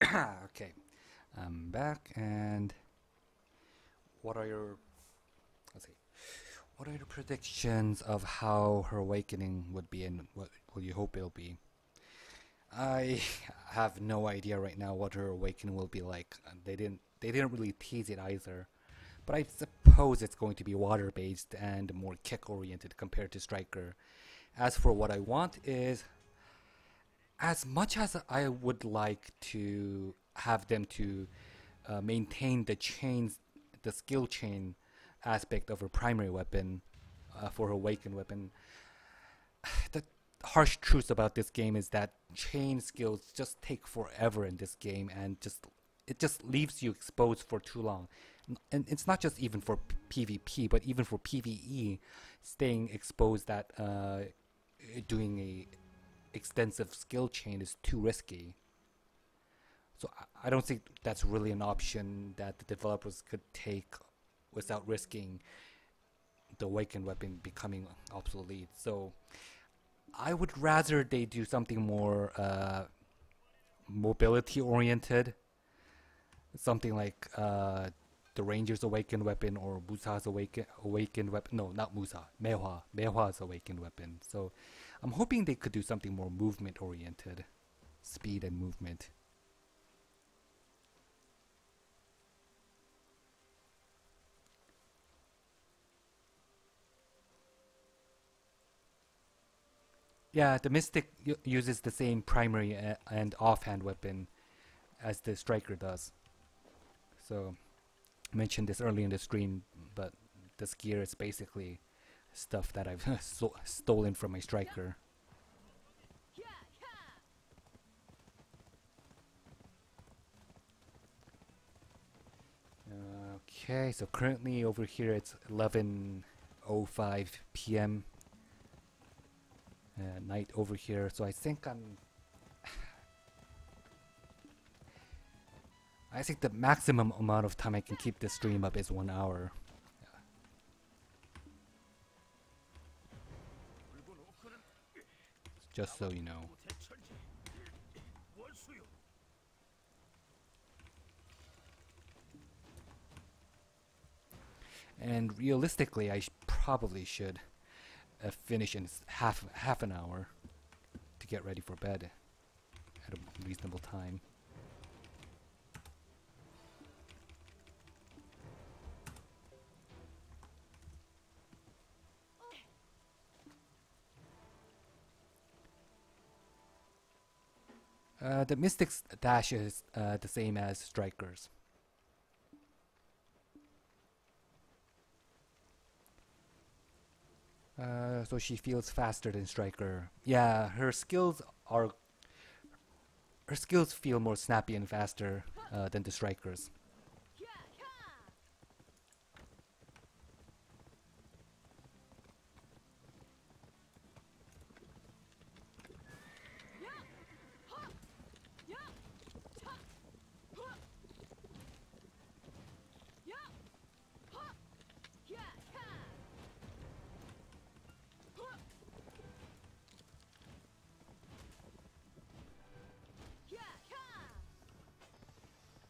Okay, I'm back, and what are your what are your predictions of how her awakening would be, and what will you hope it'll be? I have no idea right now what her awakening will be like. They didn't really tease it either, but I suppose it's going to be water based and more kick oriented compared to Striker. As for what I want is, as much as I would like to have them to maintain the skill chain aspect of her primary weapon for her awakened weapon, the harsh truth about this game is that chain skills just take forever in this game, and it just leaves you exposed for too long. And it's not just even for PvP, but even for PvE, staying exposed that doing a extensive skill chain is too risky. So I don't think that's really an option that the developers could take without risking the awakened weapon becoming obsolete. So I would rather they do something more mobility oriented, something like the Ranger's awakened weapon or Musa's awakened weapon. No, not Musa. Meihua's awakened weapon. So I'm hoping they could do something more movement oriented, speed and movement. Yeah, the Mystic uses the same primary and offhand weapon as the Striker does. So I mentioned this early in the stream, but this gear is basically stuff that I've stolen from my Striker. Okay, so currently over here it's 11:05 p.m. Night over here, so I think the maximum amount of time I can keep this stream up is 1 hour. Just so you know. And realistically, I probably should finish in half an hour to get ready for bed at a reasonable time. The Mystic's dash is the same as Striker's. So she feels faster than Striker. Yeah, her skills feel more snappy and faster than the Strikers.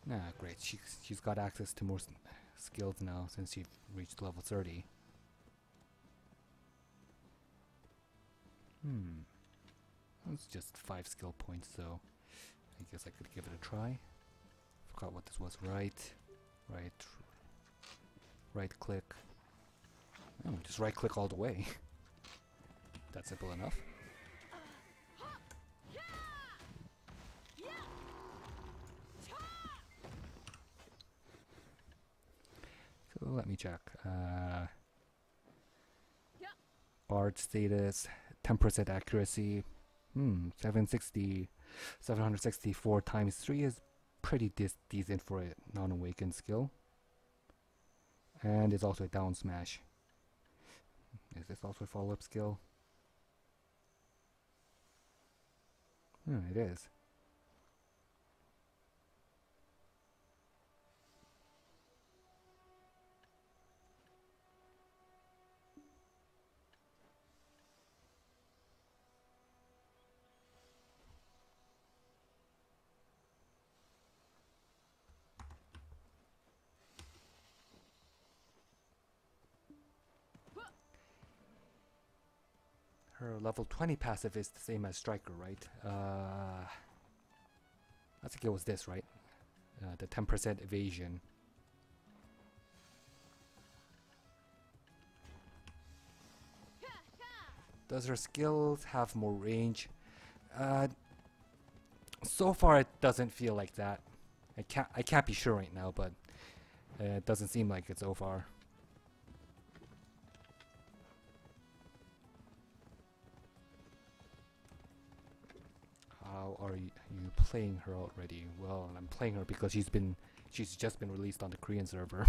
Ah, great. She's got access to more skills now since she reached level 30. That's just 5 skill points, so I guess I could give it a try. Forgot what this was. Right click. Oh, just right click all the way. That's simple enough. So let me check. Art status, 10% accuracy. 764 times 3 is pretty decent for a non-awakened skill. And it's also a down smash. Is this also a follow-up skill? It is. Her level 20 passive is the same as Stryker, right? I think it was this, right? The 10% evasion. Does her skills have more range? So far it doesn't feel like that. I can't be sure right now, but it doesn't seem like it so far. How are you playing her already? Well, I'm playing her because she's just been released on the Korean server.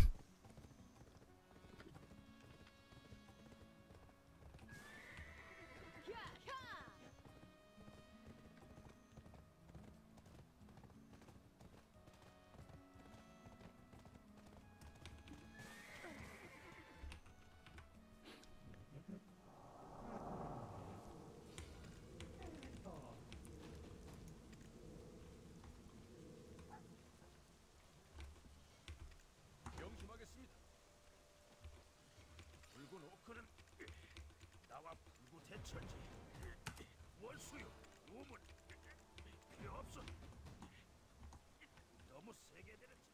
명심하겠습니다. 불고 놓고는 나와 불고 대처지. 원수요, 우문 필요 없어. 너무 세게 되는지.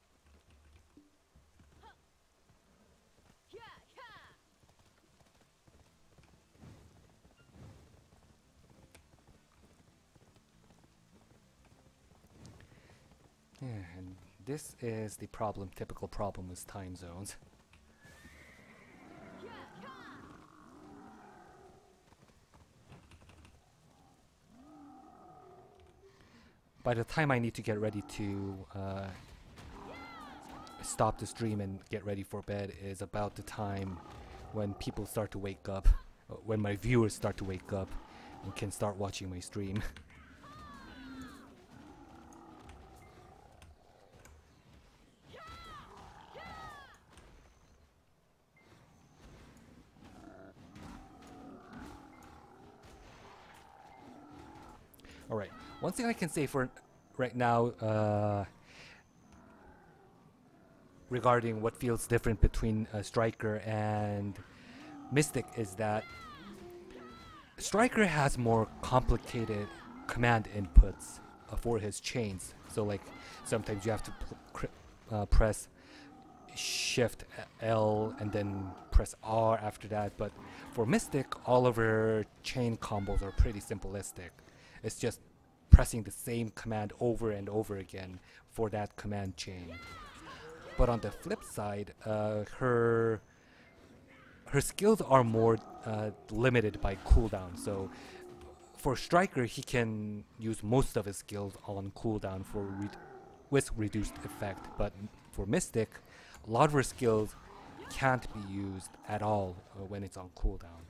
Yeah, and this is the problem, typical problem with time zones. By the time I need to get ready to stop the stream and get ready for bed is about the time when people start to wake up, when my viewers start to wake up and can start watching my stream. Alright, one thing I can say for right now regarding what feels different between Stryker and Mystic is that Stryker has more complicated command inputs for his chains. So like sometimes you have to press Shift L and then press R after that, but for Mystic all of her chain combos are pretty simplistic. It's just pressing the same command over and over again for that command chain. But on the flip side, her skills are more limited by cooldown. So for Stryker, he can use most of his skills on cooldown with reduced effect. But for Mystic, a lot of her skills can't be used at all when it's on cooldown.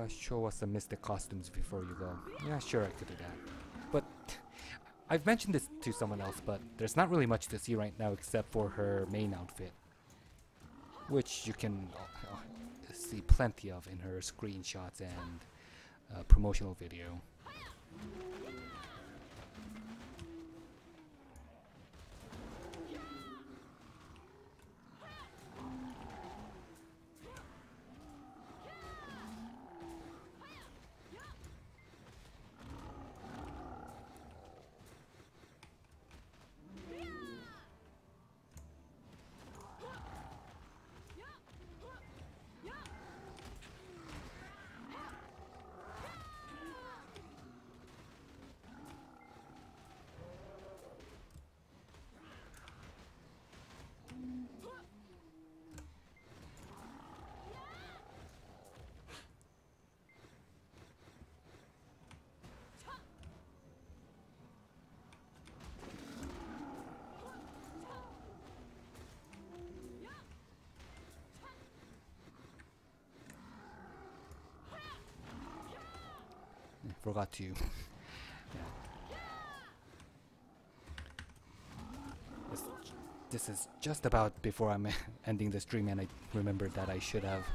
Show us some Mystic costumes before you go. Yeah, sure, I could do that. But I've mentioned this to someone else, but there's not really much to see right now except for her main outfit, which you can see plenty of in her screenshots and promotional video. Forgot to. Yeah. This is just about before I'm ending the stream, and I remembered that I should have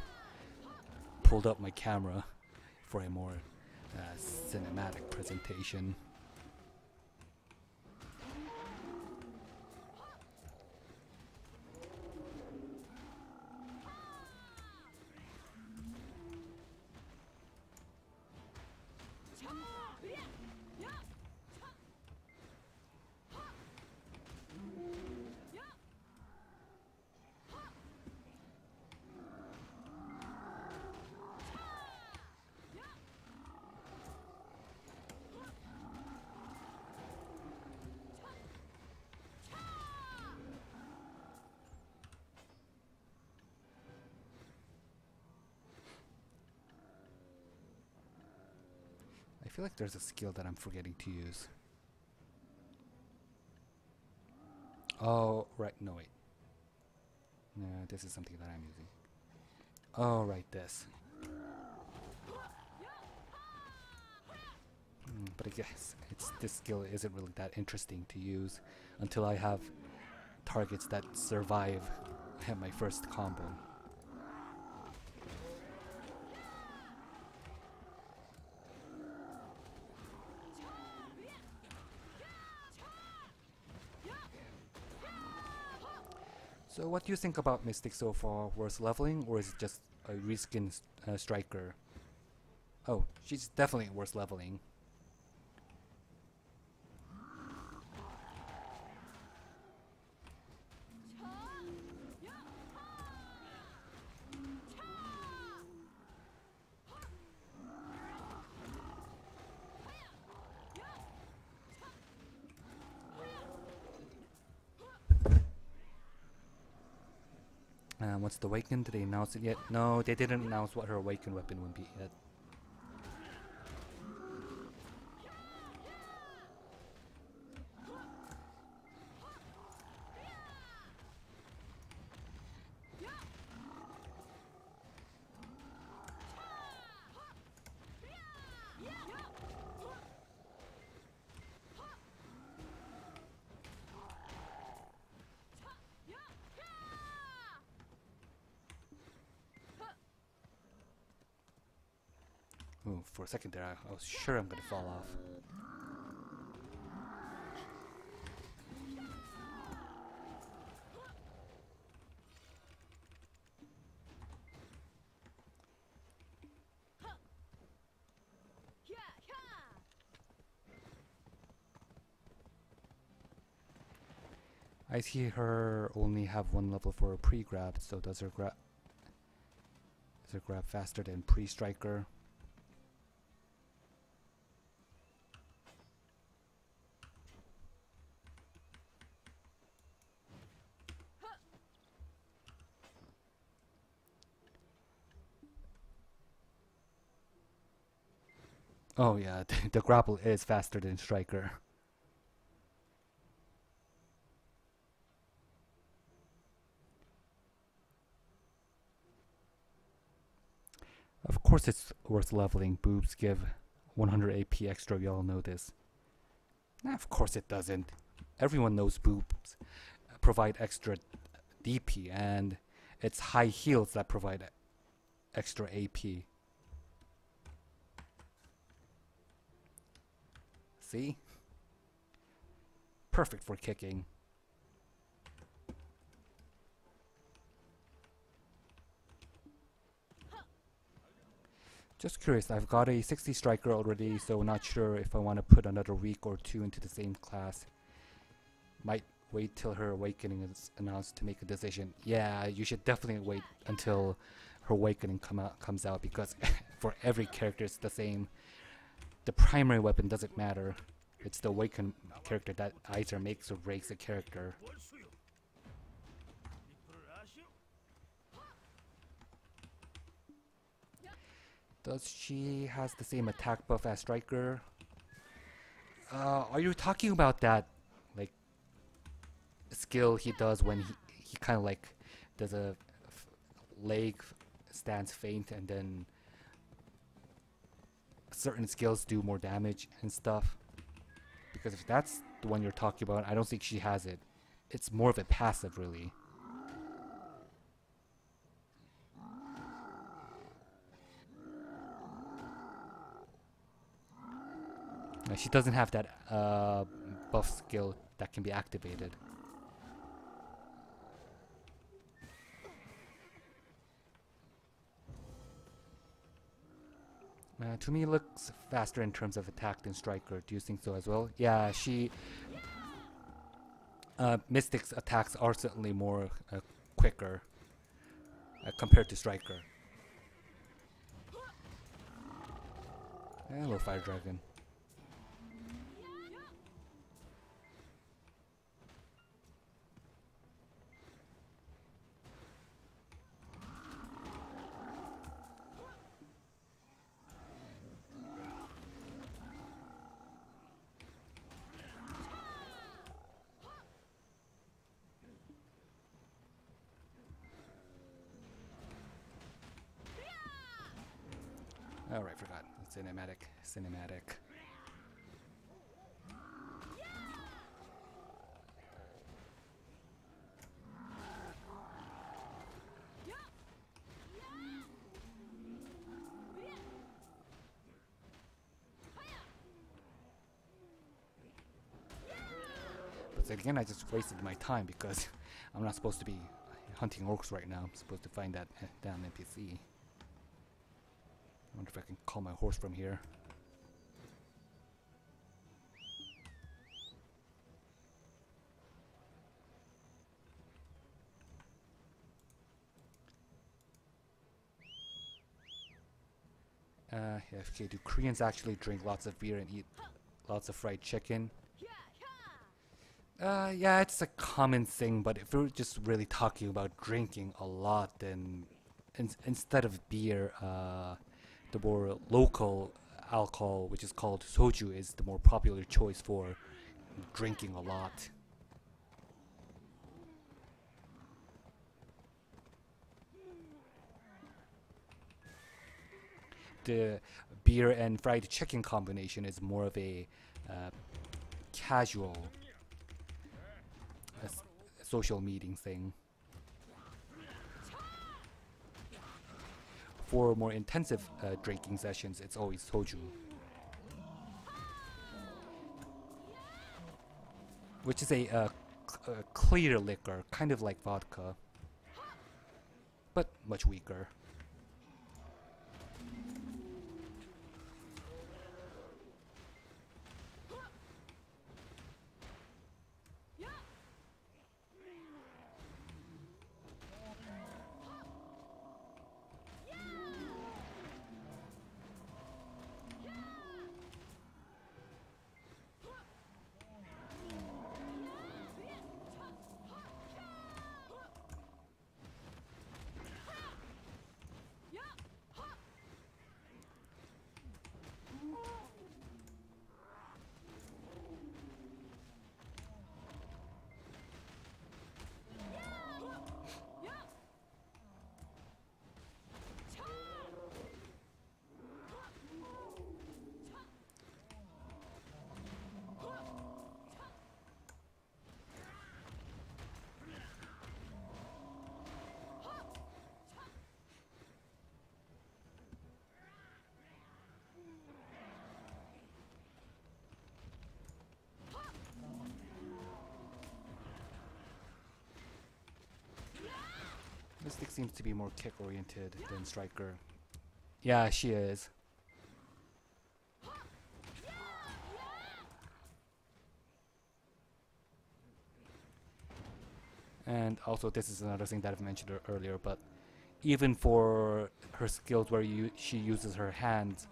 pulled up my camera for a more cinematic presentation. feel like there's a skill that I'm forgetting to use. Oh, right. No, wait. No, this is something that I'm using. Oh, right, this. But I guess this skill isn't really that interesting to use until I have targets that survive my first combo. So what do you think about Mystic so far? Worth leveling, or is it just a reskin striker? Oh, she's definitely worth leveling. What's the Awaken? Did they announce it yet? No, they didn't announce what her Awaken weapon would be yet. Ooh, for a second there, I was sure I'm gonna fall off. I see her only have one level for a pre-grab, so does her grab faster than pre-striker? Oh yeah, the grapple is faster than striker. Of course it's worth leveling. Boobs give 100 AP extra, we all know this. Nah, of course it doesn't. Everyone knows boobs provide extra DP, and it's high heals that provide extra AP. See? Perfect for kicking. Just curious, I've got a 60 striker already, so not sure if I want to put another week or two into the same class. Might wait till her Awakening is announced to make a decision. Yeah, you should definitely wait until her Awakening comes out, because for every character it's the same. The primary weapon doesn't matter. It's the Awakened character that either makes or breaks a character. Does she has the same attack buff as Striker? Are you talking about that, like, skill he does when he kind of like does a leg stance feint, and then certain skills do more damage and stuff? Because if that's the one you're talking about, I don't think she has it. It's more of a passive, really. She doesn't have that buff skill that can be activated. To me, it looks faster in terms of attack than Striker. Do you think so as well? Yeah, she... Mystic's attacks are certainly more quicker compared to Striker. Hello, Fire Dragon. Alright, forgot. Cinematic. Cinematic. But then again, I just wasted my time because I'm not supposed to be hunting orcs right now. I'm supposed to find that damn NPC. I wonder if I can call my horse from here. AFK, do Koreans actually drink lots of beer and eat lots of fried chicken? Yeah, it's a common thing, but if we're just really talking about drinking a lot, then instead of beer, the more local alcohol, which is called soju, is the more popular choice for drinking a lot. The beer and fried chicken combination is more of a casual social meeting thing. For more intensive drinking sessions, it's always soju, which is a clear liquor, kind of like vodka, but much weaker. Mystic seems to be more kick-oriented than Stryker. Yeah, she is. And also, this is another thing that I've mentioned earlier, but even for her skills where she uses her hands,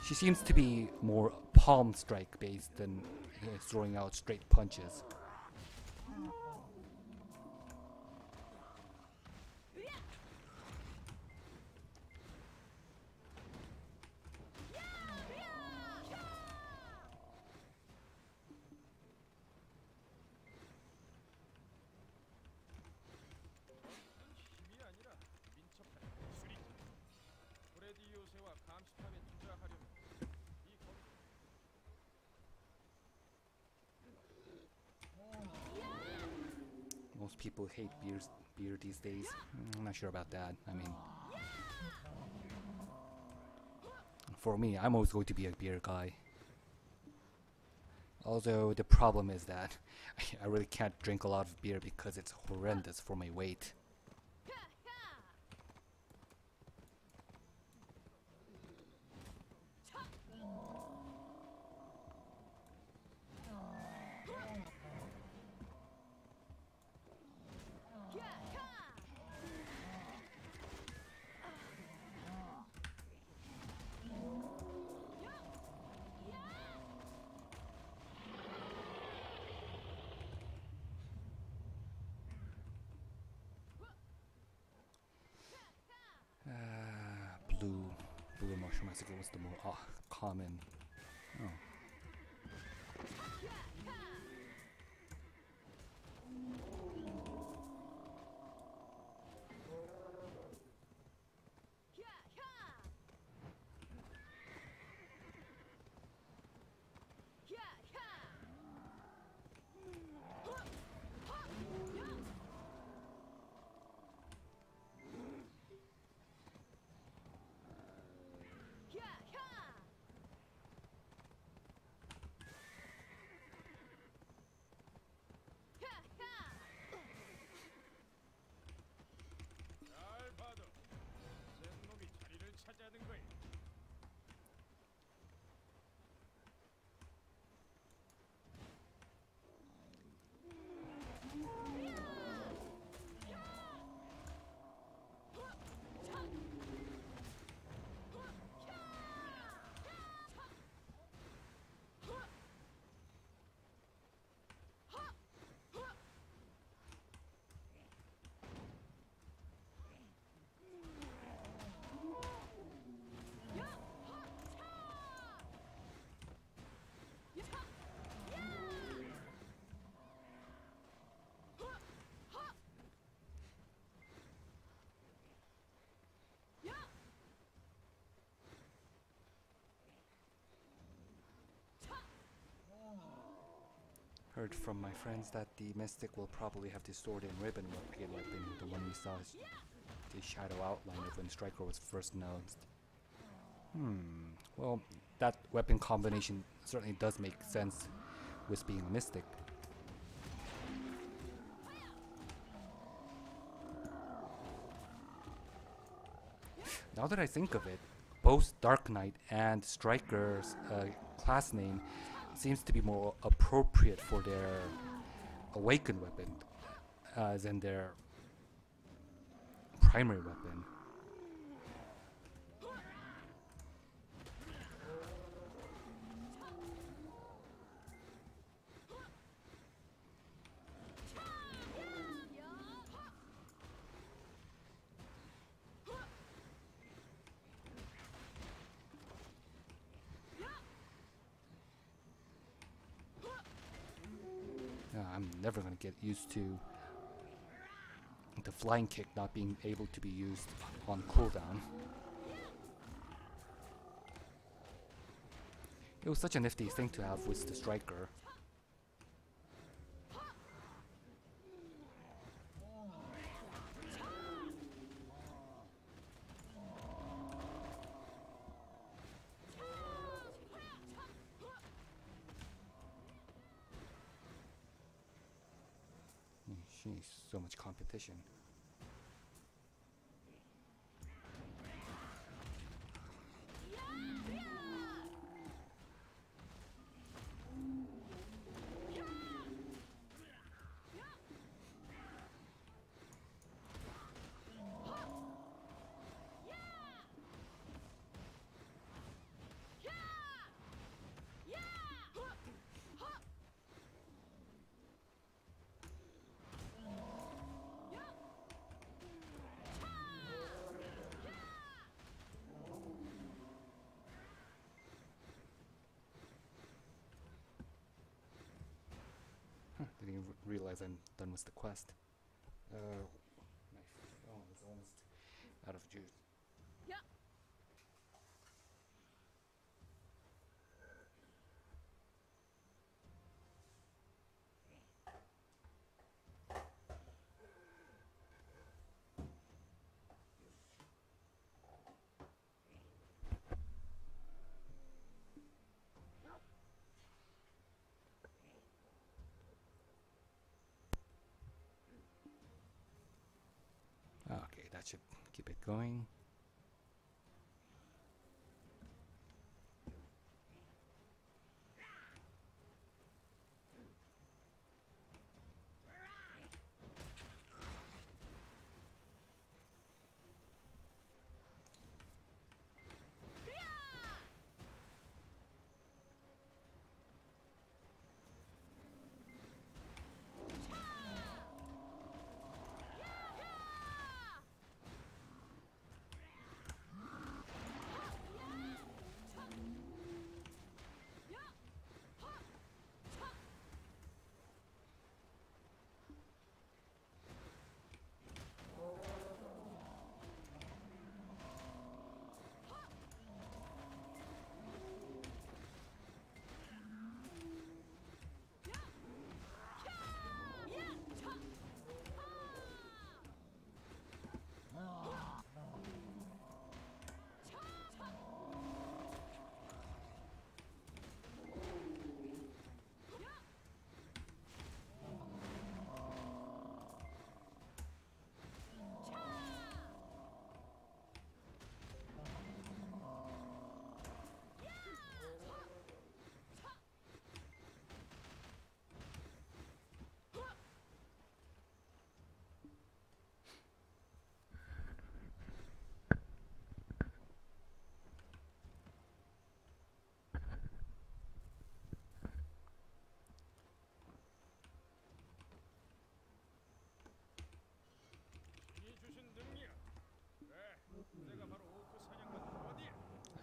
she seems to be more palm strike based than throwing out straight punches. Most people hate beer these days. I'm not sure about that. I mean, for me, I'm always going to be a beer guy. Although the problem is that I really can't drink a lot of beer because it's horrendous for my weight. Blue mushroom, I think it was the more common. Oh. heard from my friends that the Mystic will probably have the sword and ribbon weapon, the one we saw the shadow outline of when Stryker was first announced. Well, that weapon combination certainly does make sense with being a Mystic. Now that I think of it, both Dark Knight and Stryker's class name seems to be more appropriate for their awakened weapon than their primary weapon. I'm never going to get used to the flying kick not being able to be used on cooldown. It was such a nifty thing to have with the Stryker. Jeez, so much competition. Didn't even realize I'm done with the quest. My phone is almost out of juice. Okay, that should keep it going.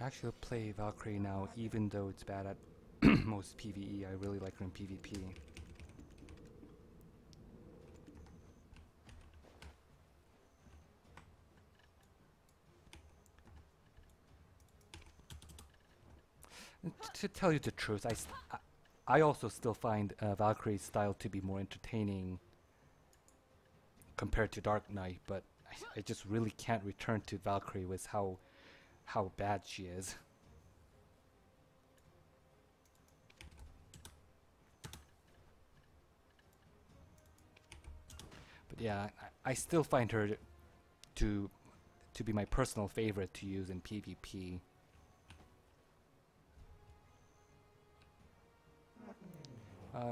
I actually play Valkyrie now, even though it's bad at most PvE. I really like her in PvP. To tell you the truth, I also still find Valkyrie's style to be more entertaining compared to Dark Knight, but I just really can't return to Valkyrie with how bad she is. But yeah, I still find her to be my personal favorite to use in PvP.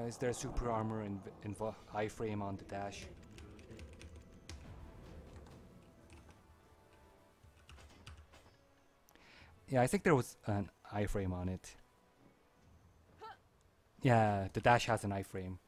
Is there super armor and iframe on the dash? Yeah, I think there was an iframe on it. Yeah, the dash has an iframe.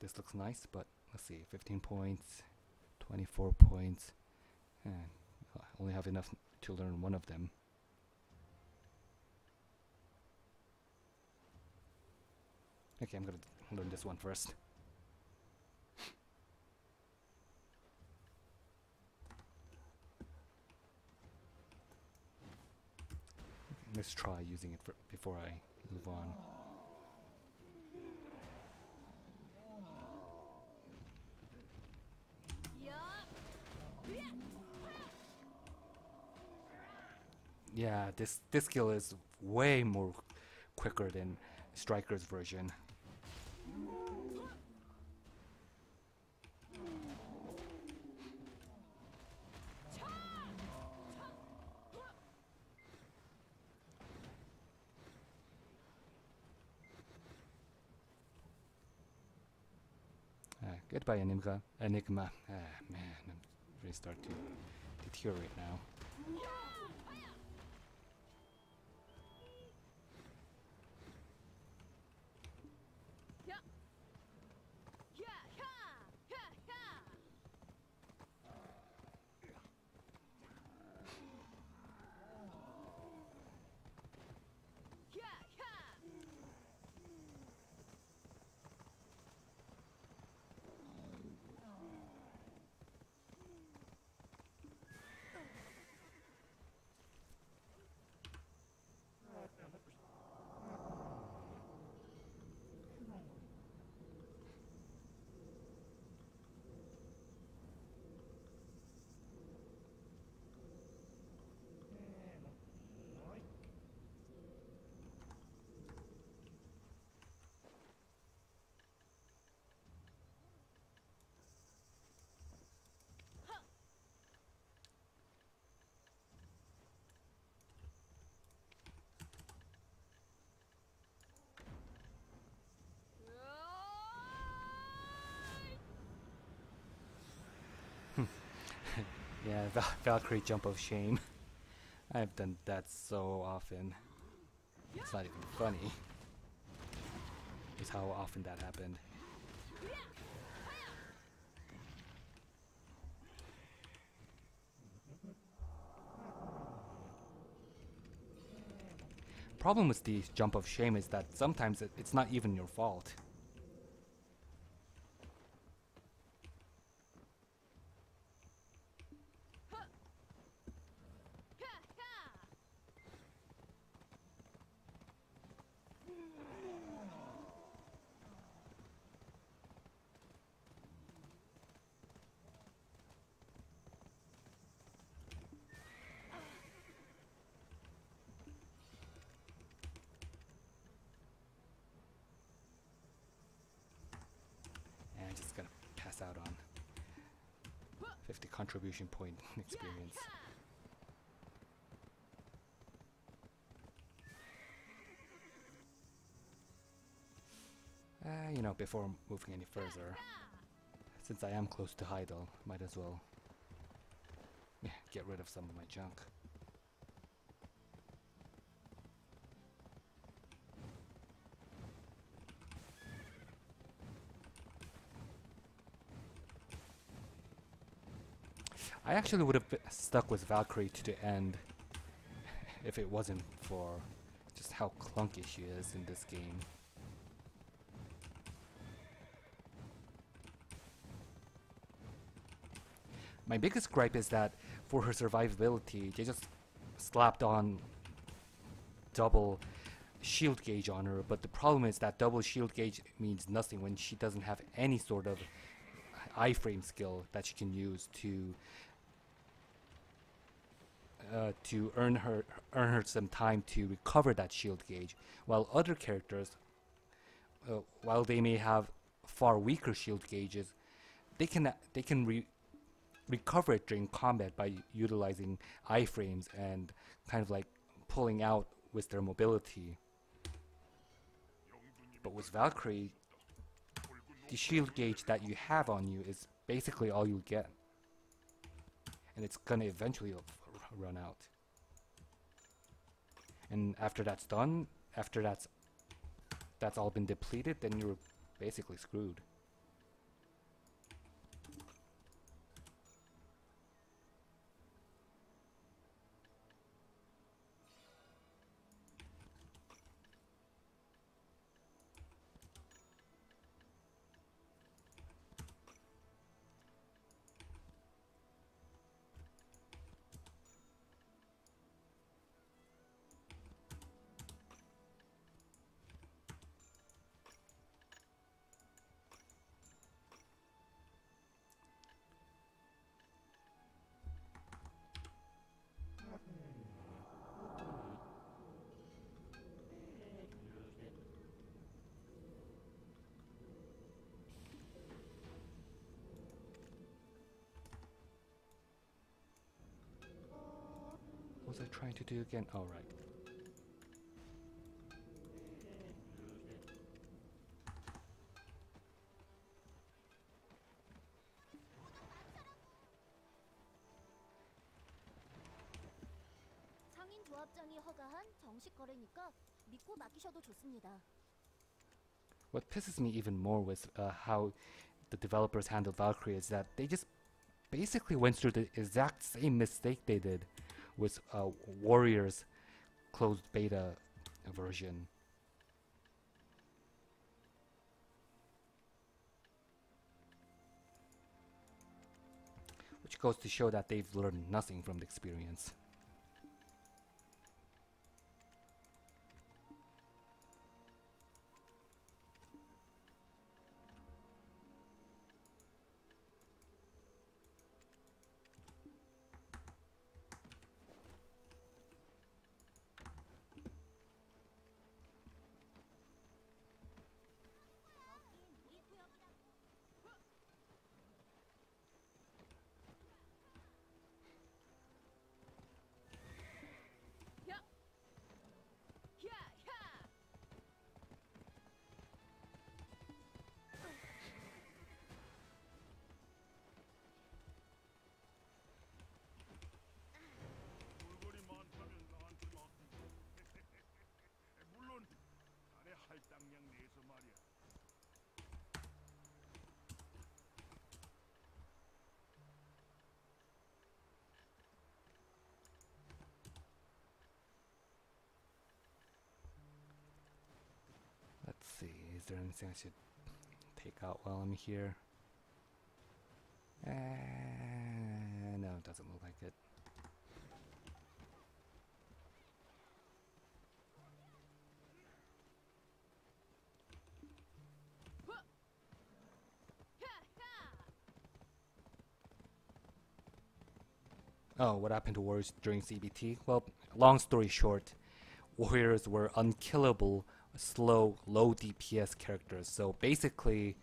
This looks nice, but let's see, 15 points, 24 points, and I only have enough to learn one of them. Okay, I'm gonna learn this one first. Let's try using it before I move on. Yeah, this skill is way more quicker than Stryker's version. Goodbye, Enigma. Man, I'm really starting to deteriorate now. Yeah, Valkyrie jump of shame. I've done that so often. It's not even funny. It's how often that happened. Problem with the jump of shame is that sometimes it's not even your fault. 50 contribution point experience. You know, before moving any further, since I am close to Heidel, might as well get rid of some of my junk. I actually would have stuck with Valkyrie to the end if it wasn't for just how clunky she is in this game. My biggest gripe is that for her survivability, they just slapped on double shield gauge on her, but the problem is that double shield gauge means nothing when she doesn't have any sort of iframe skill that she can use to earn her some time to recover that shield gauge, while other characters, while they may have far weaker shield gauges, they can recover it during combat by utilizing iframes and kind of like pulling out with their mobility. But with Valkyrie, the shield gauge that you have on you is basically all you get, and it's gonna eventually run out. And after that's done, after that's all been depleted, then you're basically screwed. What was I trying to do again? Oh, right. 상인 조합장이 허가한 정식 거래니까 믿고 맡기셔도 좋습니다. What pisses me even more with how the developers handled Valkyrie is that they just basically went through the exact same mistake they did with Warriors closed beta version. Which goes to show that they've learned nothing from the experience. 돌고리 많다면 나한테 맡기고. 물론 자네 할당량 내서 말이야. Let's see, is there anything I should take out while I'm here? No, it doesn't look like it. Oh, what happened to Warriors during CBT? Well, long story short, Warriors were unkillable, slow, low DPS characters, so basically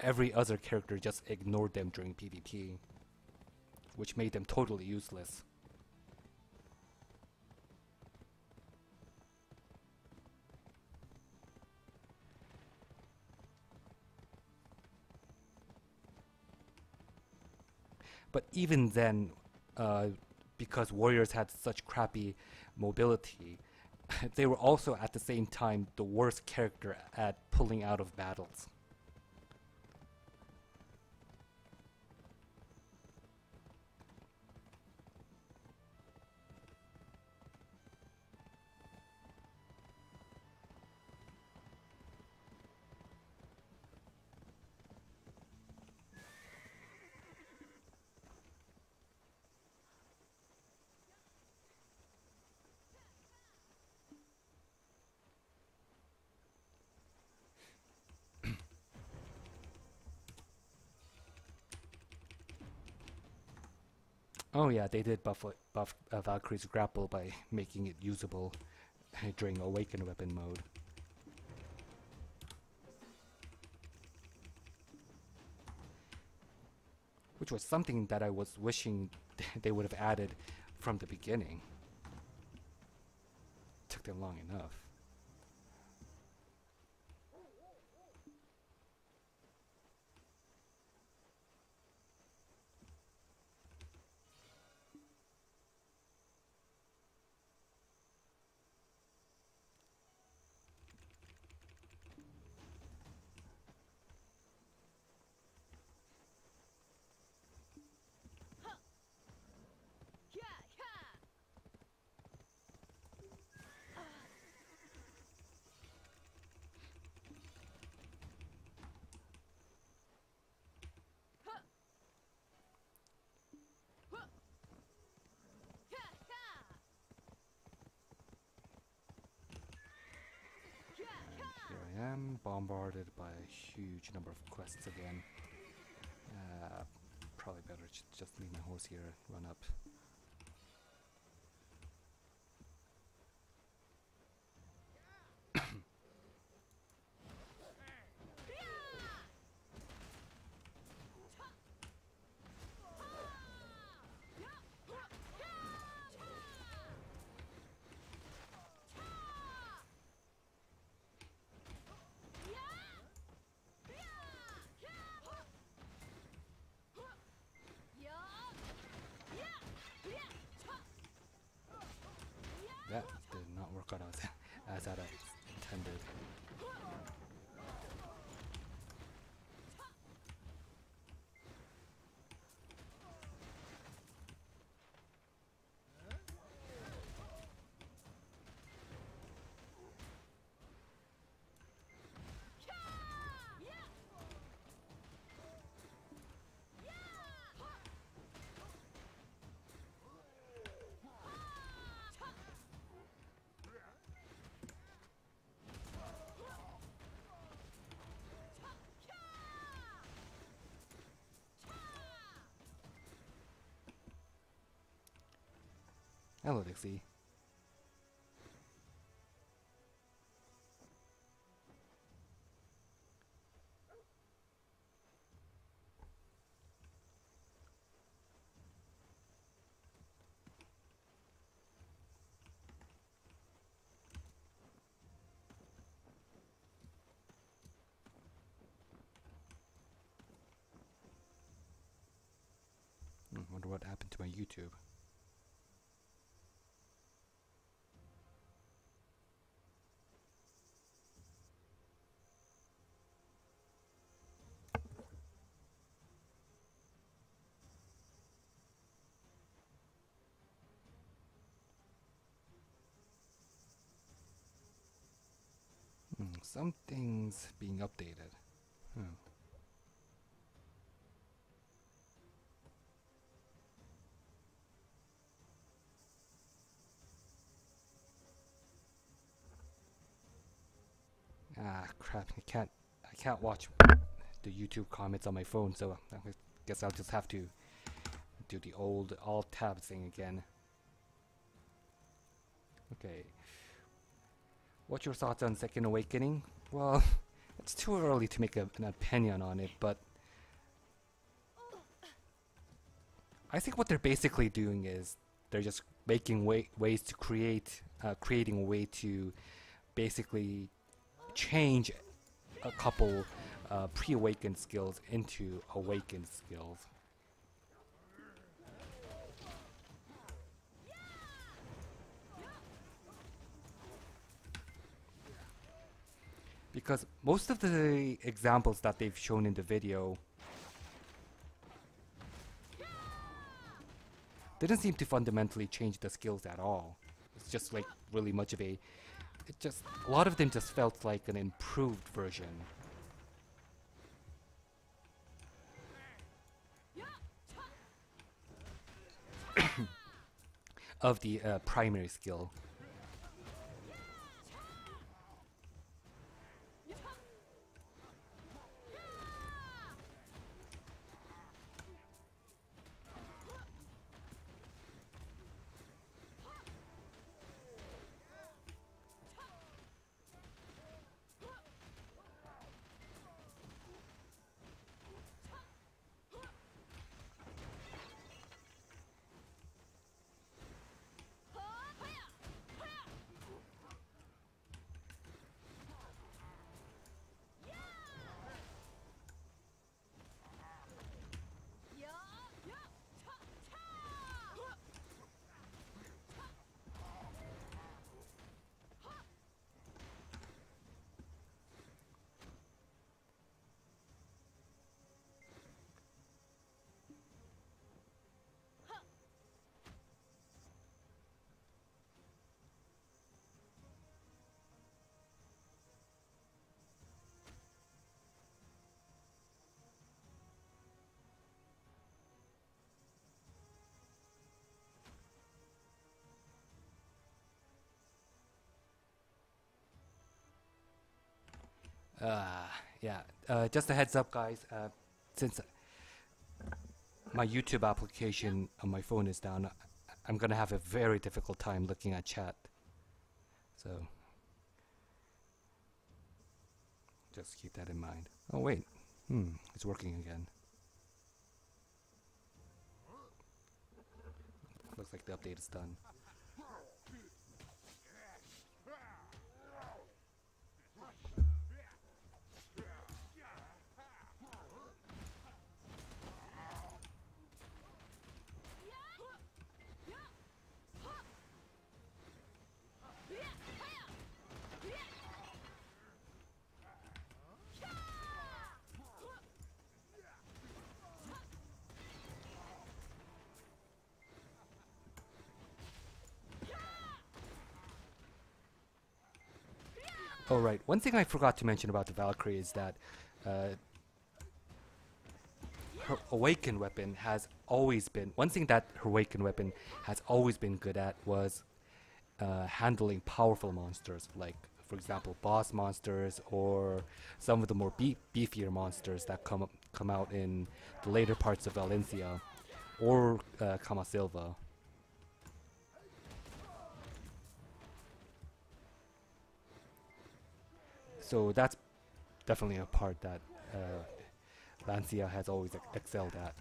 every other character just ignored them during PvP. which made them totally useless. But even then, because warriors had such crappy mobility, they were also at the same time the worst character at pulling out of battles. Oh yeah, they did buff Valkyrie's grapple by making it usable during Awaken Weapon mode. Which was something that I was wishing they would have added from the beginning. Took them long enough. Here I am, bombarded by a huge number of quests again. Probably better just leave my horse here and run up. That did not work out as I intended. Hello, Dixie. Wonder what happened to my YouTube. Something's being updated. Ah, crap! I can't watch the YouTube comments on my phone, so I guess I'll just have to do the old Alt Tab thing again. Okay. What's your thoughts on Second Awakening? Well, it's too early to make an opinion on it, but I think what they're basically doing is they're just making ways to creating a way to basically change a couple pre-awakened skills into awakened skills. Because most of the examples that they've shown in the video didn't seem to fundamentally change the skills at all. It's just like really much of a a lot of them just felt like an improved version of the primary skill. Yeah, just a heads up, guys. Since my YouTube application on my phone is down, I'm gonna have a very difficult time looking at chat. So just keep that in mind. Oh wait, it's working again. Looks like the update is done. Oh right, one thing I forgot to mention about the Valkyrie is that her awakened weapon has always been, one thing that her awakened weapon has always been good at was handling powerful monsters, like for example boss monsters or some of the more beefier monsters that come out in the later parts of Valencia or Kama Silva. So that's definitely a part that Lancia has always excelled at.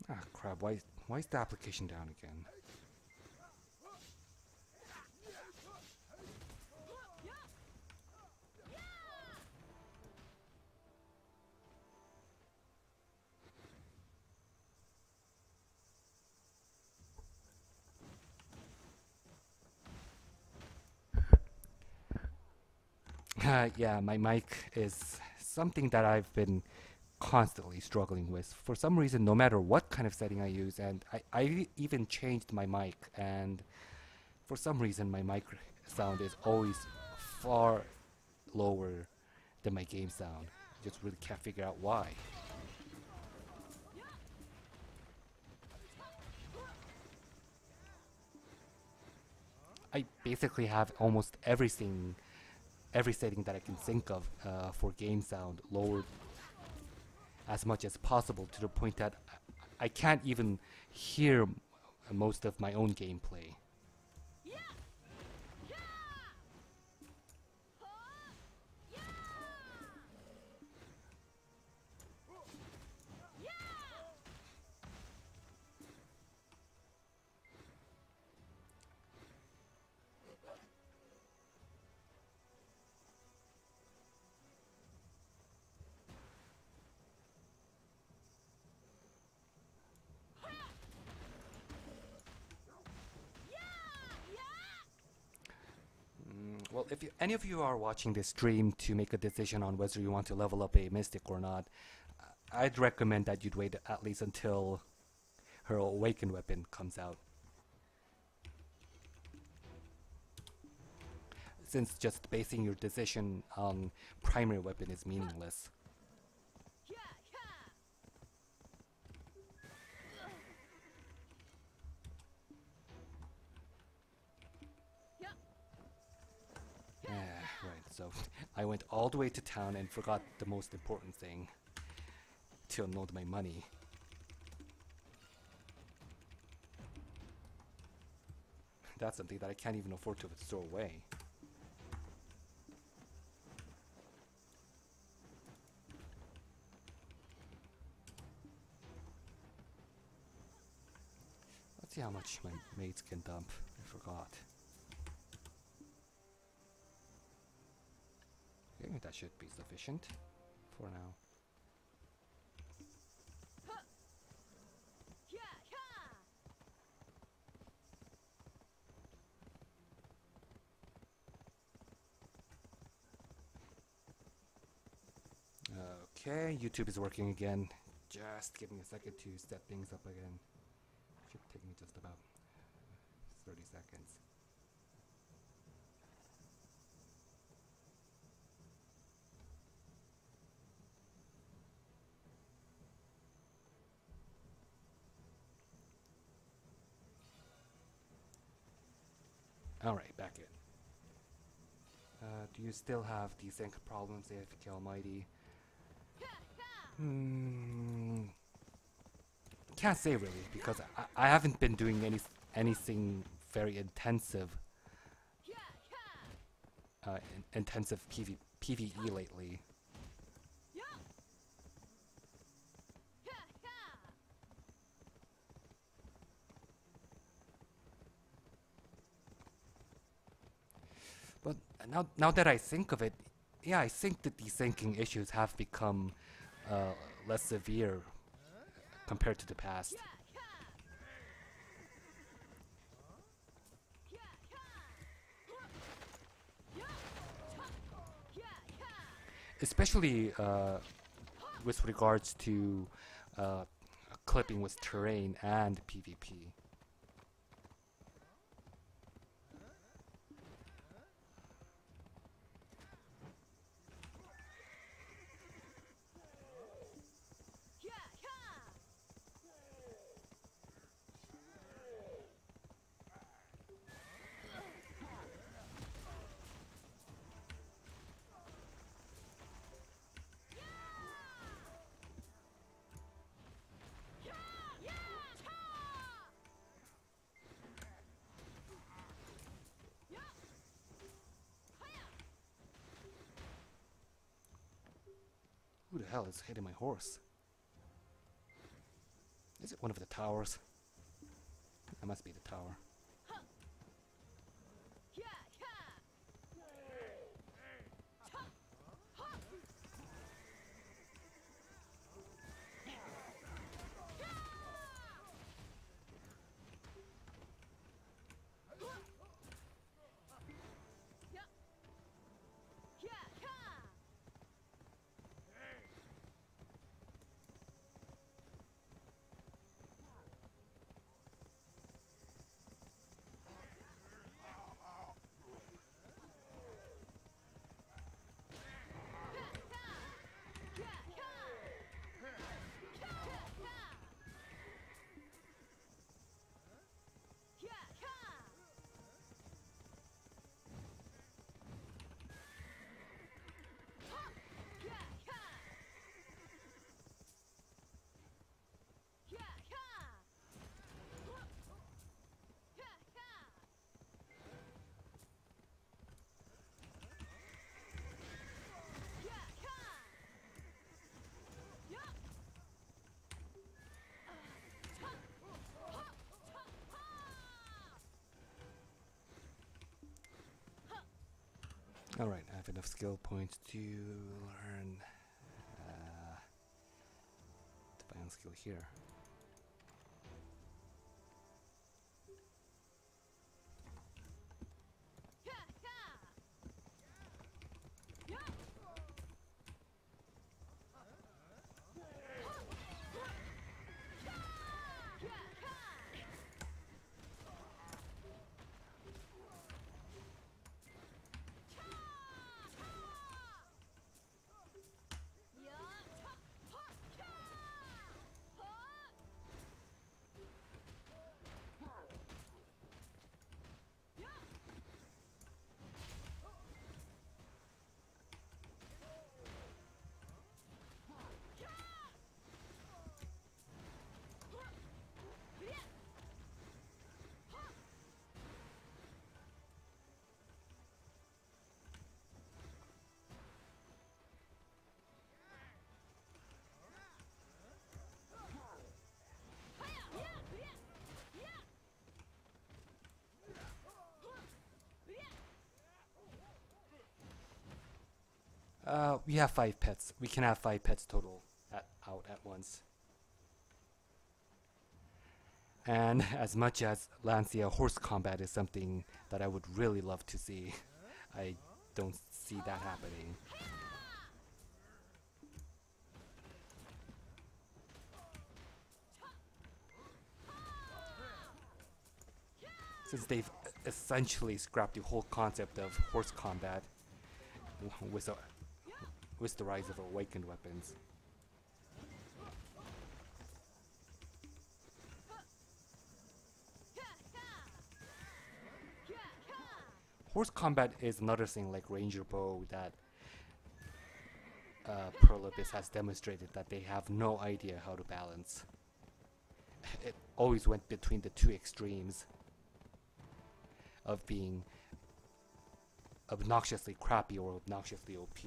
Ah crap, why is the application down again? Yeah, my mic is something that I've been constantly struggling with. For some reason, no matter what kind of setting I use, and I even changed my mic, and for some reason my mic sound is always far lower than my game sound. Just really can't figure out why. I basically have almost every setting that I can think of for game sound lowered as much as possible, to the point that I can't even hear most of my own gameplay. if any of you are watching this stream to make a decision on whether you want to level up a mystic or not, I'd recommend that you'd wait at least until her awakened weapon comes out. Since just basing your decision on primary weapon is meaningless. Right, so I went all the way to town and forgot the most important thing, to unload my money. That's something that I can't even afford to throw away. Let's see how much my mates can dump. I forgot. Okay, that should be sufficient for now. Okay, YouTube is working again. Just give me a second to set things up again. Should take me just about 30 seconds. Alright, back in. Do you still have desync problems, AFKalmighty? Can't say really, because I haven't been doing anything very intensive PvE lately. But now that I think of it, yeah, I think that these syncing issues have become less severe compared to the past. Especially with regards to clipping with terrain and PvP. Who the hell is hitting my horse? Is it one of the towers? That must be the tower. Alright, I have enough skill points to learn the final skill here. We have 5 pets. We can have 5 pets total out at once. And as much as Lancia horse combat is something that I would really love to see, I don't see that happening. Since they've essentially scrapped the whole concept of horse combat with the rise of awakened weapons. Horse combat is another thing like Ranger Bow that Pearl Abyss has demonstrated that they have no idea how to balance. It always went between the two extremes of being obnoxiously crappy or obnoxiously OP.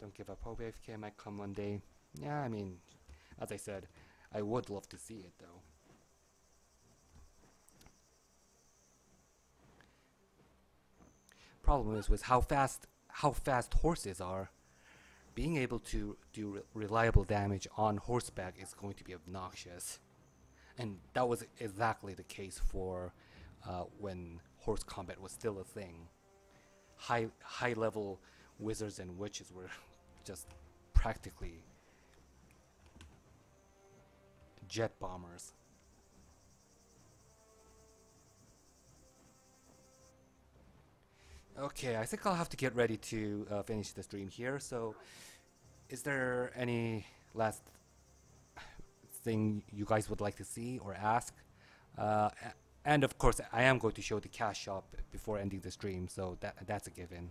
Don't give up hope. AFK might come one day. Yeah, I mean, as I said, I would love to see it though. Problem is with how fast horses are. Being able to do reliable damage on horseback is going to be obnoxious, and that was exactly the case for when horse combat was still a thing. High level wizards and witches were just practically jet bombers. Okay, I think I'll have to get ready to finish the stream here. So, is there any last thing you guys would like to see or ask? And of course, I am going to show the cash shop before ending the stream, so that's a given.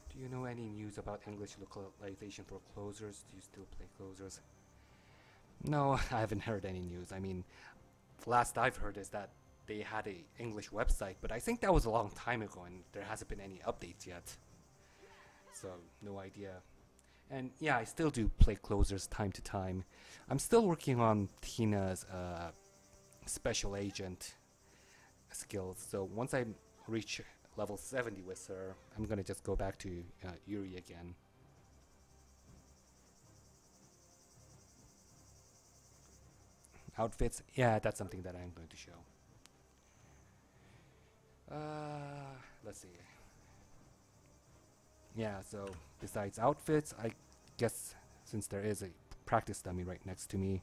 Do you know any news about English localization for closers? Do you still play closers? No, I haven't heard any news. I mean, the last I've heard is that they had a English website, but I think that was a long time ago and there hasn't been any updates yet. So, no idea. And yeah, I still do play closers time to time. I'm still working on Tina's special agent skills, so once I reach level 70 with her, I'm gonna just go back to Yuri again. Outfits, yeah, that's something that I'm going to show. Let's see. Yeah, so besides outfits, I guess since there is a practice dummy right next to me,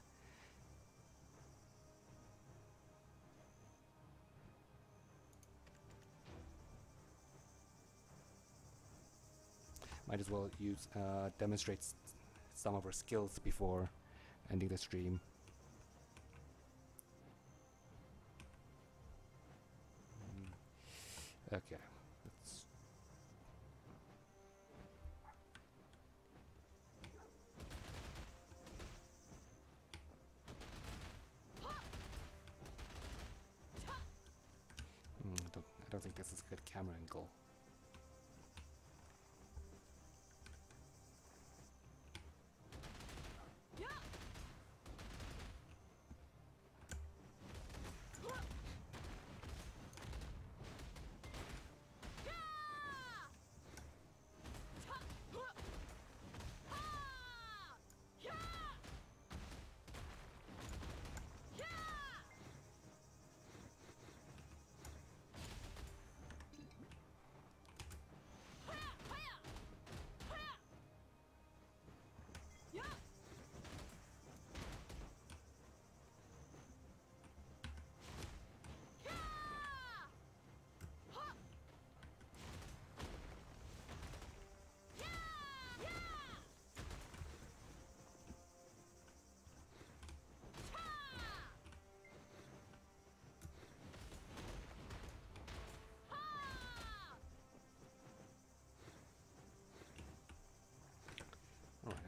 might as well use demonstrate some of her skills before ending the stream. Okay. Let's I don't think this is a good camera angle.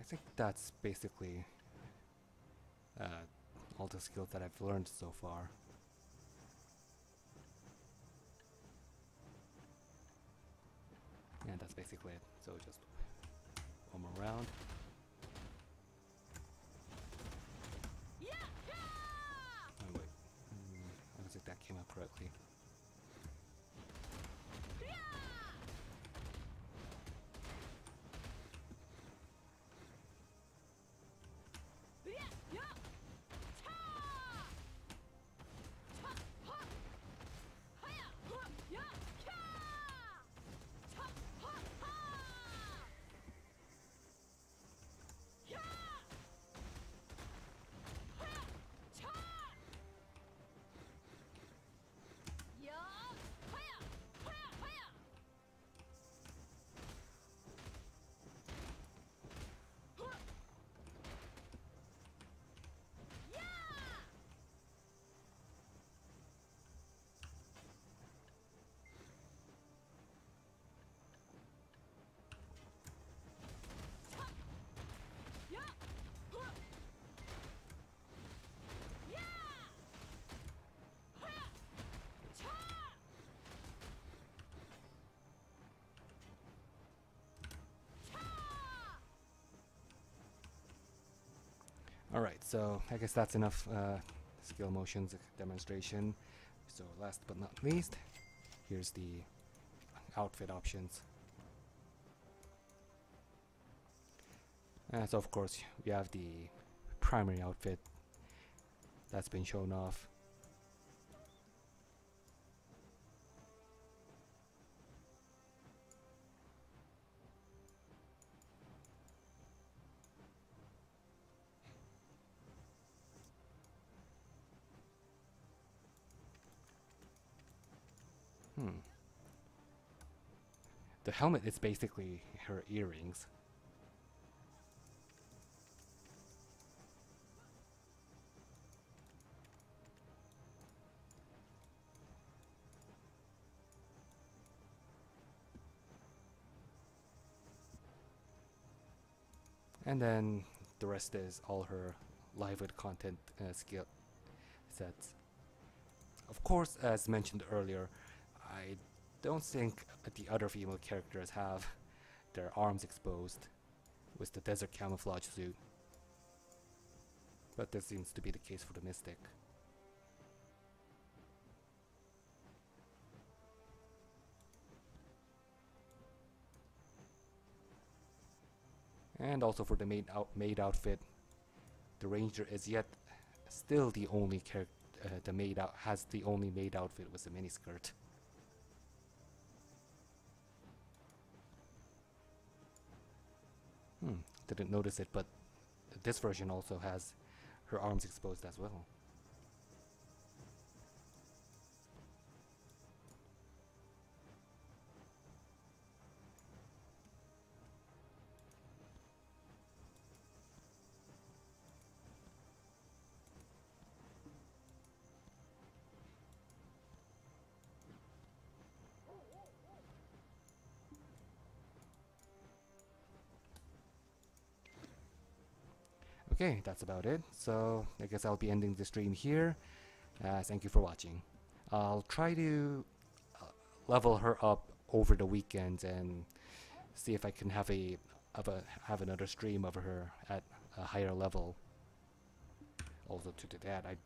think that's basically all the skills that I've learned so far. And that's basically it. So just one more round. Oh wait, I don't think that came out correctly. Alright, so I guess that's enough skill motions demonstration. So last but not least, here's the outfit options. So of course we have the primary outfit that's been shown off. The helmet is basically her earrings. And then the rest is all her livelihood content skill sets. Of course, as mentioned earlier, I don't think the other female characters have their arms exposed with the desert camouflage suit. But this seems to be the case for the Mystic. And also for the maid outfit, the Ranger is yet still the only character. The maid has the only maid outfit with the miniskirt. Didn't notice it, but this version also has her arms exposed as well. Okay, that's about it. So I guess I'll be ending the stream here. Thank you for watching. I'll try to level her up over the weekend and see if I can have have another stream of her at a higher level. Also, to do that, I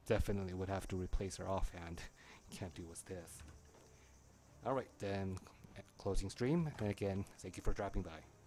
definitely would have to replace her offhand. Can't do with this. Alright, then closing stream. And again, thank you for dropping by.